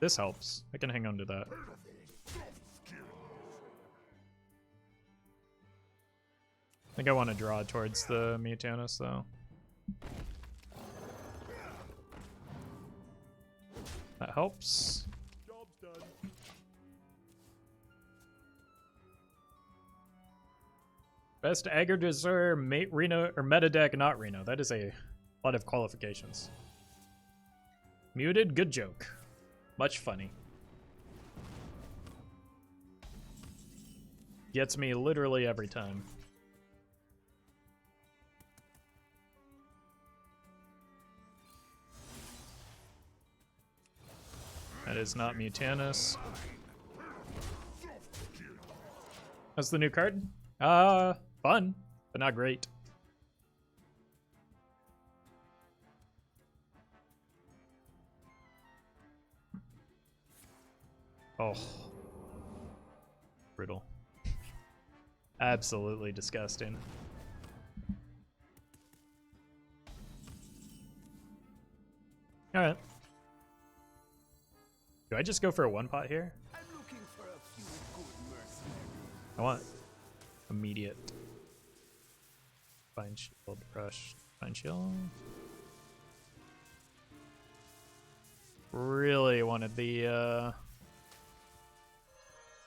This helps. I can hang on to that. I think I want to draw towards the Mutanus, though. That helps. Job's done. Best Agridosaur, Reno, or meta deck, not Reno. That is a lot of qualifications. Muted, good joke. Much funny. Gets me literally every time. That is not Mutanus. That's the new card? Fun, but not great. Oh. Brutal. Absolutely disgusting. Alright. Do I just go for a one pot here? I'm looking for a few good mercenaries. I want immediate. Fine shield, rush, fine shield. Really wanted the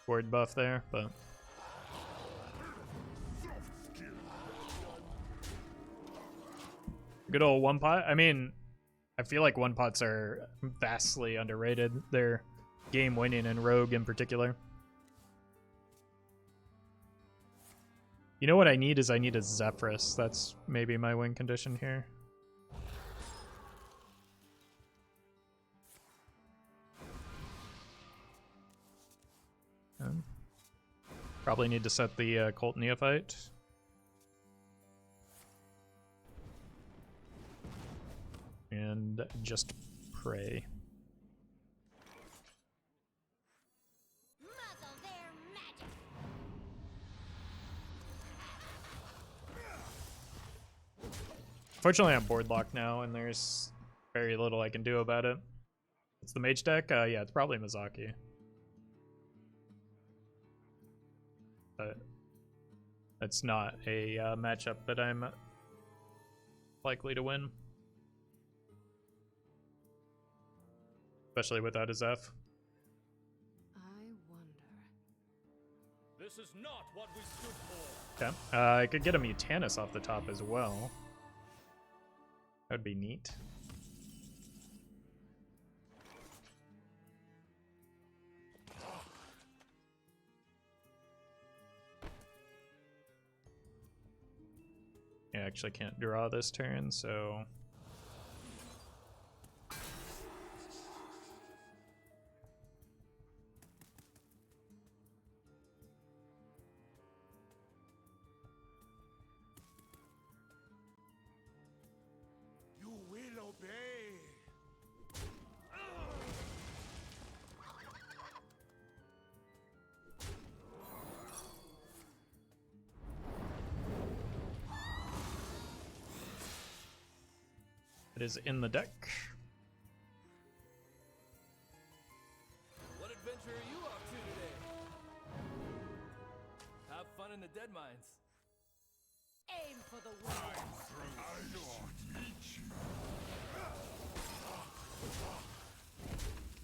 ward buff there, but good old one pot. I mean, I feel like one pots are vastly underrated. They're game winning in Rogue in particular. You know what I need is I need a Zephyrus. That's maybe my win condition here. Probably need to set the Cult Neophyte. And just pray. Muzzle their magic. Fortunately, I'm board locked now, and there's very little I can do about it. It's the mage deck? Yeah, it's probably Mizaki. But it's not a matchup that I'm likely to win. Especially without a Zeph. I wonder. This is not what we stood for. Okay. I could get a Mutanus off the top as well. That would be neat. Yeah, I actually can't draw this turn, so... You will obey. It is in the deck. What adventure are you up to today? Have fun in the dead mines. Aim for the win. I not eat you.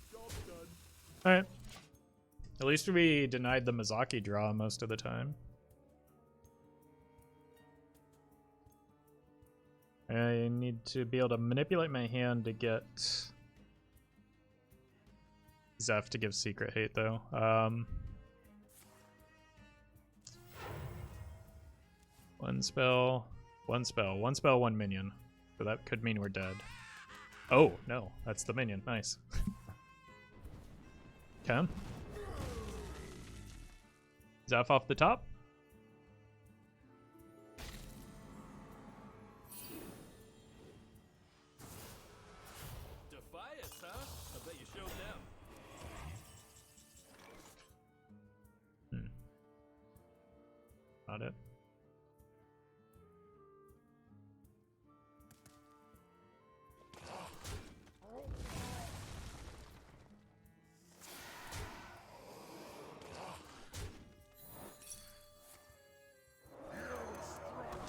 Job done. Alright. At least we denied the Mizaki draw most of the time. I need to be able to manipulate my hand to get Zeph to give secret hate, though. One spell, one spell, one spell, one minion. So that could mean we're dead. Oh, no, that's the minion. Nice. Okay. Zeph off the top. Defiance, huh? I bet you showed them. Not it.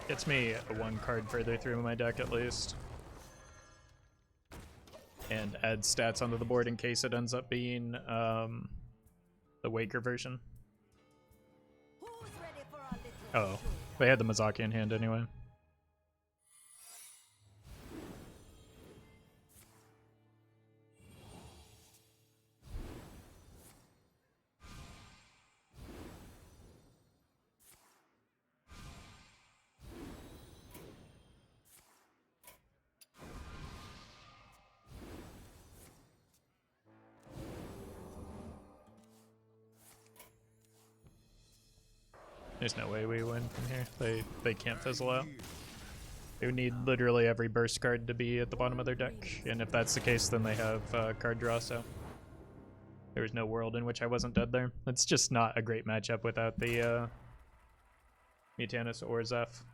Gets me one card further through my deck at least. And adds stats onto the board in case it ends up being the Waker version. Who's ready for a little Oh, they had the Mizaki in hand anyway. There's no way we win from here. They can't fizzle out. They would need literally every burst card to be at the bottom of their deck, and if that's the case, then they have card draw. So There was no world in which I wasn't dead there. It's just not a great matchup without the Mutanus or Zeph.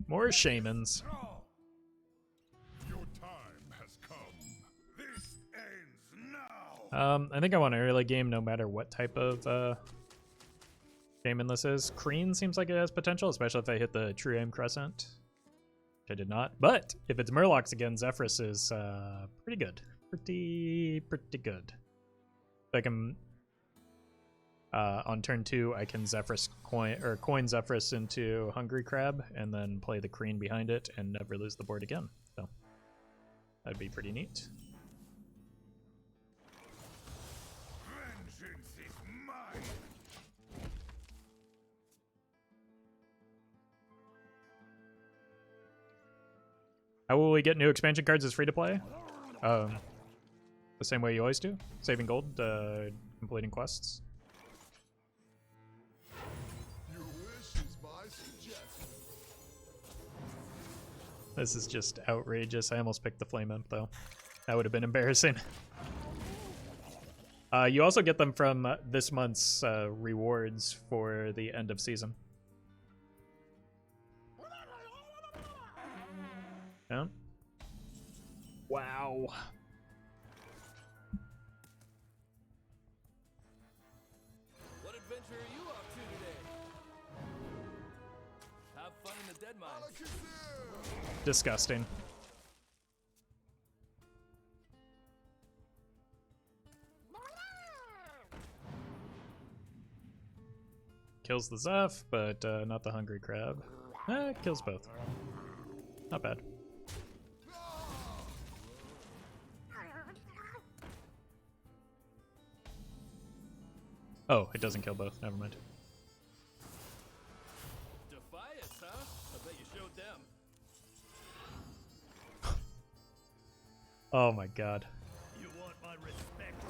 More shamans. Your time has come. This ends now. I think I want an early game no matter what type of shaman this is. Kreen seems like it has potential, especially if I hit the True Aim Crescent. Which I did not. But if it's Murlocs again, Zephyrus is pretty good. Pretty good. I can on turn 2 I can Zephyrus coin Zephyrus into Hungry Crab and then play the Kreen behind it and never lose the board again. So that'd be pretty neat. Vengeance is mine. How will we get new expansion cards as free to play? The same way you always do. Saving gold, completing quests. Your wish is my suggestion. This is just outrageous. I almost picked the Flame Imp though. That would have been embarrassing. You also get them from this month's rewards for the end of season. Yeah. Wow. What adventure are you up to today? Have fun in the dead mines. Disgusting. Kills the Zeph, but not the Hungry Crab. Kills both. Not bad. Oh, it doesn't kill both. Never mind. Defiance, huh? I bet you showed them. Oh my god. You want my respect?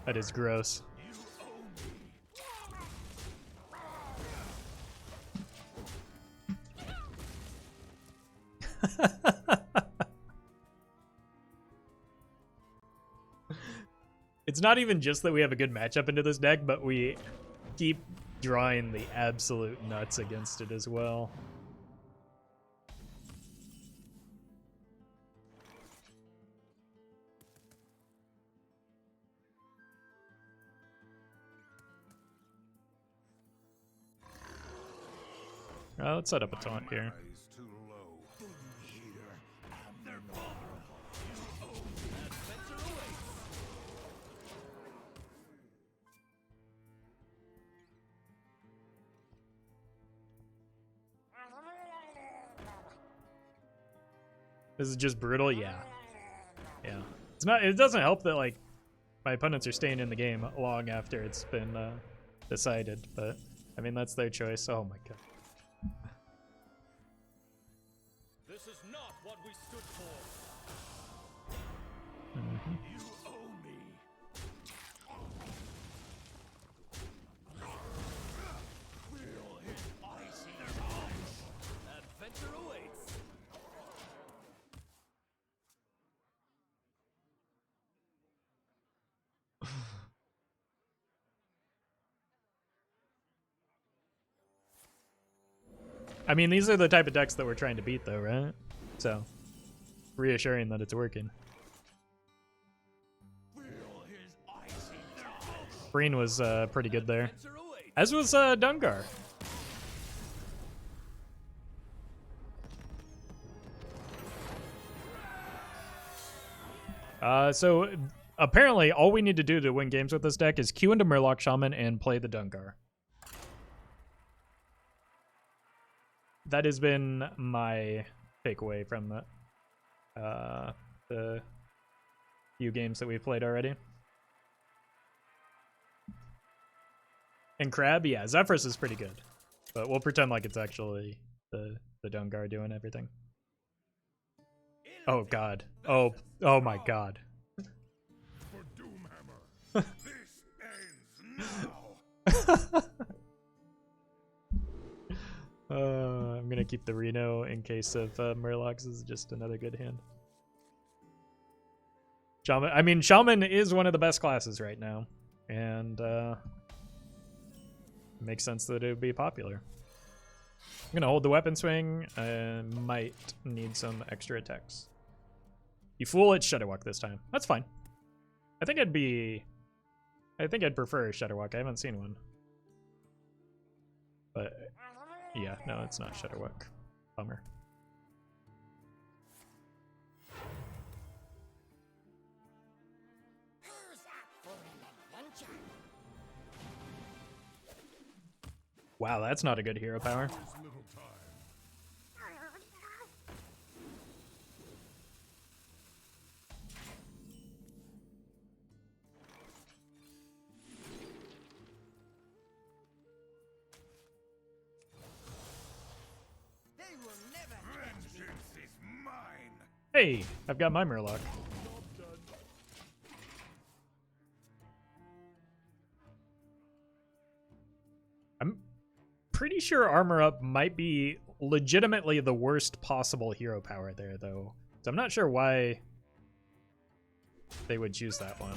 That is gross. You owe me. It's not even just that we have a good matchup into this deck, but we keep drawing the absolute nuts against it as well. Let's set up a taunt here. Eyes too low. They're vulnerable. You owe me. Adventure awaits. This is just brutal, yeah. Yeah. It's not. It doesn't help that like my opponents are staying in the game long after it's been decided, but I mean that's their choice. Oh my god. This is not what we stood for. Mhm. You owe me. Feel his icy touch. Adventure awaits. I mean, these are the type of decks that we're trying to beat, though, right? So, reassuring that it's working. Feel his icy touch. Breen was pretty good there, Adventure awaits. as was Dungar. So apparently, all we need to do to win games with this deck is queue into Murloc Shaman and play the Dungar. That has been my takeaway from the few games that we've played already. And Crab, yeah, Zephyrus is pretty good, but we'll pretend like it's actually the Dungar doing everything. Oh god. Oh my god. For Doomhammer, this ends now. I'm gonna keep the Reno in case of Murlocs is just another good hand. Shaman, I mean, Shaman is one of the best classes right now, and it makes sense that it would be popular. I'm gonna hold the weapon swing. I might need some extra attacks. You fool, it's Shadowwalk this time. That's fine. I think I'd prefer a Shadowwalk. I haven't seen one. But yeah, no, it's not Shadowwalk. Bummer. Who's up for an adventure? Wow, that's not a good hero power. There's little time. They will never catch me. Vengeance is mine. Hey, I've got my Murloc. I'm pretty sure Armor Up might be legitimately the worst possible hero power there, though. So I'm not sure why they would choose that one.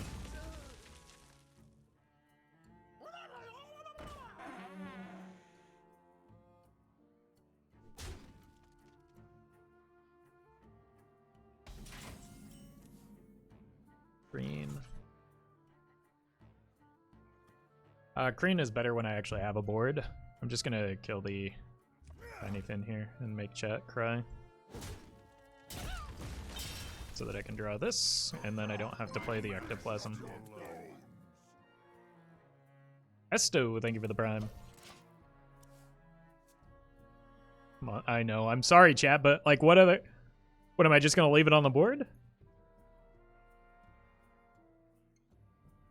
Green. Green is better when I actually have a board. I'm just gonna kill the tiny fin here and make chat cry. So that I can draw this, and then I don't have to play the Ectoplasm. Esto, thank you for the prime. Come on, I know, I'm sorry chat, but like what am I just gonna leave it on the board?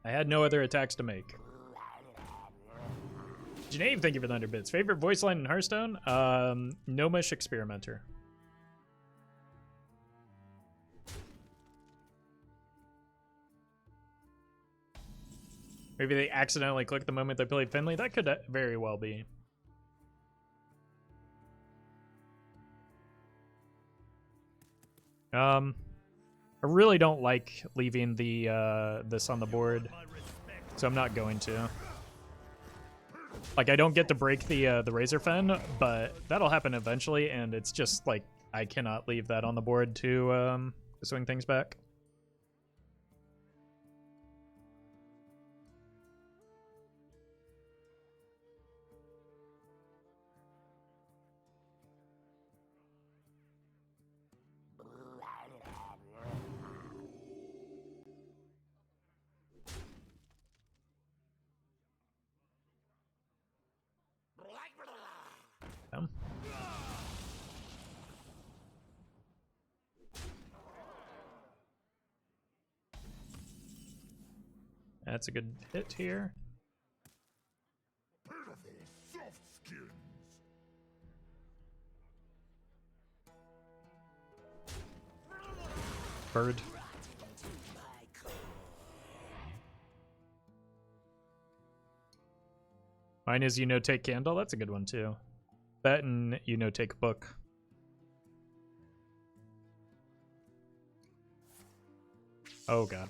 I had no other attacks to make. Janae, thank you for the 100 bits. Favorite voice line in Hearthstone? Gnomish Experimenter. Maybe they accidentally clicked the moment they played Finley. That could very well be. I really don't like leaving the this on the board, so I'm not going to. Like, I don't get to break the Razor Fen, but that'll happen eventually, and it's just like I cannot leave that on the board to swing things back. Um. That's a good hit here. Pitiful soft skins. Bird. Mine is take candle. That's a good one too. That and take book. Oh god.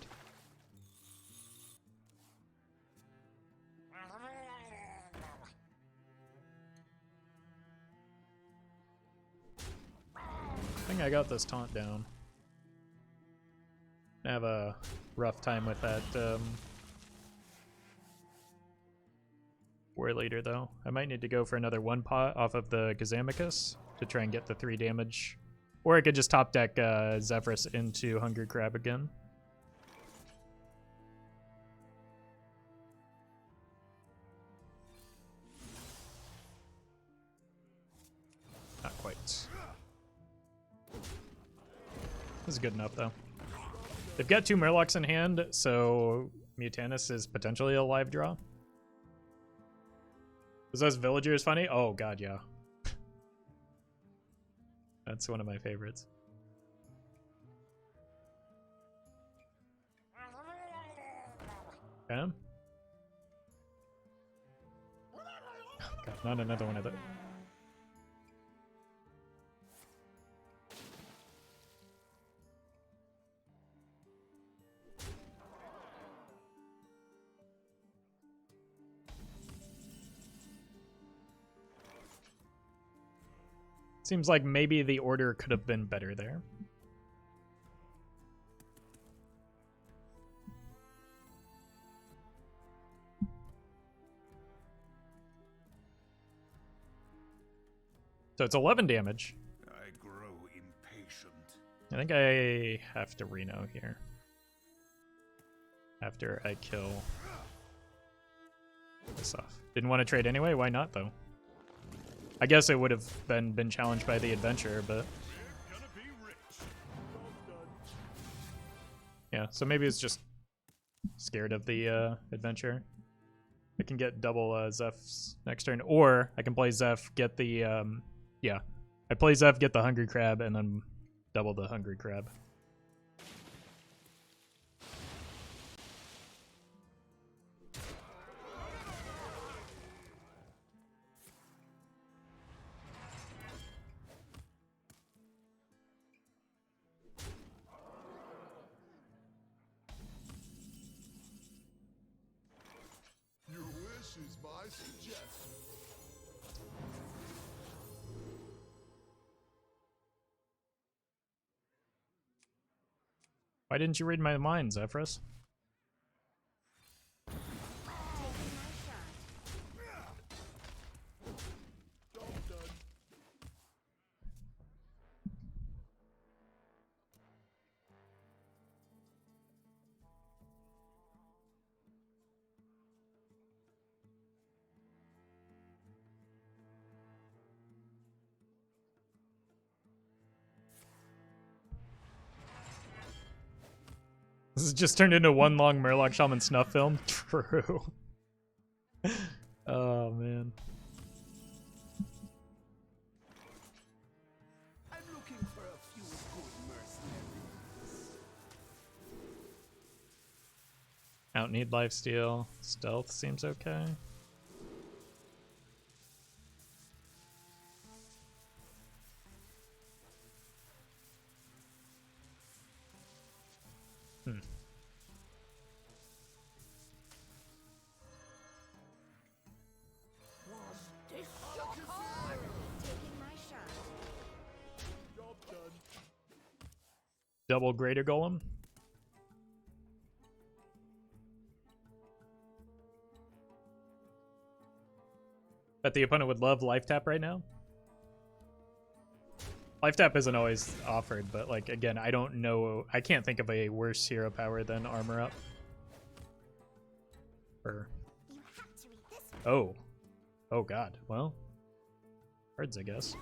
I think I got this taunt down. I have a rough time with that war leader though. I might need to go for another one pot off of the Gazamicus to try and get the 3 damage. Or I could just top deck Zephyrus into Hungry Crab again. Not quite. This is good enough though. They've got 2 Murlocs in hand, so Mutanus is potentially a live draw. Was those villagers funny? Oh god, yeah. That's one of my favorites. Okay. God, not another one of those. Seems like maybe the order could have been better there. So it's 11 damage. I grow impatient. I think I have to Reno here. After I kill this off. Didn't want to trade anyway? Why not, though? I guess it would have been challenged by the adventure, but... Gonna be rich. Yeah, so maybe it's just scared of the adventure. I can get double Zeph's next turn, or I can play Zeph, get the... yeah, I play Zeph, get the Hungry Crab, and then double the Hungry Crab. Your wish is my suggestion. Why didn't you read my mind, Zephyrus? This has just turned into one long Murloc Shaman snuff film. True. Oh, man. I'm looking for a few good mercenaries. Out need lifesteal. Stealth seems okay. This your card? Taking my shot. Job done. Double Greater Golem. Bet the opponent would love Life Tap right now. Life Tap isn't always offered, but like again, I don't know. I can't think of a worse hero power than Armor Up. Or You have to eat this. oh, oh God. Well, cards, I guess.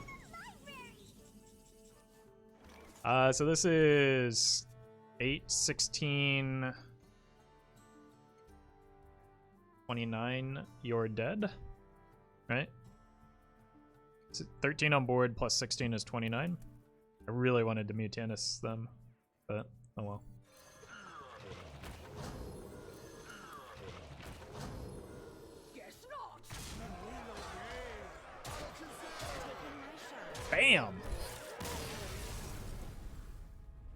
So this is 8, 16, 29. You're dead, right? 13 on board plus 16 is 29. I really wanted to Mutanus them, but oh well. Guess not. Taking my shot. Bam!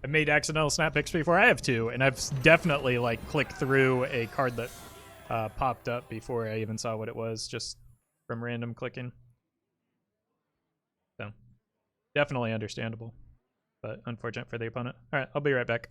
I made accidental snap picks before. I have two, and I've definitely like clicked through a card that popped up before I even saw what it was, just from random clicking. So, definitely understandable, but unfortunate for the opponent. All right, I'll be right back.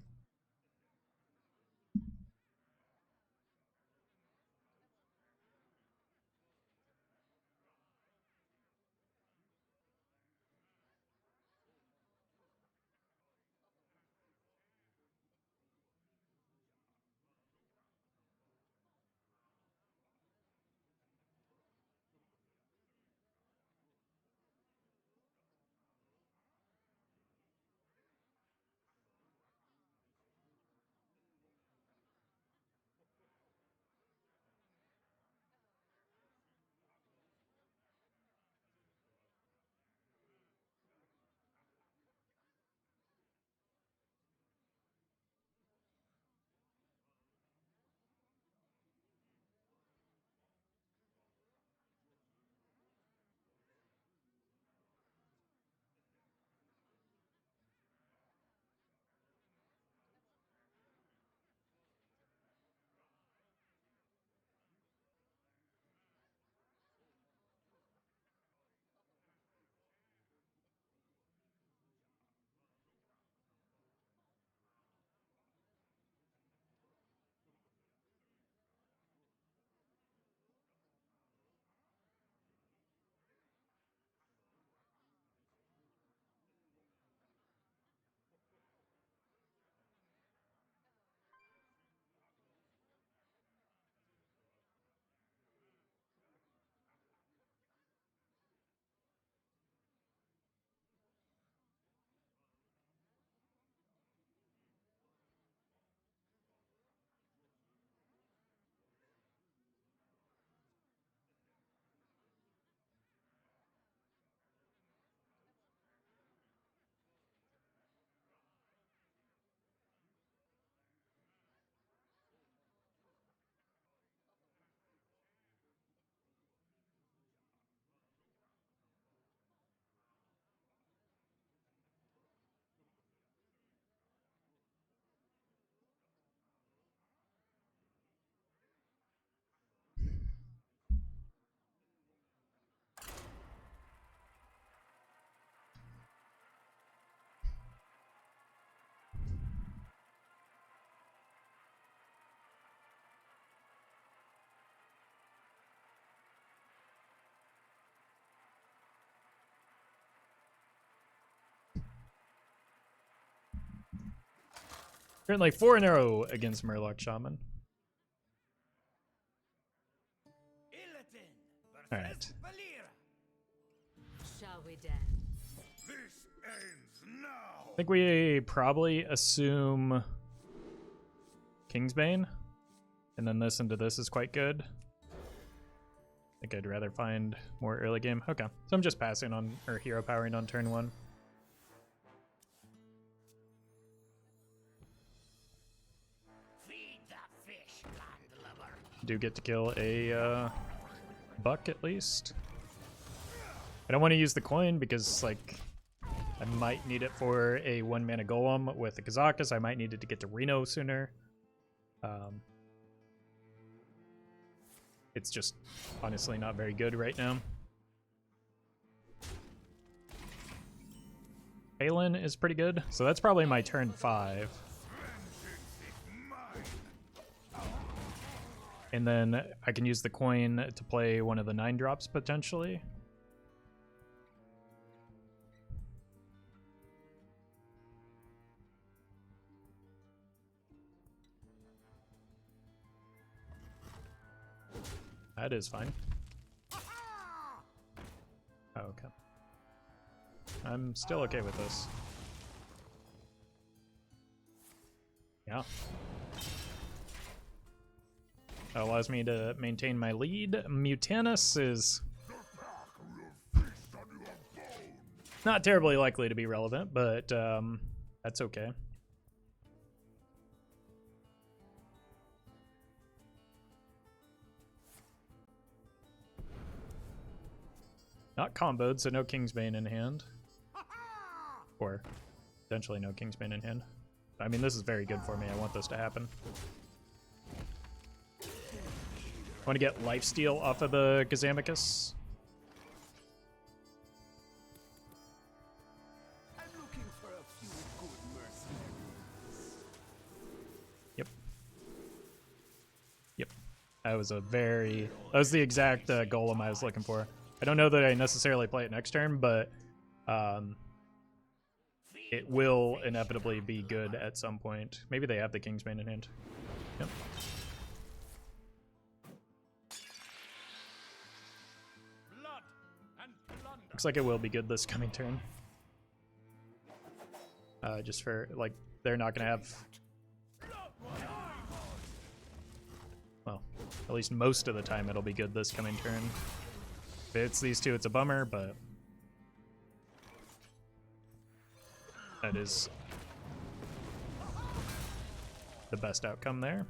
Currently 4-0 against Murloc Shaman. Alright. Shall we dance? This ends now. I think we probably assume Kingsbane, and then this into this is quite good. I think I'd rather find more early game. Okay, so I'm just passing on, or hero powering on turn 1. Feed the fish, landlubber. Do get to kill a buck at least. I don't want to use the coin because, like, I might need it for a 1-mana golem with the Kazakus. I might need it to get to Reno sooner. It's just honestly not very good right now. Phelan is pretty good, so that's probably my turn 5. And then I can use the coin to play one of the 9-drops potentially. That is fine. Oh, okay. I'm still okay with this. Yeah. That allows me to maintain my lead. Mutanus is not terribly likely to be relevant, but that's okay. Not comboed, so no Kingsbane in hand. Or potentially no Kingsbane in hand. I mean, this is very good for me. I want this to happen. I want to get lifesteal off of the Gazamicus. I'm looking for a few good mercenaries. Yep. Yep. That was the exact golem I was looking for. I don't know that I necessarily play it next turn, but it will inevitably be good at some point. Maybe they have the Kingsbane in hand. Yep. Blood and plunder. Looks like it will be good this coming turn. Just for, like, they're not going to have... Well, at least most of the time it'll be good this coming turn. If it's these two, it's a bummer, but... that is the best outcome there.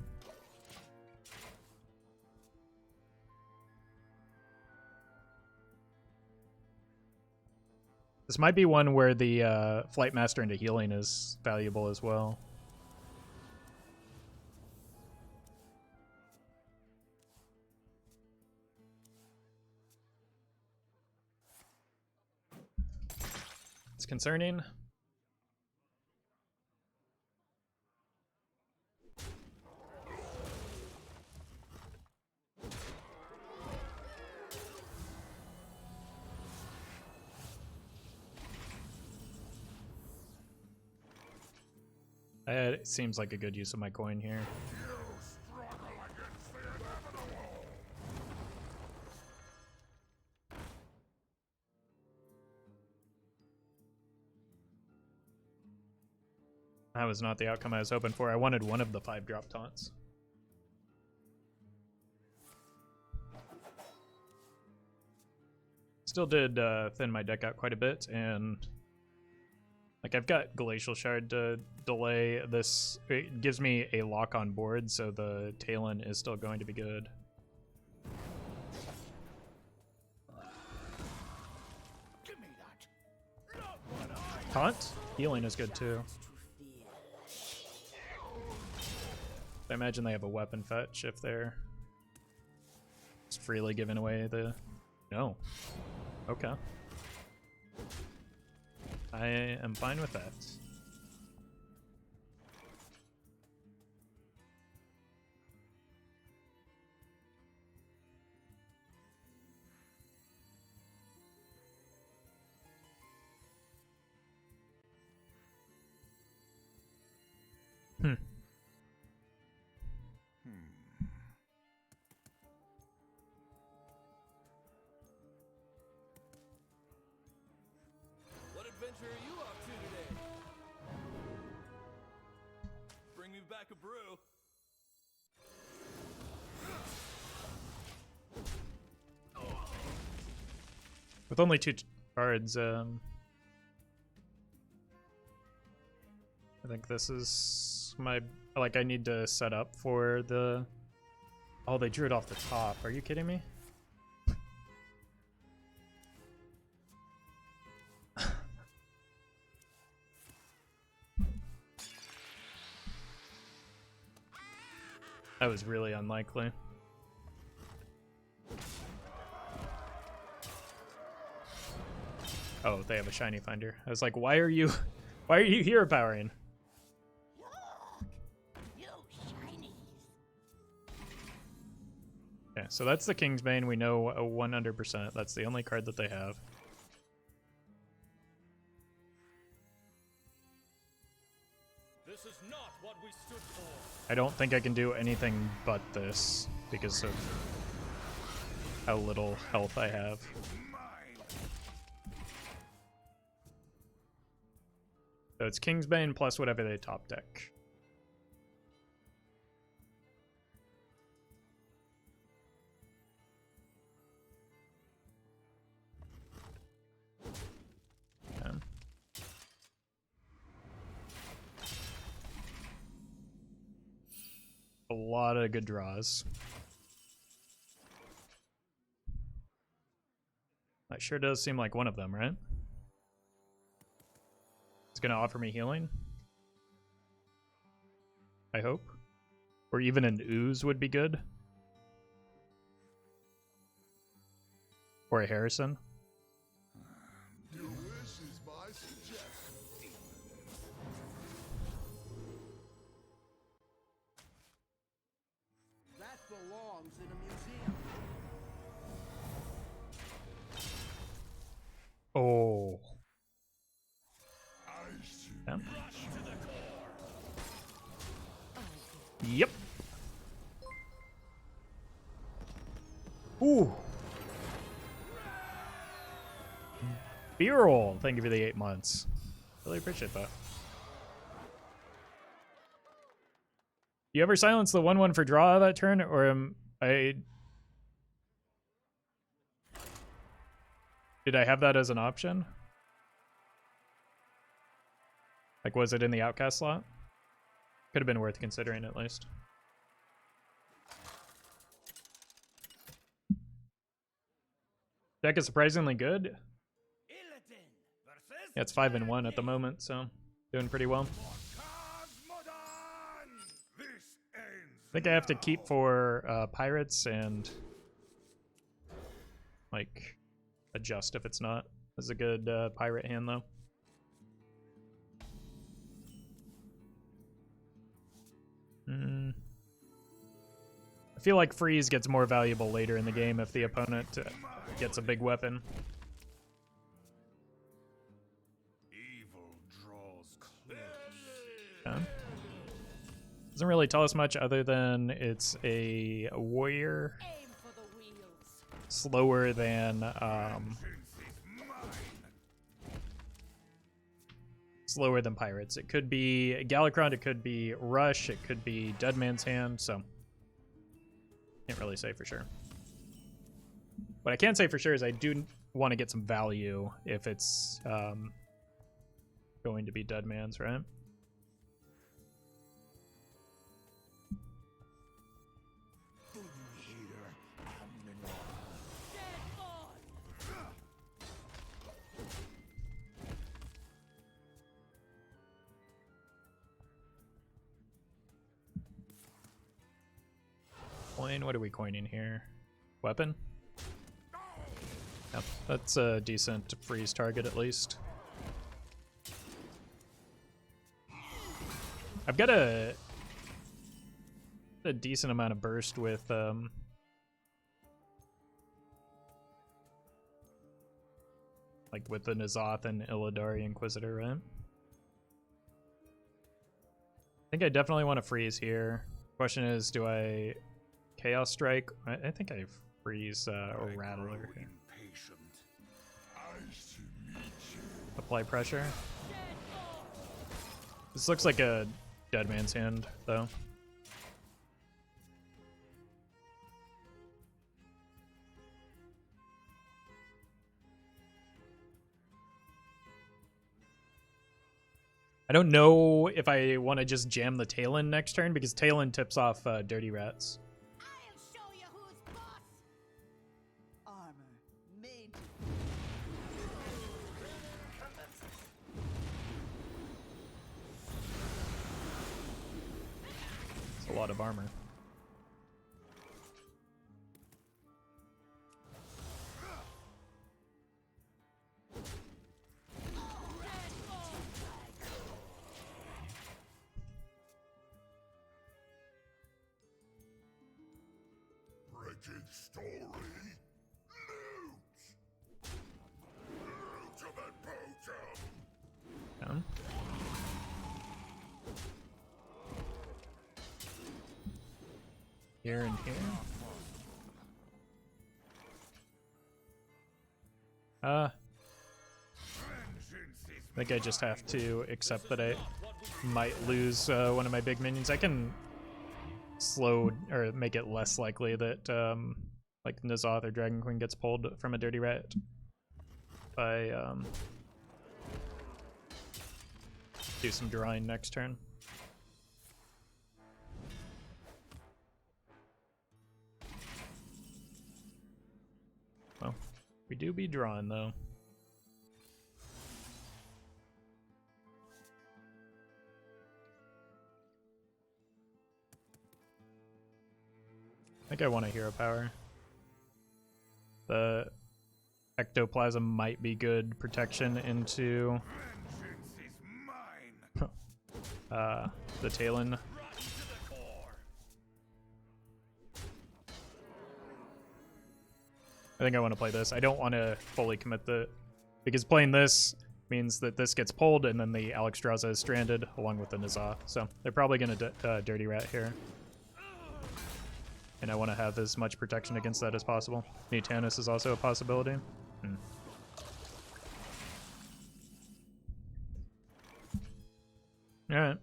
This might be one where the Flight Master into healing is valuable as well. It's concerning. It seems like a good use of my coin here. That was not the outcome I was hoping for. I wanted one of the 5-drop taunts. Still did thin my deck out quite a bit, and like I've got Glacial Shard to delay this. It gives me a lock on board, so the Talon is still going to be good. Give me that. Look what I Taunt? Healing is good too. I imagine they have a weapon fetch if they're just freely giving away the... No. Okay. I am fine with that. Hmm. What adventure are you off to today? Bring me back a brew. With only 2 cards, I think this is my, like, I need to set up for the, oh, they drew it off the top. Are you kidding me? That was really unlikely. Oh, they have a shiny finder. I was like, why are you hero powering? You shinies. Yeah, so that's the Kingsbane. We know 100%. That's the only card that they have. This is not what we stood for. I don't think I can do anything but this because of how little health I have. So it's Kingsbane plus whatever they top deck. Okay. A lot of good draws. That sure does seem like one of them, right? It's gonna offer me healing. I hope. Or even an ooze would be good. Or a Harrison. Your wish is my suggestion. That belongs in a museum. Oh. Yeah. Yep. Ooh. B-roll. Thank you for the 8 months. Really appreciate that. You ever silence the 1/1 for draw that turn, or am I? Did I have that as an option? Like, was it in the outcast slot? Could have been worth considering at least. Deck is surprisingly good. Yeah, it's 5-1 at the moment, so doing pretty well. I think I have to keep for pirates and like adjust if it's not. This is a good pirate hand though. I feel like freeze gets more valuable later in the game if the opponent gets a big weapon. Evil draws close. Yeah. Doesn't really tell us much other than it's a warrior, Aim for the wheels. slower than pirates. It could be Galakron, it could be Rush, it could be Dead Man's Hand, so can't really say for sure. What I can say for sure is I do want to get some value if it's going to be Dead Man's, right? Coin, what are we coining here? Weapon? Yep, that's a decent freeze target at least. I've got a decent amount of burst with like with the N'Zoth and Illidari Inquisitor, right? I think I definitely want to freeze here. Question is, do I Chaos Strike? I think I freeze or Rattler here. Apply pressure. This looks like a dead man's hand, though. I don't know if I want to just jam the Talon next turn because Talon tips off Dirty Rats. I'll show you who's boss. Armor made to It's a lot of armor. Wretched story. Loot! Ultimate potion! Down. Here and here. I think I just have to accept that I might lose one of my big minions. I can slow or make it less likely that like N'Zoth or Dragon Queen gets pulled from a Dirty Rat by do some drawing next turn. Well, we do be drawing though. I think I want a hero power. The ectoplasm might be good protection into the Talon. I think I want to play this. I don't want to fully commit because playing this means that this gets pulled and then the Alexstrasza is stranded along with the N'Zoth. So they're probably going to Dirty Rat here. And I want to have as much protection against that as possible. Mutanus is also a possibility. Alright.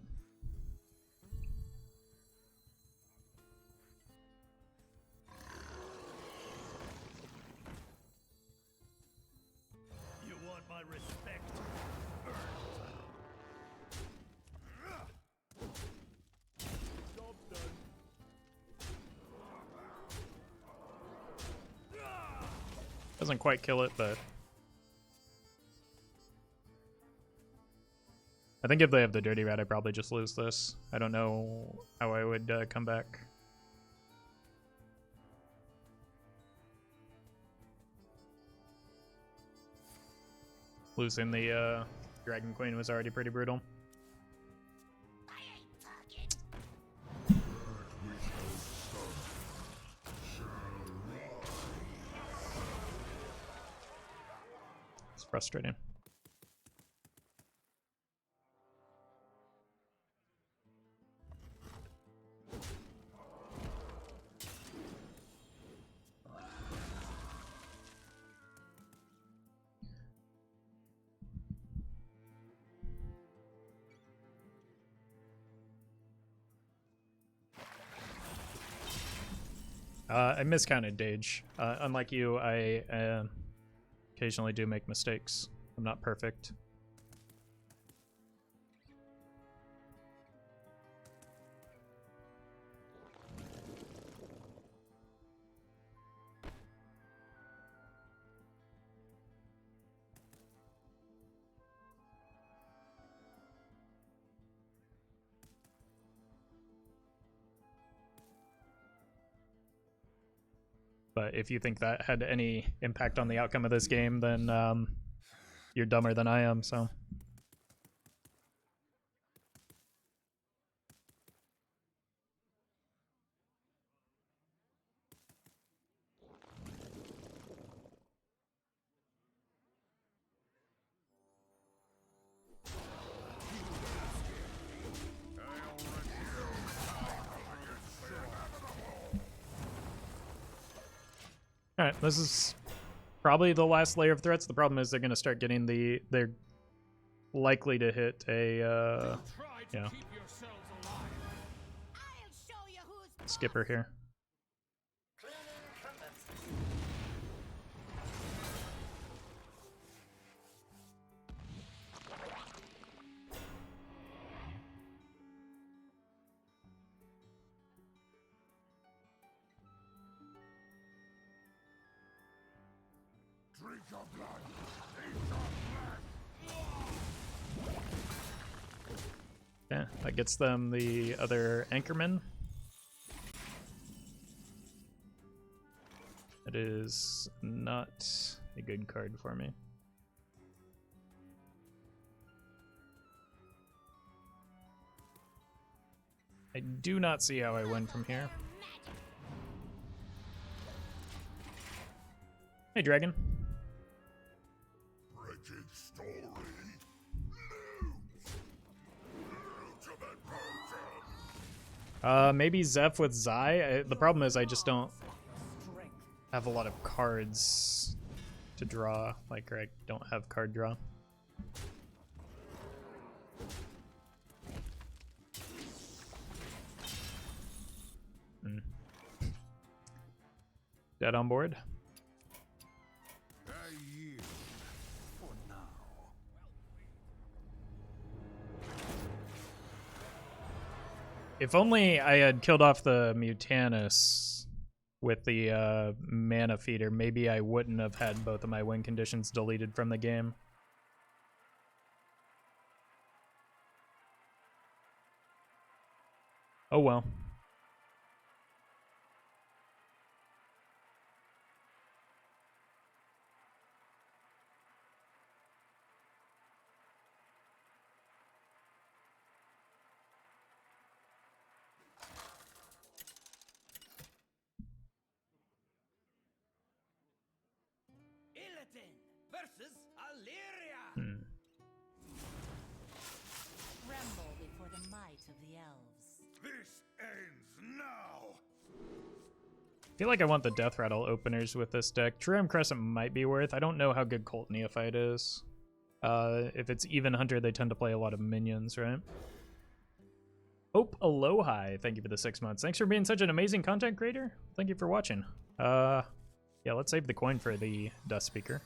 You want my respect? Job done. Doesn't quite kill it, but I think if they have the Dirty Rat, I probably just lose this. I don't know how I would come back. Losing the Dragon Queen was already pretty brutal. It's frustrating. I miscounted Dage. Unlike you, I occasionally do make mistakes. I'm not perfect. But if you think that had any impact on the outcome of this game, then you're dumber than I am, so. Alright, this is probably the last layer of threats. The problem is they're going to start getting they're likely to hit a, Try to yeah, keep yourselves alive. I'll show you who's skipper here. Drink your blood. Eat your flesh. Yeah, that gets them the other Anchorman. It is not a good card for me. I do not see how I win from here. Hey, Dragon. Wretched story. Loot. Ultimate potion. Maybe Zeph with Zai. The problem is I just don't have a lot of cards to draw. Like, or I don't have card draw. Dead on board. I yield for now. If only I had killed off the Mutanus with the mana feeder, maybe I wouldn't have had both of my win conditions deleted from the game. Oh well. Illidan versus Illyria. tremble before the might of the elves. This ends now. I feel like I want the Death Rattle openers with this deck. Triumph Crescent might be worth. I don't know how good Cult Neophyte is. If it's even Hunter, they tend to play a lot of minions, right? Hope Alohi, thank you for the 6 months. Thanks for being such an amazing content creator. Thank you for watching. Yeah, let's save the coin for the Dust Speaker.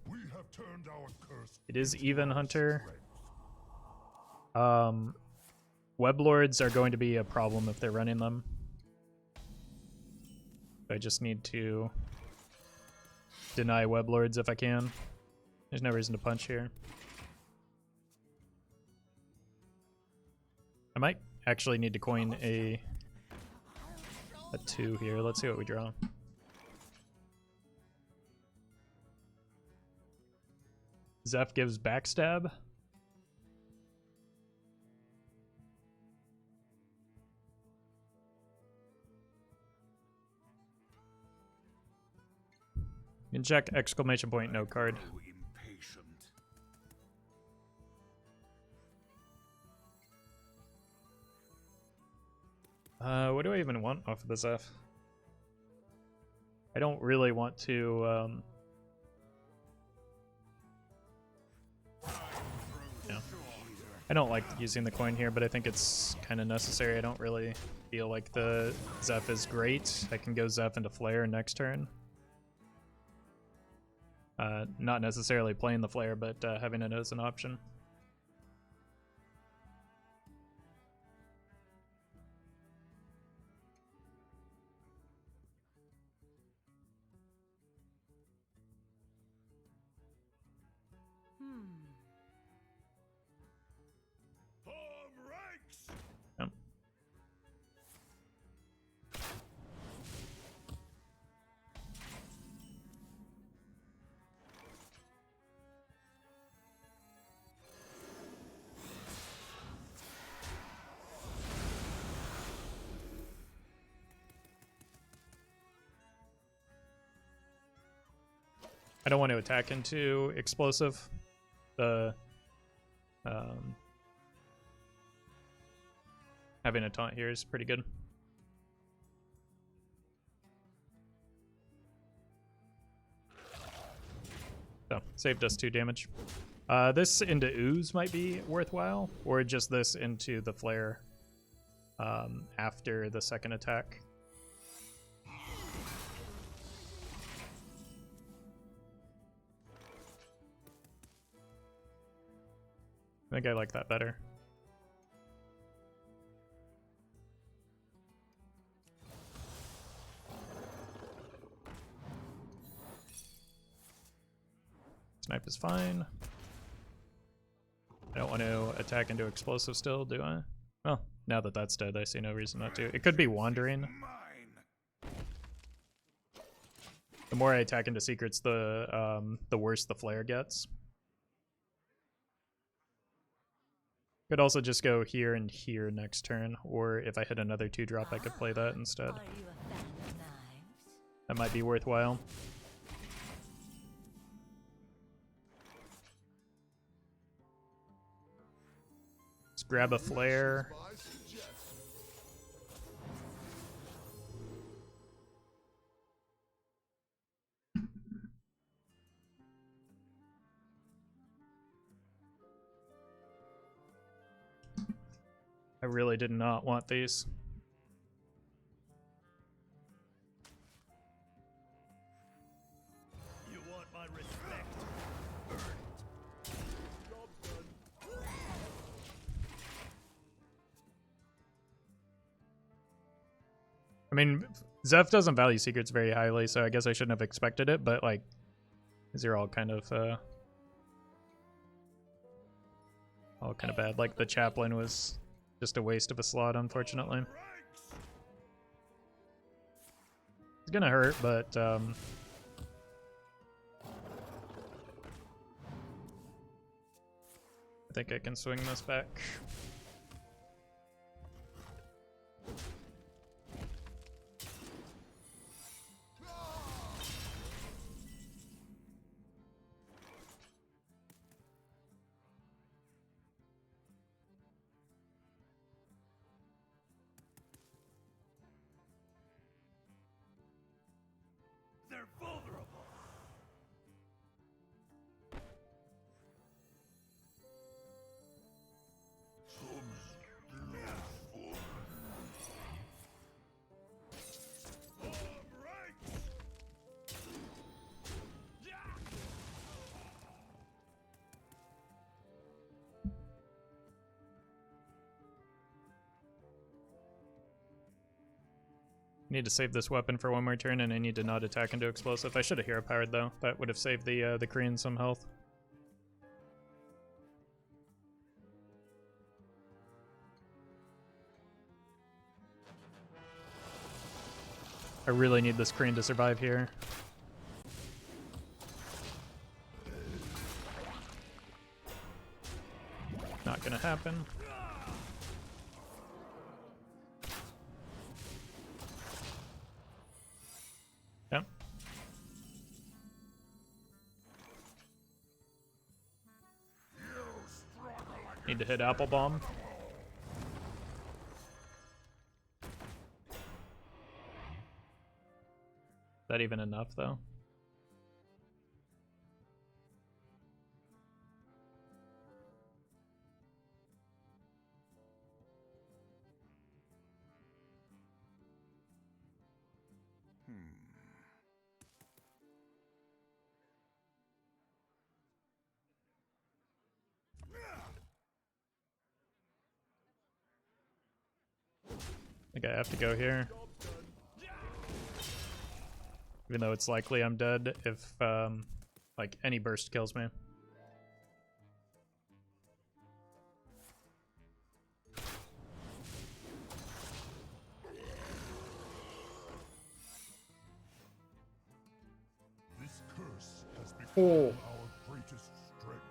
We have turned our curse. It is even Hunter. Weblords are going to be a problem if they're running them. I just need to deny Weblords if I can. There's no reason to punch here. I might actually need to coin a 2 here. Let's see what we draw. Zeph gives backstab. You can check exclamation point no card. Grow impatient. What do I even want off of the Zeph? I don't really want to, yeah. I don't like using the coin here, but I think it's kind of necessary. I don't really feel like the Zeph is great. I can go Zeph into Flare next turn. Not necessarily playing the Flare, but having it as an option. Form ranks. Yep. I don't want to attack into explosive. The having a taunt here is pretty good. So, saved us 2 damage. This into ooze might be worthwhile, or just this into the flare after the second attack. I think I like that better. Snipe is fine. I don't want to attack into explosive still, do I? Well, now that that's dead, I see no reason not to. It could be wandering. The more I attack into secrets, the worse the flare gets. Could also just go here and here next turn, or if I hit another 2-drop, I could play that instead. Are you a fan of knives? That might be worthwhile. Let's grab a flare. I really did not want these. You want my respect? Job done. I mean, Zeph doesn't value secrets very highly, so I guess I shouldn't have expected it, but like, these are all kind of bad. Like, the chaplain was just a waste of a slot, unfortunately. It's gonna hurt, but I think I can swing this back. They're vulnerable. Need to save this weapon for one more turn, and I need to not attack into explosive. I should have hero powered though. That would have saved the Korean some health. I really need this Korean to survive here. Not gonna happen. Yep. Need to hit Apple Bomb. Is that even enough though? I think I have to go here. Even though it's likely I'm dead if like any burst kills me. This curse has become our greatest strength.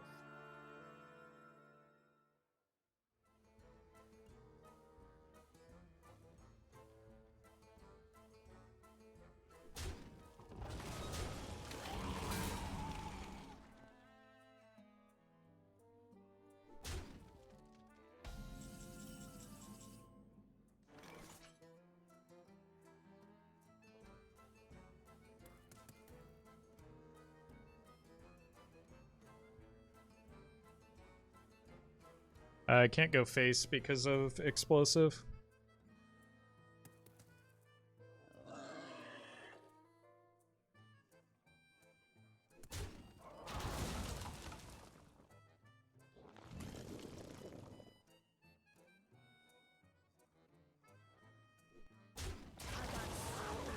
I can't go face because of explosive.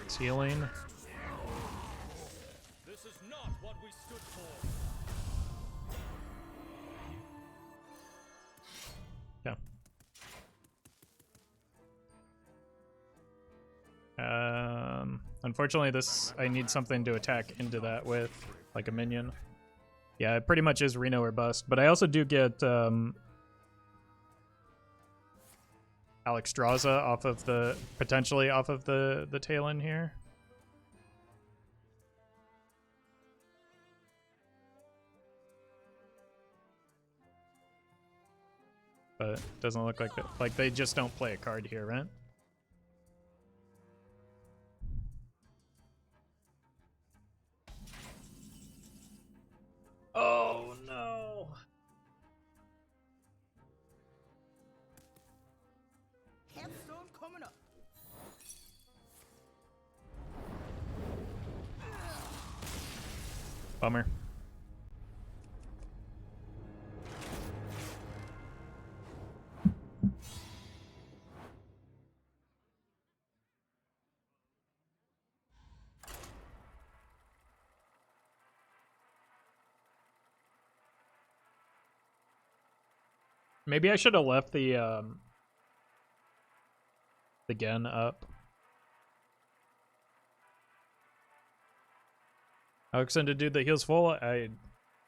It's healing. This is not what we stood for. Yeah. Unfortunately, this I need something to attack into that with, like a minion. Yeah, it pretty much is Reno or bust. But I also do get Alexstrasza off of the potentially off of the tail end here. But doesn't look like they just don't play a card here, right? Oh no. Capstone coming up. Bummer. Maybe I should have left the Gen up. Alexen to do the heals full. I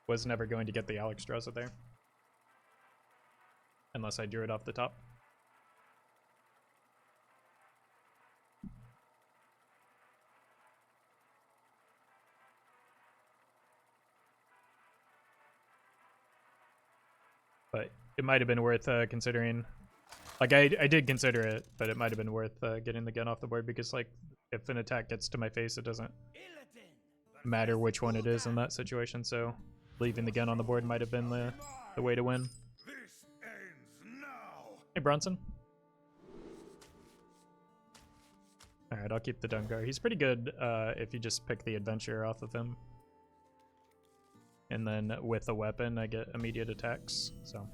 was never going to get the Alexstrasza there. Unless I drew it off the top. But it might have been worth considering. Like, I did consider it, but it might have been worth getting the gun off the board because, like, if an attack gets to my face, it doesn't matter which one it is in that situation. So leaving the gun on the board might have been the way to win. This ends now. Hey, Bronson. Alright, I'll keep the Dungar. He's pretty good if you just pick the adventure off of him. And then with a weapon, I get immediate attacks. So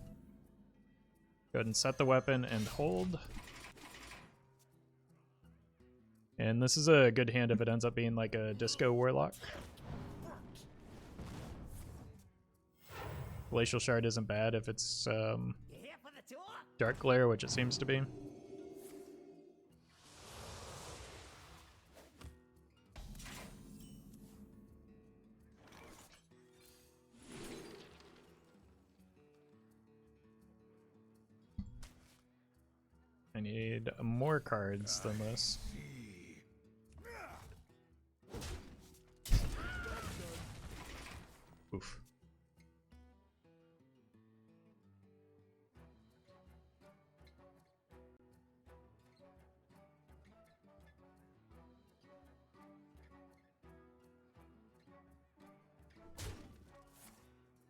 go ahead and set the weapon and hold. And this is a good hand if it ends up being like a Disco Warlock. Glacial Shard isn't bad if it's Dark Glare, which it seems to be. I need more cards than this. Oof.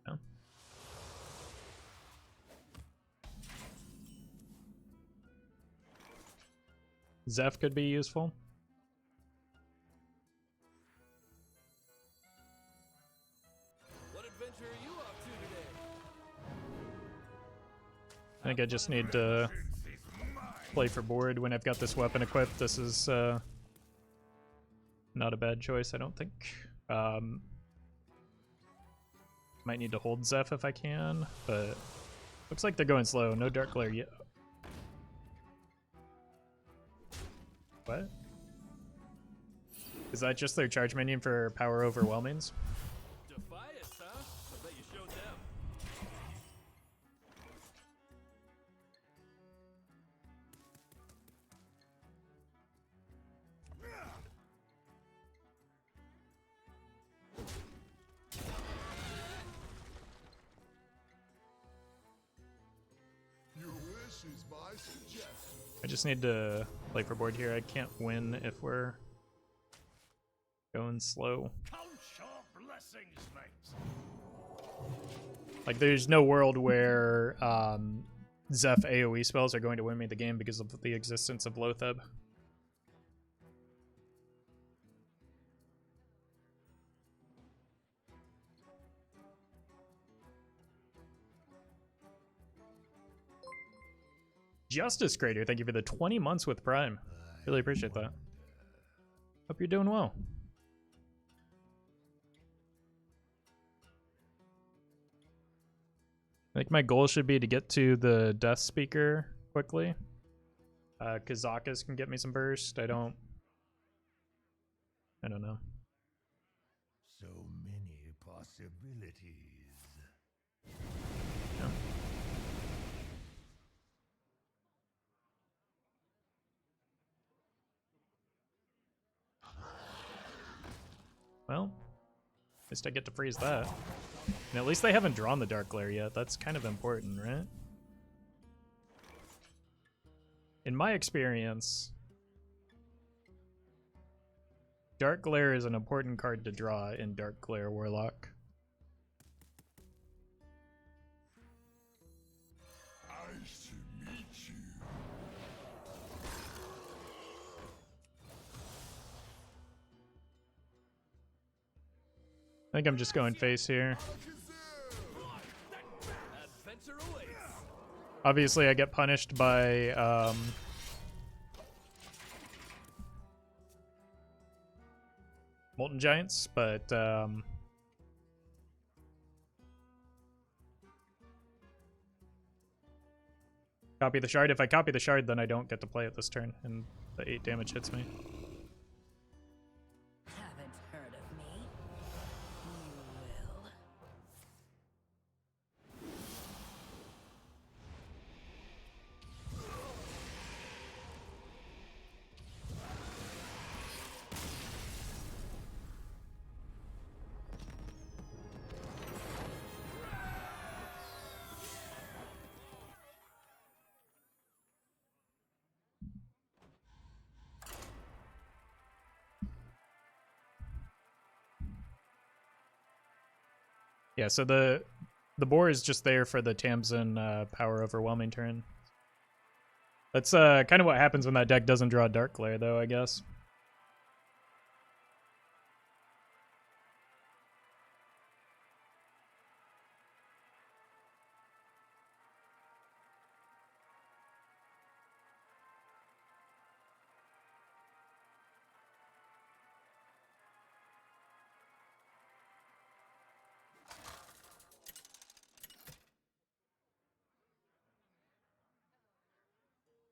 Yeah. Zeph could be useful. What adventure are you up to today? I think I just need to play for board when I've got this weapon equipped. This is not a bad choice, I don't think. Might need to hold Zeph if I can, but looks like they're going slow. No Dark Glare yet. What? Is that just their charge minion for power overwhelmings? Defiance, huh? I bet you showed them. Your wish is my suggestion. I just need to play for board here. I can't win if we're going slow. Count your blessings, mate. Like, there's no world where Zeph AoE spells are going to win me the game because of the existence of Loatheb. Justice Crater, thank you for the 20 months with Prime. Really appreciate that. Hope you're doing well. I think my goal should be to get to the Death Speaker quickly. Kazakas can get me some burst. I don't know. So many possibilities. Yeah. Well, at least I get to freeze that. And at least they haven't drawn the Dark Glare yet. That's kind of important, right? In my experience, Dark Glare is an important card to draw in Dark Glare Warlock. Nice to meet you. I think I'm just going face here. Adventure awaits. Obviously, I get punished by Molten Giants, but copy the shard. If I copy the shard, then I don't get to play it this turn, and the 8 damage hits me. Haven't heard of me? You will. Yeah, so the boar is just there for the Tamsin power overwhelming turn. That's kind of what happens when that deck doesn't draw Dark Glare, though, I guess.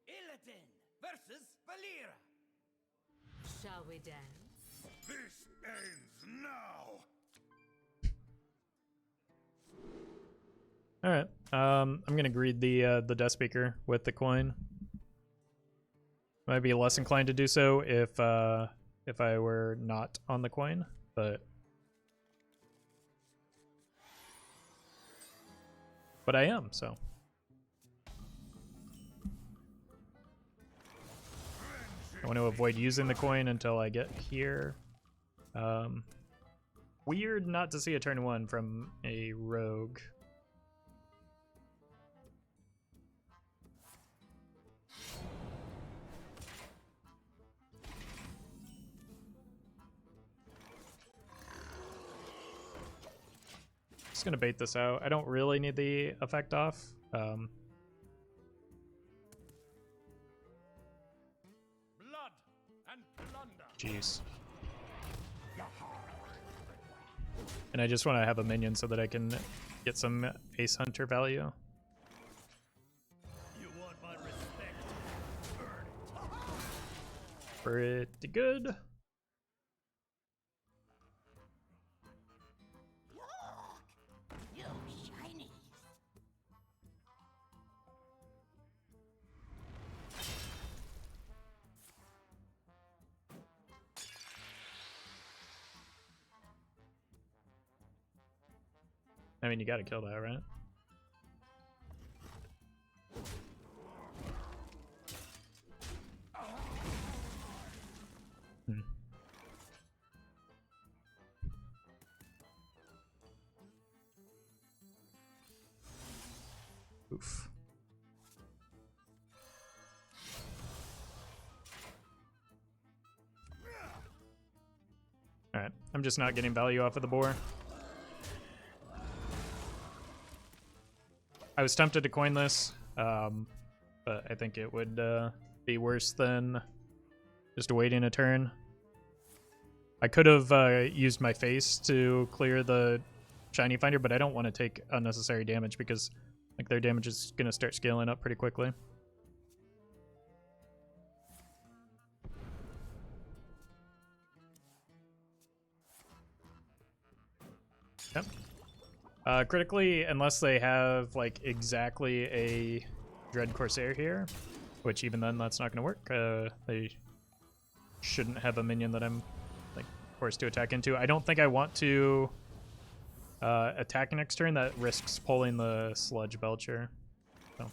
Illidan versus Valera. Shall we dance? This ends now. All right, I'm gonna greed the Death Speaker with the coin. Might be less inclined to do so if I were not on the coin, but I am, so. I want to avoid using the coin until I get here. Weird not to see a turn 1 from a rogue. Just gonna bait this out. I don't really need the effect off. Blood and plunder. Jeez. And I just want to have a minion so that I can get some Ace Hunter value. You want my respect? Pretty good. You shinies. I mean, you gotta kill that, right? Hmm. Oof. I'm just not getting value off of the boar. I was tempted to coin this, but I think it would be worse than just waiting a turn. I could have used my face to clear the shiny finder, but I don't want to take unnecessary damage because like their damage is going to start scaling up pretty quickly. Yep. Critically, unless they have like exactly a Dread Corsair here, which even then that's not going to work. They shouldn't have a minion that I'm like forced to attack into. I don't think I want to attack next turn. That risks pulling the Sludge Belcher. So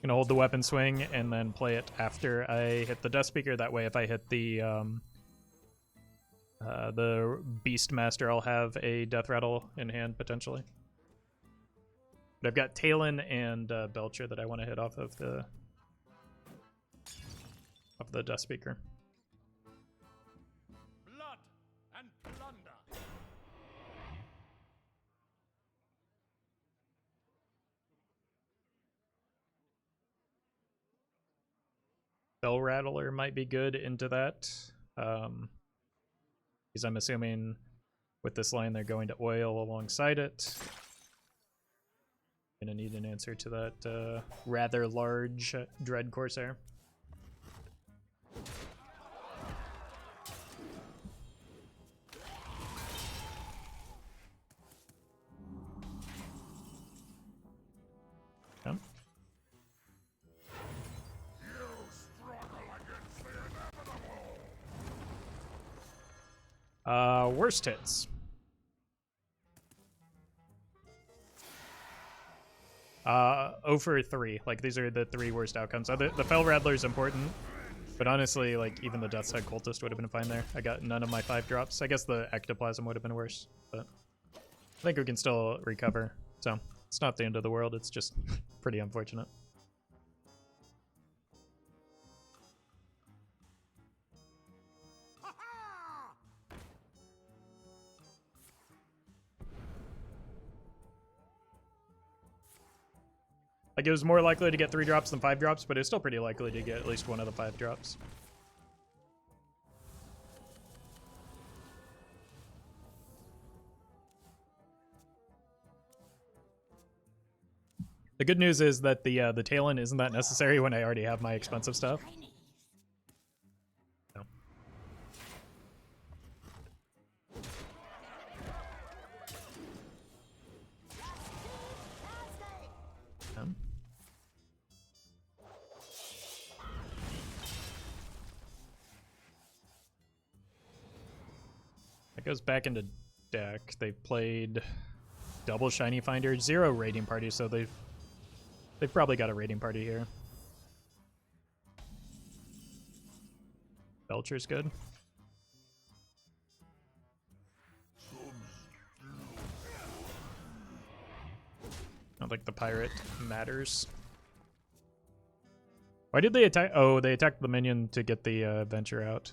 gonna hold the weapon swing and then play it after I hit the Death Speaker. That way, if I hit the Beastmaster, I'll have a Death Rattle in hand potentially. But I've got Talon and Belcher that I want to hit off of the Death Speaker. Blood and plunder. Bell Rattler might be good into that. Because I'm assuming with this line they're going to oil alongside it. Gonna need an answer to that rather large Dread Corsair. Come. Worst hits. 0 for 3. Like, these are the 3 worst outcomes. The Fell Rattler is important, but honestly, like, even the Death's Head Cultist would have been fine there. I got none of my 5 drops. I guess the Ectoplasm would have been worse, but I think we can still recover. So, it's not the end of the world. It's just pretty unfortunate. Like, it was more likely to get 3 drops than 5 drops, but it's still pretty likely to get at least one of the 5 drops. The good news is that the Talon isn't that necessary when I already have my expensive stuff. No. That goes back into deck. They played double Shiny Finder, 0 raiding party, so they've probably got a raiding party here. Belcher's good. I don't think the pirate matters. Why did they attack? Oh, they attacked the minion to get the Venture out.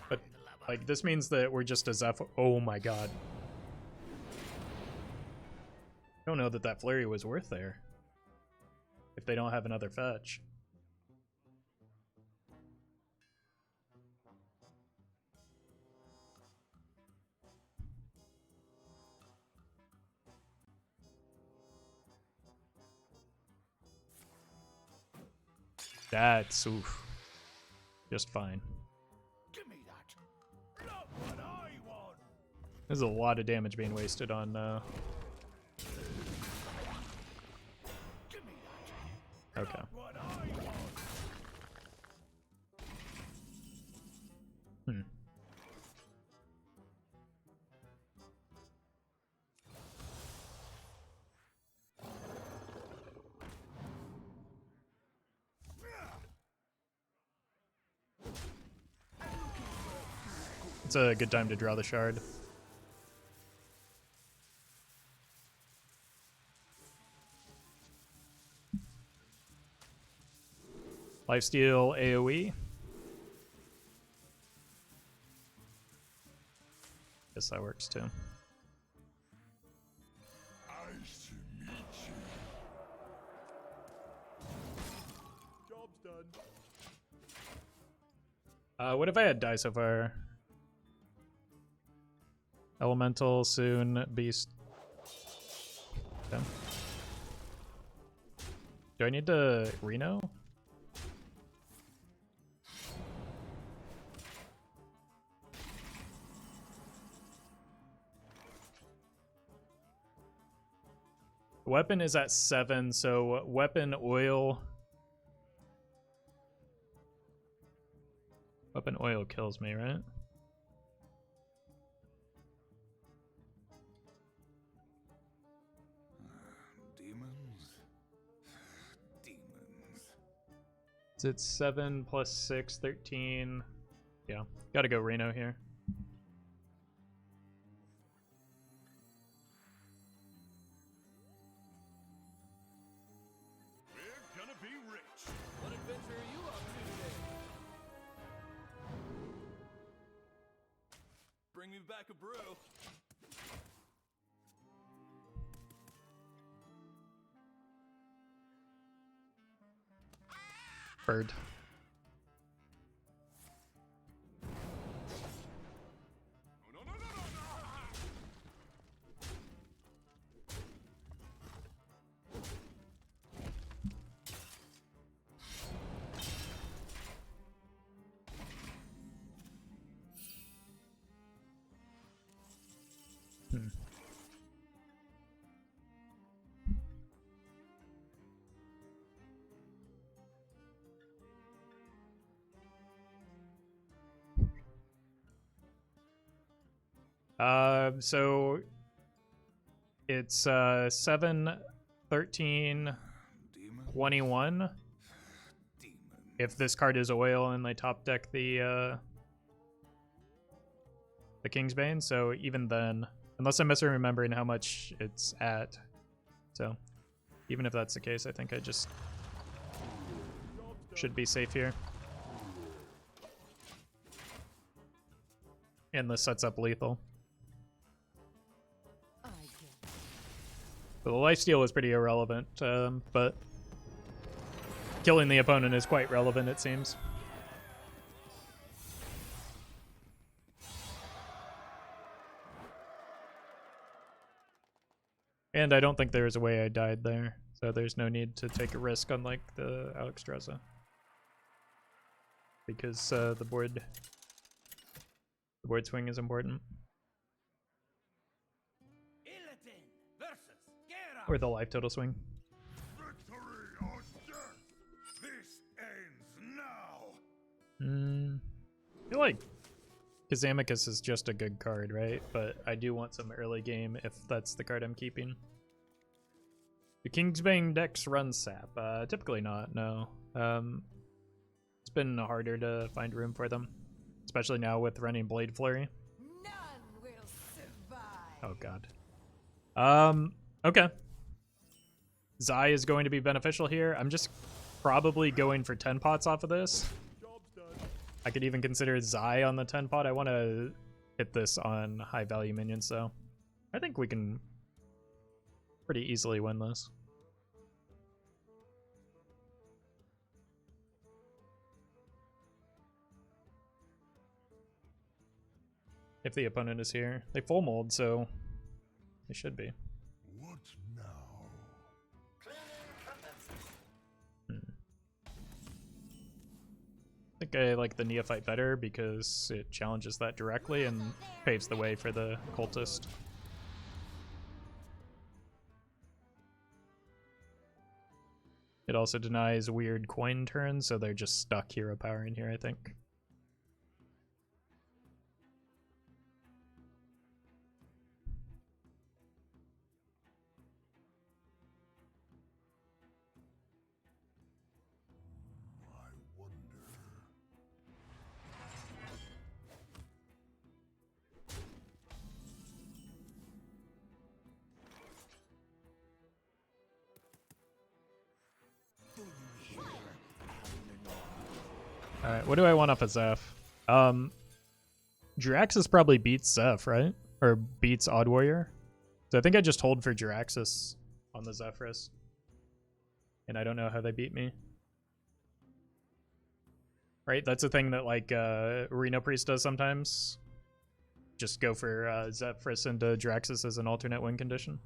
But, like, this means that we're just a Zephyr. Oh my god. I don't know that that flurry was worth there. If they don't have another fetch. That's, oof. Just fine. There's a lot of damage being wasted on okay. It's a good time to draw the shard. Lifesteal AoE. Guess that works too. Nice to meet you. Job's done. What if I had die so far? Elemental, soon, beast. Okay. Do I need to Reno? Weapon is at 7, so weapon oil. Weapon oil kills me, right? Demons? Demons. It's 7 plus 6, 13. Yeah, gotta go Reno here. We're gonna be rich. What adventure are you up to today? Bring me back a brew. Bird. No, no, no, no, no. So it's 7, 13, Demons? 21. Demons. If this card is oil and they top deck the Kingsbane, so even then, unless I'm misremembering how much it's at, so even if that's the case, I think I just should be safe here. And this sets up lethal. I get So the lifesteal is pretty irrelevant, but killing the opponent is quite relevant, it seems. And I don't think there's a way I died there, so there's no need to take a risk on like the Alex Dressa. Because the board swing is important. Illidan versus Geralt. Or the life total swing. Victory or death. This ends now. I feel like Kazamicus is just a good card, right? But I do want some early game if that's the card I'm keeping. The Kingsbane decks run sap. Typically not, no. It's been harder to find room for them. Especially now with running Blade Flurry. none will survive. Oh god. Okay. Zai is going to be beneficial here. I'm just probably going for 10 pots off of this. Job's done. I could even consider Zai on the 10 pot. I want to hit this on high value minions, so I think we can pretty easily win this. If the opponent is here. They full mold, so they should be. What now? I think I like the Neophyte better because it challenges that directly and paves the way for the Cultist. It also denies weird coin turns, so they're just stuck hero power in here, I think. I wonder. Alright, what do I want off of Zeph? Jiraxis probably beats Zeph, right? Or beats Odd Warrior. So I think I just hold for Jiraxis on the Zephyrus. And I don't know how they beat me. Right? That's a thing that like Reno Priest does sometimes. Just go for Zephyrus into Jiraxis as an alternate win condition.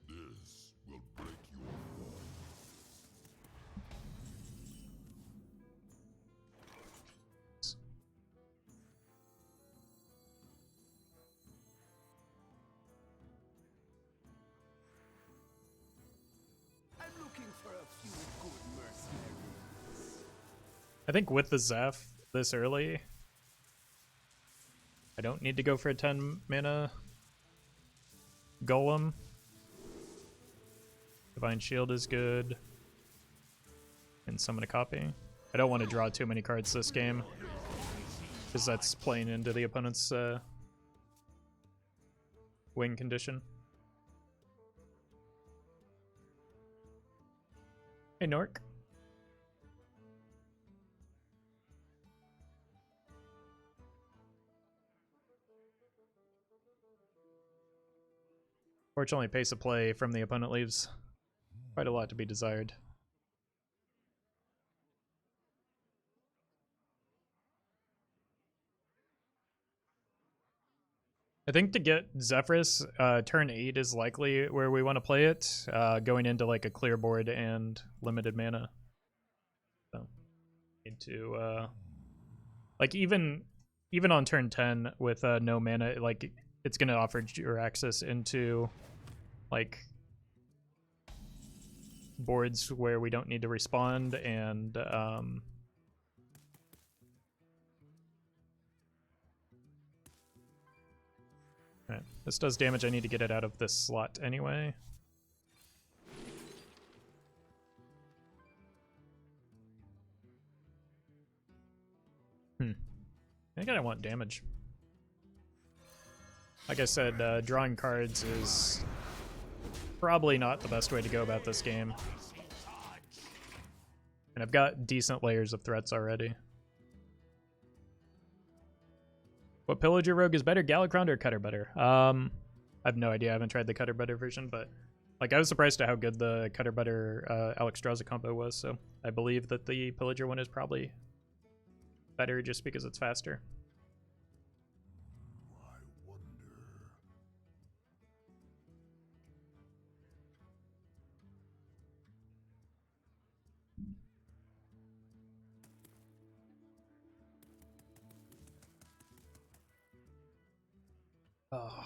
This will break your fall. I'm looking for a few good mercenaries. I think with the Zeph this early, I don't need to go for a 10 mana Golem. Divine Shield is good. And summon a copy. I don't want to draw too many cards this game, because that's playing into the opponent's win condition. Hey, Nork. Fortunately, pace of play from the opponent leaves quite a lot to be desired. I think to get Zephyrus, turn 8 is likely where we want to play it, going into like a clear board and limited mana. So, into like even on turn 10 with no mana, like it's gonna offer your access into like boards where we don't need to respond, and alright, this does damage. I need to get it out of this slot anyway. I think I want damage. Like I said, drawing cards is probably not the best way to go about this game. And I've got decent layers of threats already. What Pillager Rogue is better, Galakrond or Cutter Butter? I have no idea. I haven't tried the Cutter Butter version, but like I was surprised at how good the Cutter Butter Alexstrasza combo was, so I believe that the Pillager one is probably better just because it's faster. I wonder. Oh,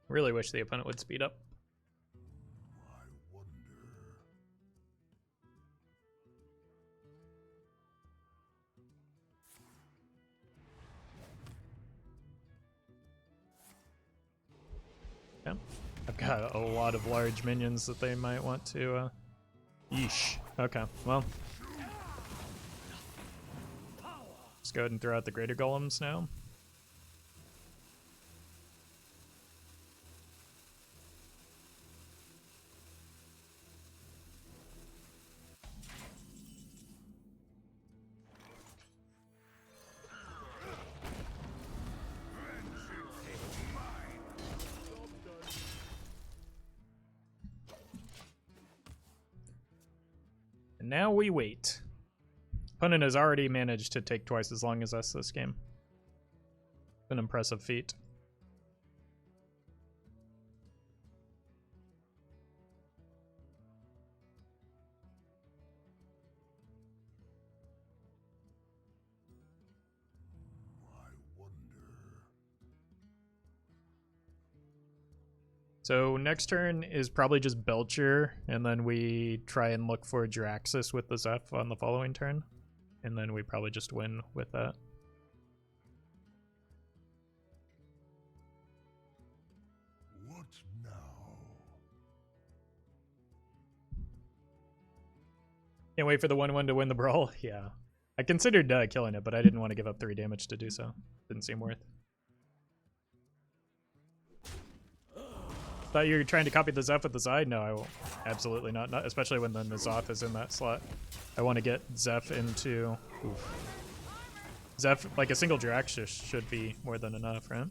really wish the opponent would speed up. I wonder. Yeah, I've got a lot of large minions that they might want to. Yeesh. Okay, well, let's go ahead and throw out the greater golems now. And now we wait. Opponent has already managed to take twice as long as us this game. An impressive feat. I wonder. So next turn is probably just Belcher, and then we try and look for Jiraxis with the Zeph on the following turn. And then we probably just win with that. What now? Can't wait for the 1-1 to win the brawl. Yeah. I considered killing it, but I didn't want to give up 3 damage to do so. Didn't seem worth. Thought you were trying to copy the Zeph with the side? No, I won't. Absolutely not. Not especially when the N'Zoth is in that slot. I want to get Zeph into... Oof. Zeph, like a single Jiraxis should be more than enough, right?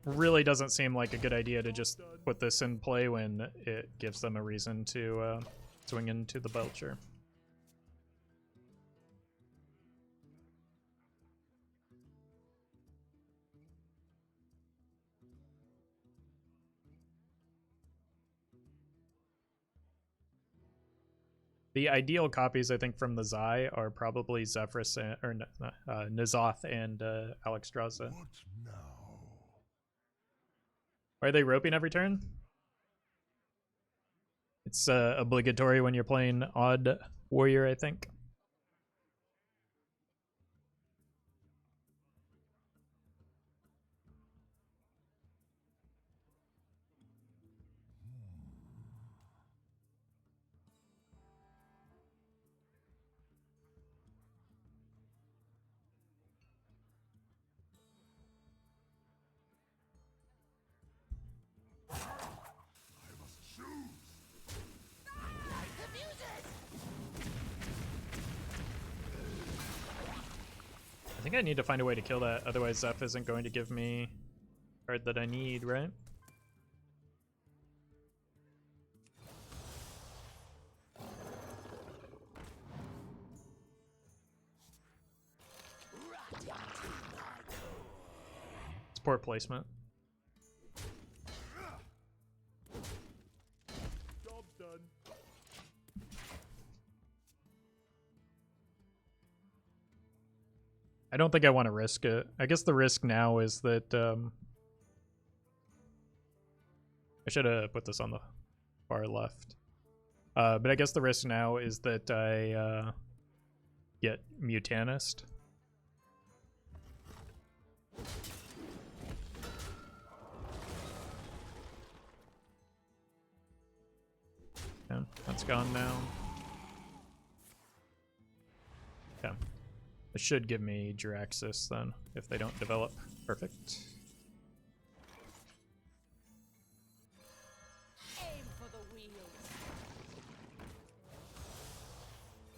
Really doesn't seem like a good idea to just put this in play when it gives them a reason to swing into the Belcher. The ideal copies, I think, from the Zai are probably Zephyrus or N'Zoth and Alexstrasza. What now? Are they roping every turn? It's obligatory when you're playing Odd Warrior, I think. I must choose. I think I need to find a way to kill that, otherwise Zeph isn't going to give me the card that I need, right? It's poor placement. Job done. I don't think I want to risk it. I guess the risk now is that I should have put this on the far left. But I guess the risk now is that I get Mutanist. Yeah, that's gone now. Yeah. It should give me Jiraxis then, if they don't develop. Perfect. Aim for the wheels.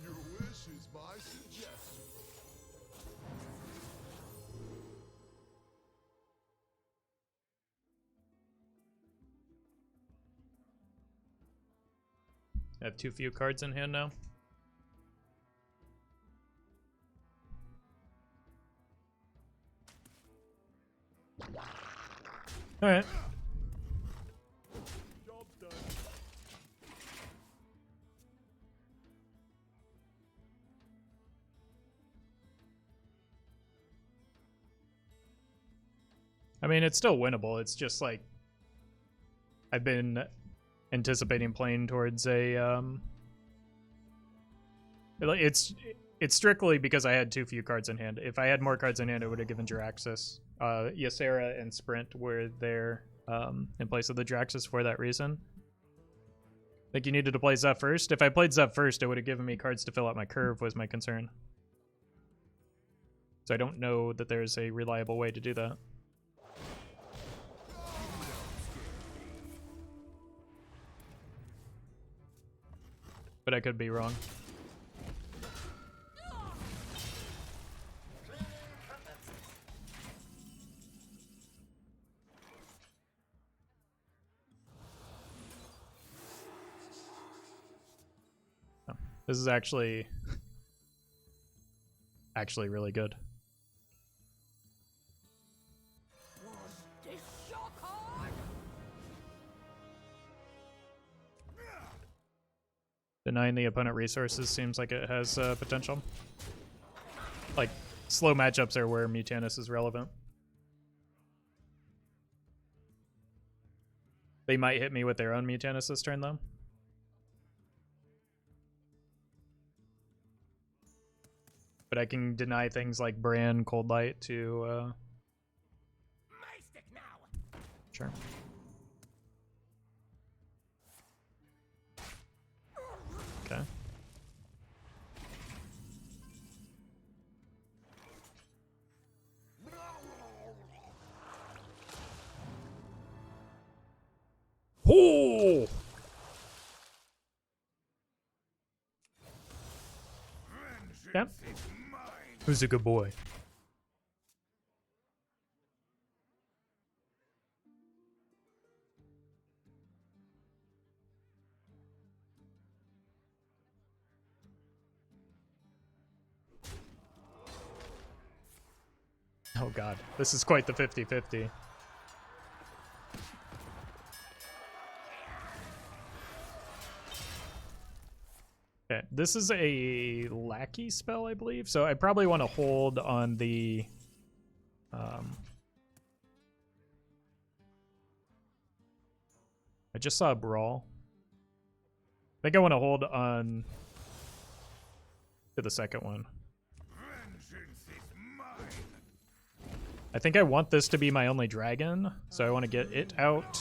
Your wish is my suggestion. I have too few cards in hand now. Alright. Job done. I mean, it's still winnable. It's just like I've been anticipating playing towards a it's strictly because I had too few cards in hand. If I had more cards in hand, it would have given Jiraxis. Ysera and Sprint were there in place of the Jiraxis for that reason. I think you needed to play Zeph first. If I played Zeph first, it would have given me cards to fill out my curve, was my concern. So I don't know that there's a reliable way to do that. But I could be wrong. Oh, this is actually really good. This your card? Denying the opponent resources seems like it has potential. Like, slow matchups are where Mutanus is relevant. They might hit me with their own Mutanus this turn, though. But I can deny things like Bran, Cold Light to... Sure. Oh! Yep. Who's a good boy? Oh god, this is quite the 50-50. Okay, this is a lackey spell, I believe, so I probably want to hold on the... I just saw a brawl. I think I want to hold on to the second one. I think I want this to be my only dragon, so I want to get it out.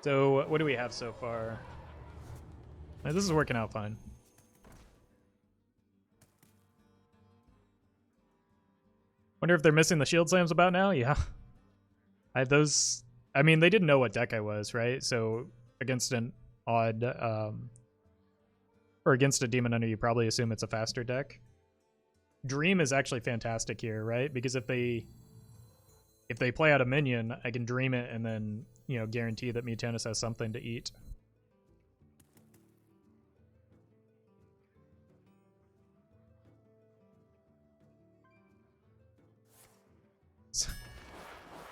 So, what do we have so far? This is working out fine. Wonder if they're missing the shield slams about now? Yeah. I had those... I mean, they didn't know what deck I was, right? So, against an odd... or against a Demon Hunter, you probably assume it's a faster deck. Dream is actually fantastic here, right? Because if they play out a minion, I can dream it and then, you know, guarantee that Mutanus has something to eat.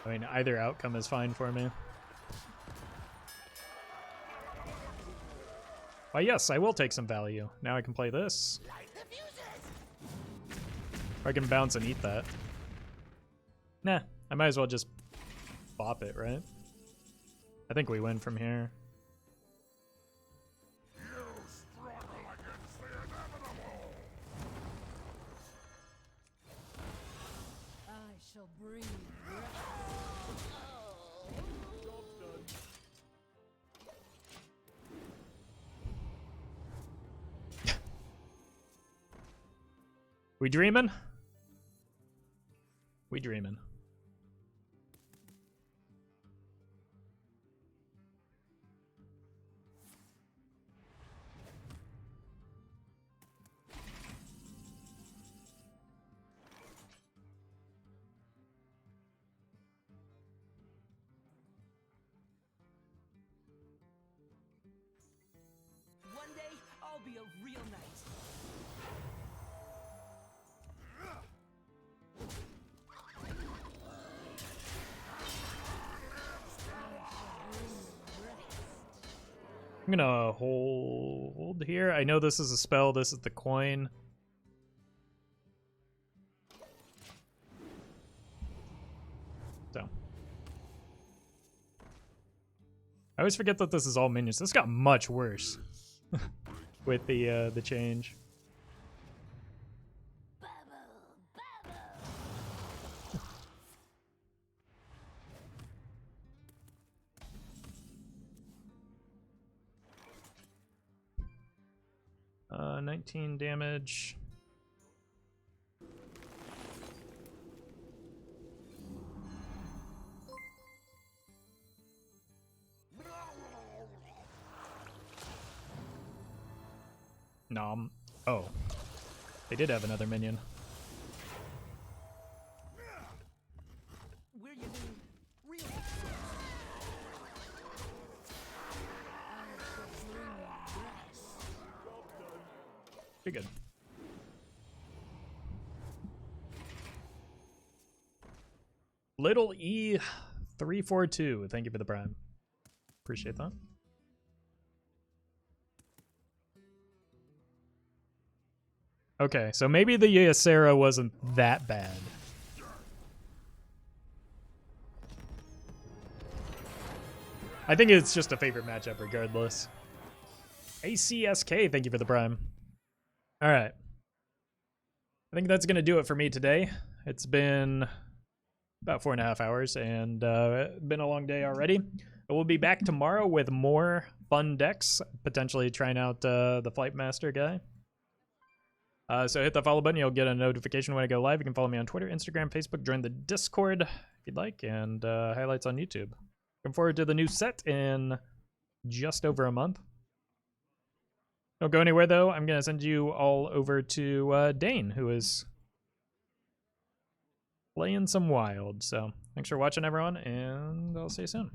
I mean, either outcome is fine for me. Why, yes, I will take some value. Now I can play this. Or I can bounce and eat that. Nah, I might as well just bop it, right? I think we win from here. I shall bring We dreamin'? We dreamin'. One day, I'll be a real knight. I'm gonna hold here. I know this is a spell. This is the coin. So. I always forget that this is all minions. This got much worse with the change. 19 damage. Nom. Oh. They did have another minion. We're using real. Pretty good. Little E342. Thank you for the prime. Appreciate that. Okay, so maybe the Ysera wasn't that bad. I think it's just a favorite matchup regardless. ACSK, thank you for the prime. All right. I think that's going to do it for me today. It's been about 4.5 hours and been a long day already. But we'll be back tomorrow with more fun decks, potentially trying out the Flight Master guy. So hit the follow button. You'll get a notification when I go live. You can follow me on Twitter, Instagram, Facebook, join the Discord. you'd like, and highlights on YouTube. Looking forward to the new set in just over a month. Don't go anywhere, though. I'm going to send you all over to Dane, who is playing some Wild. So thanks for watching, everyone, and I'll see you soon.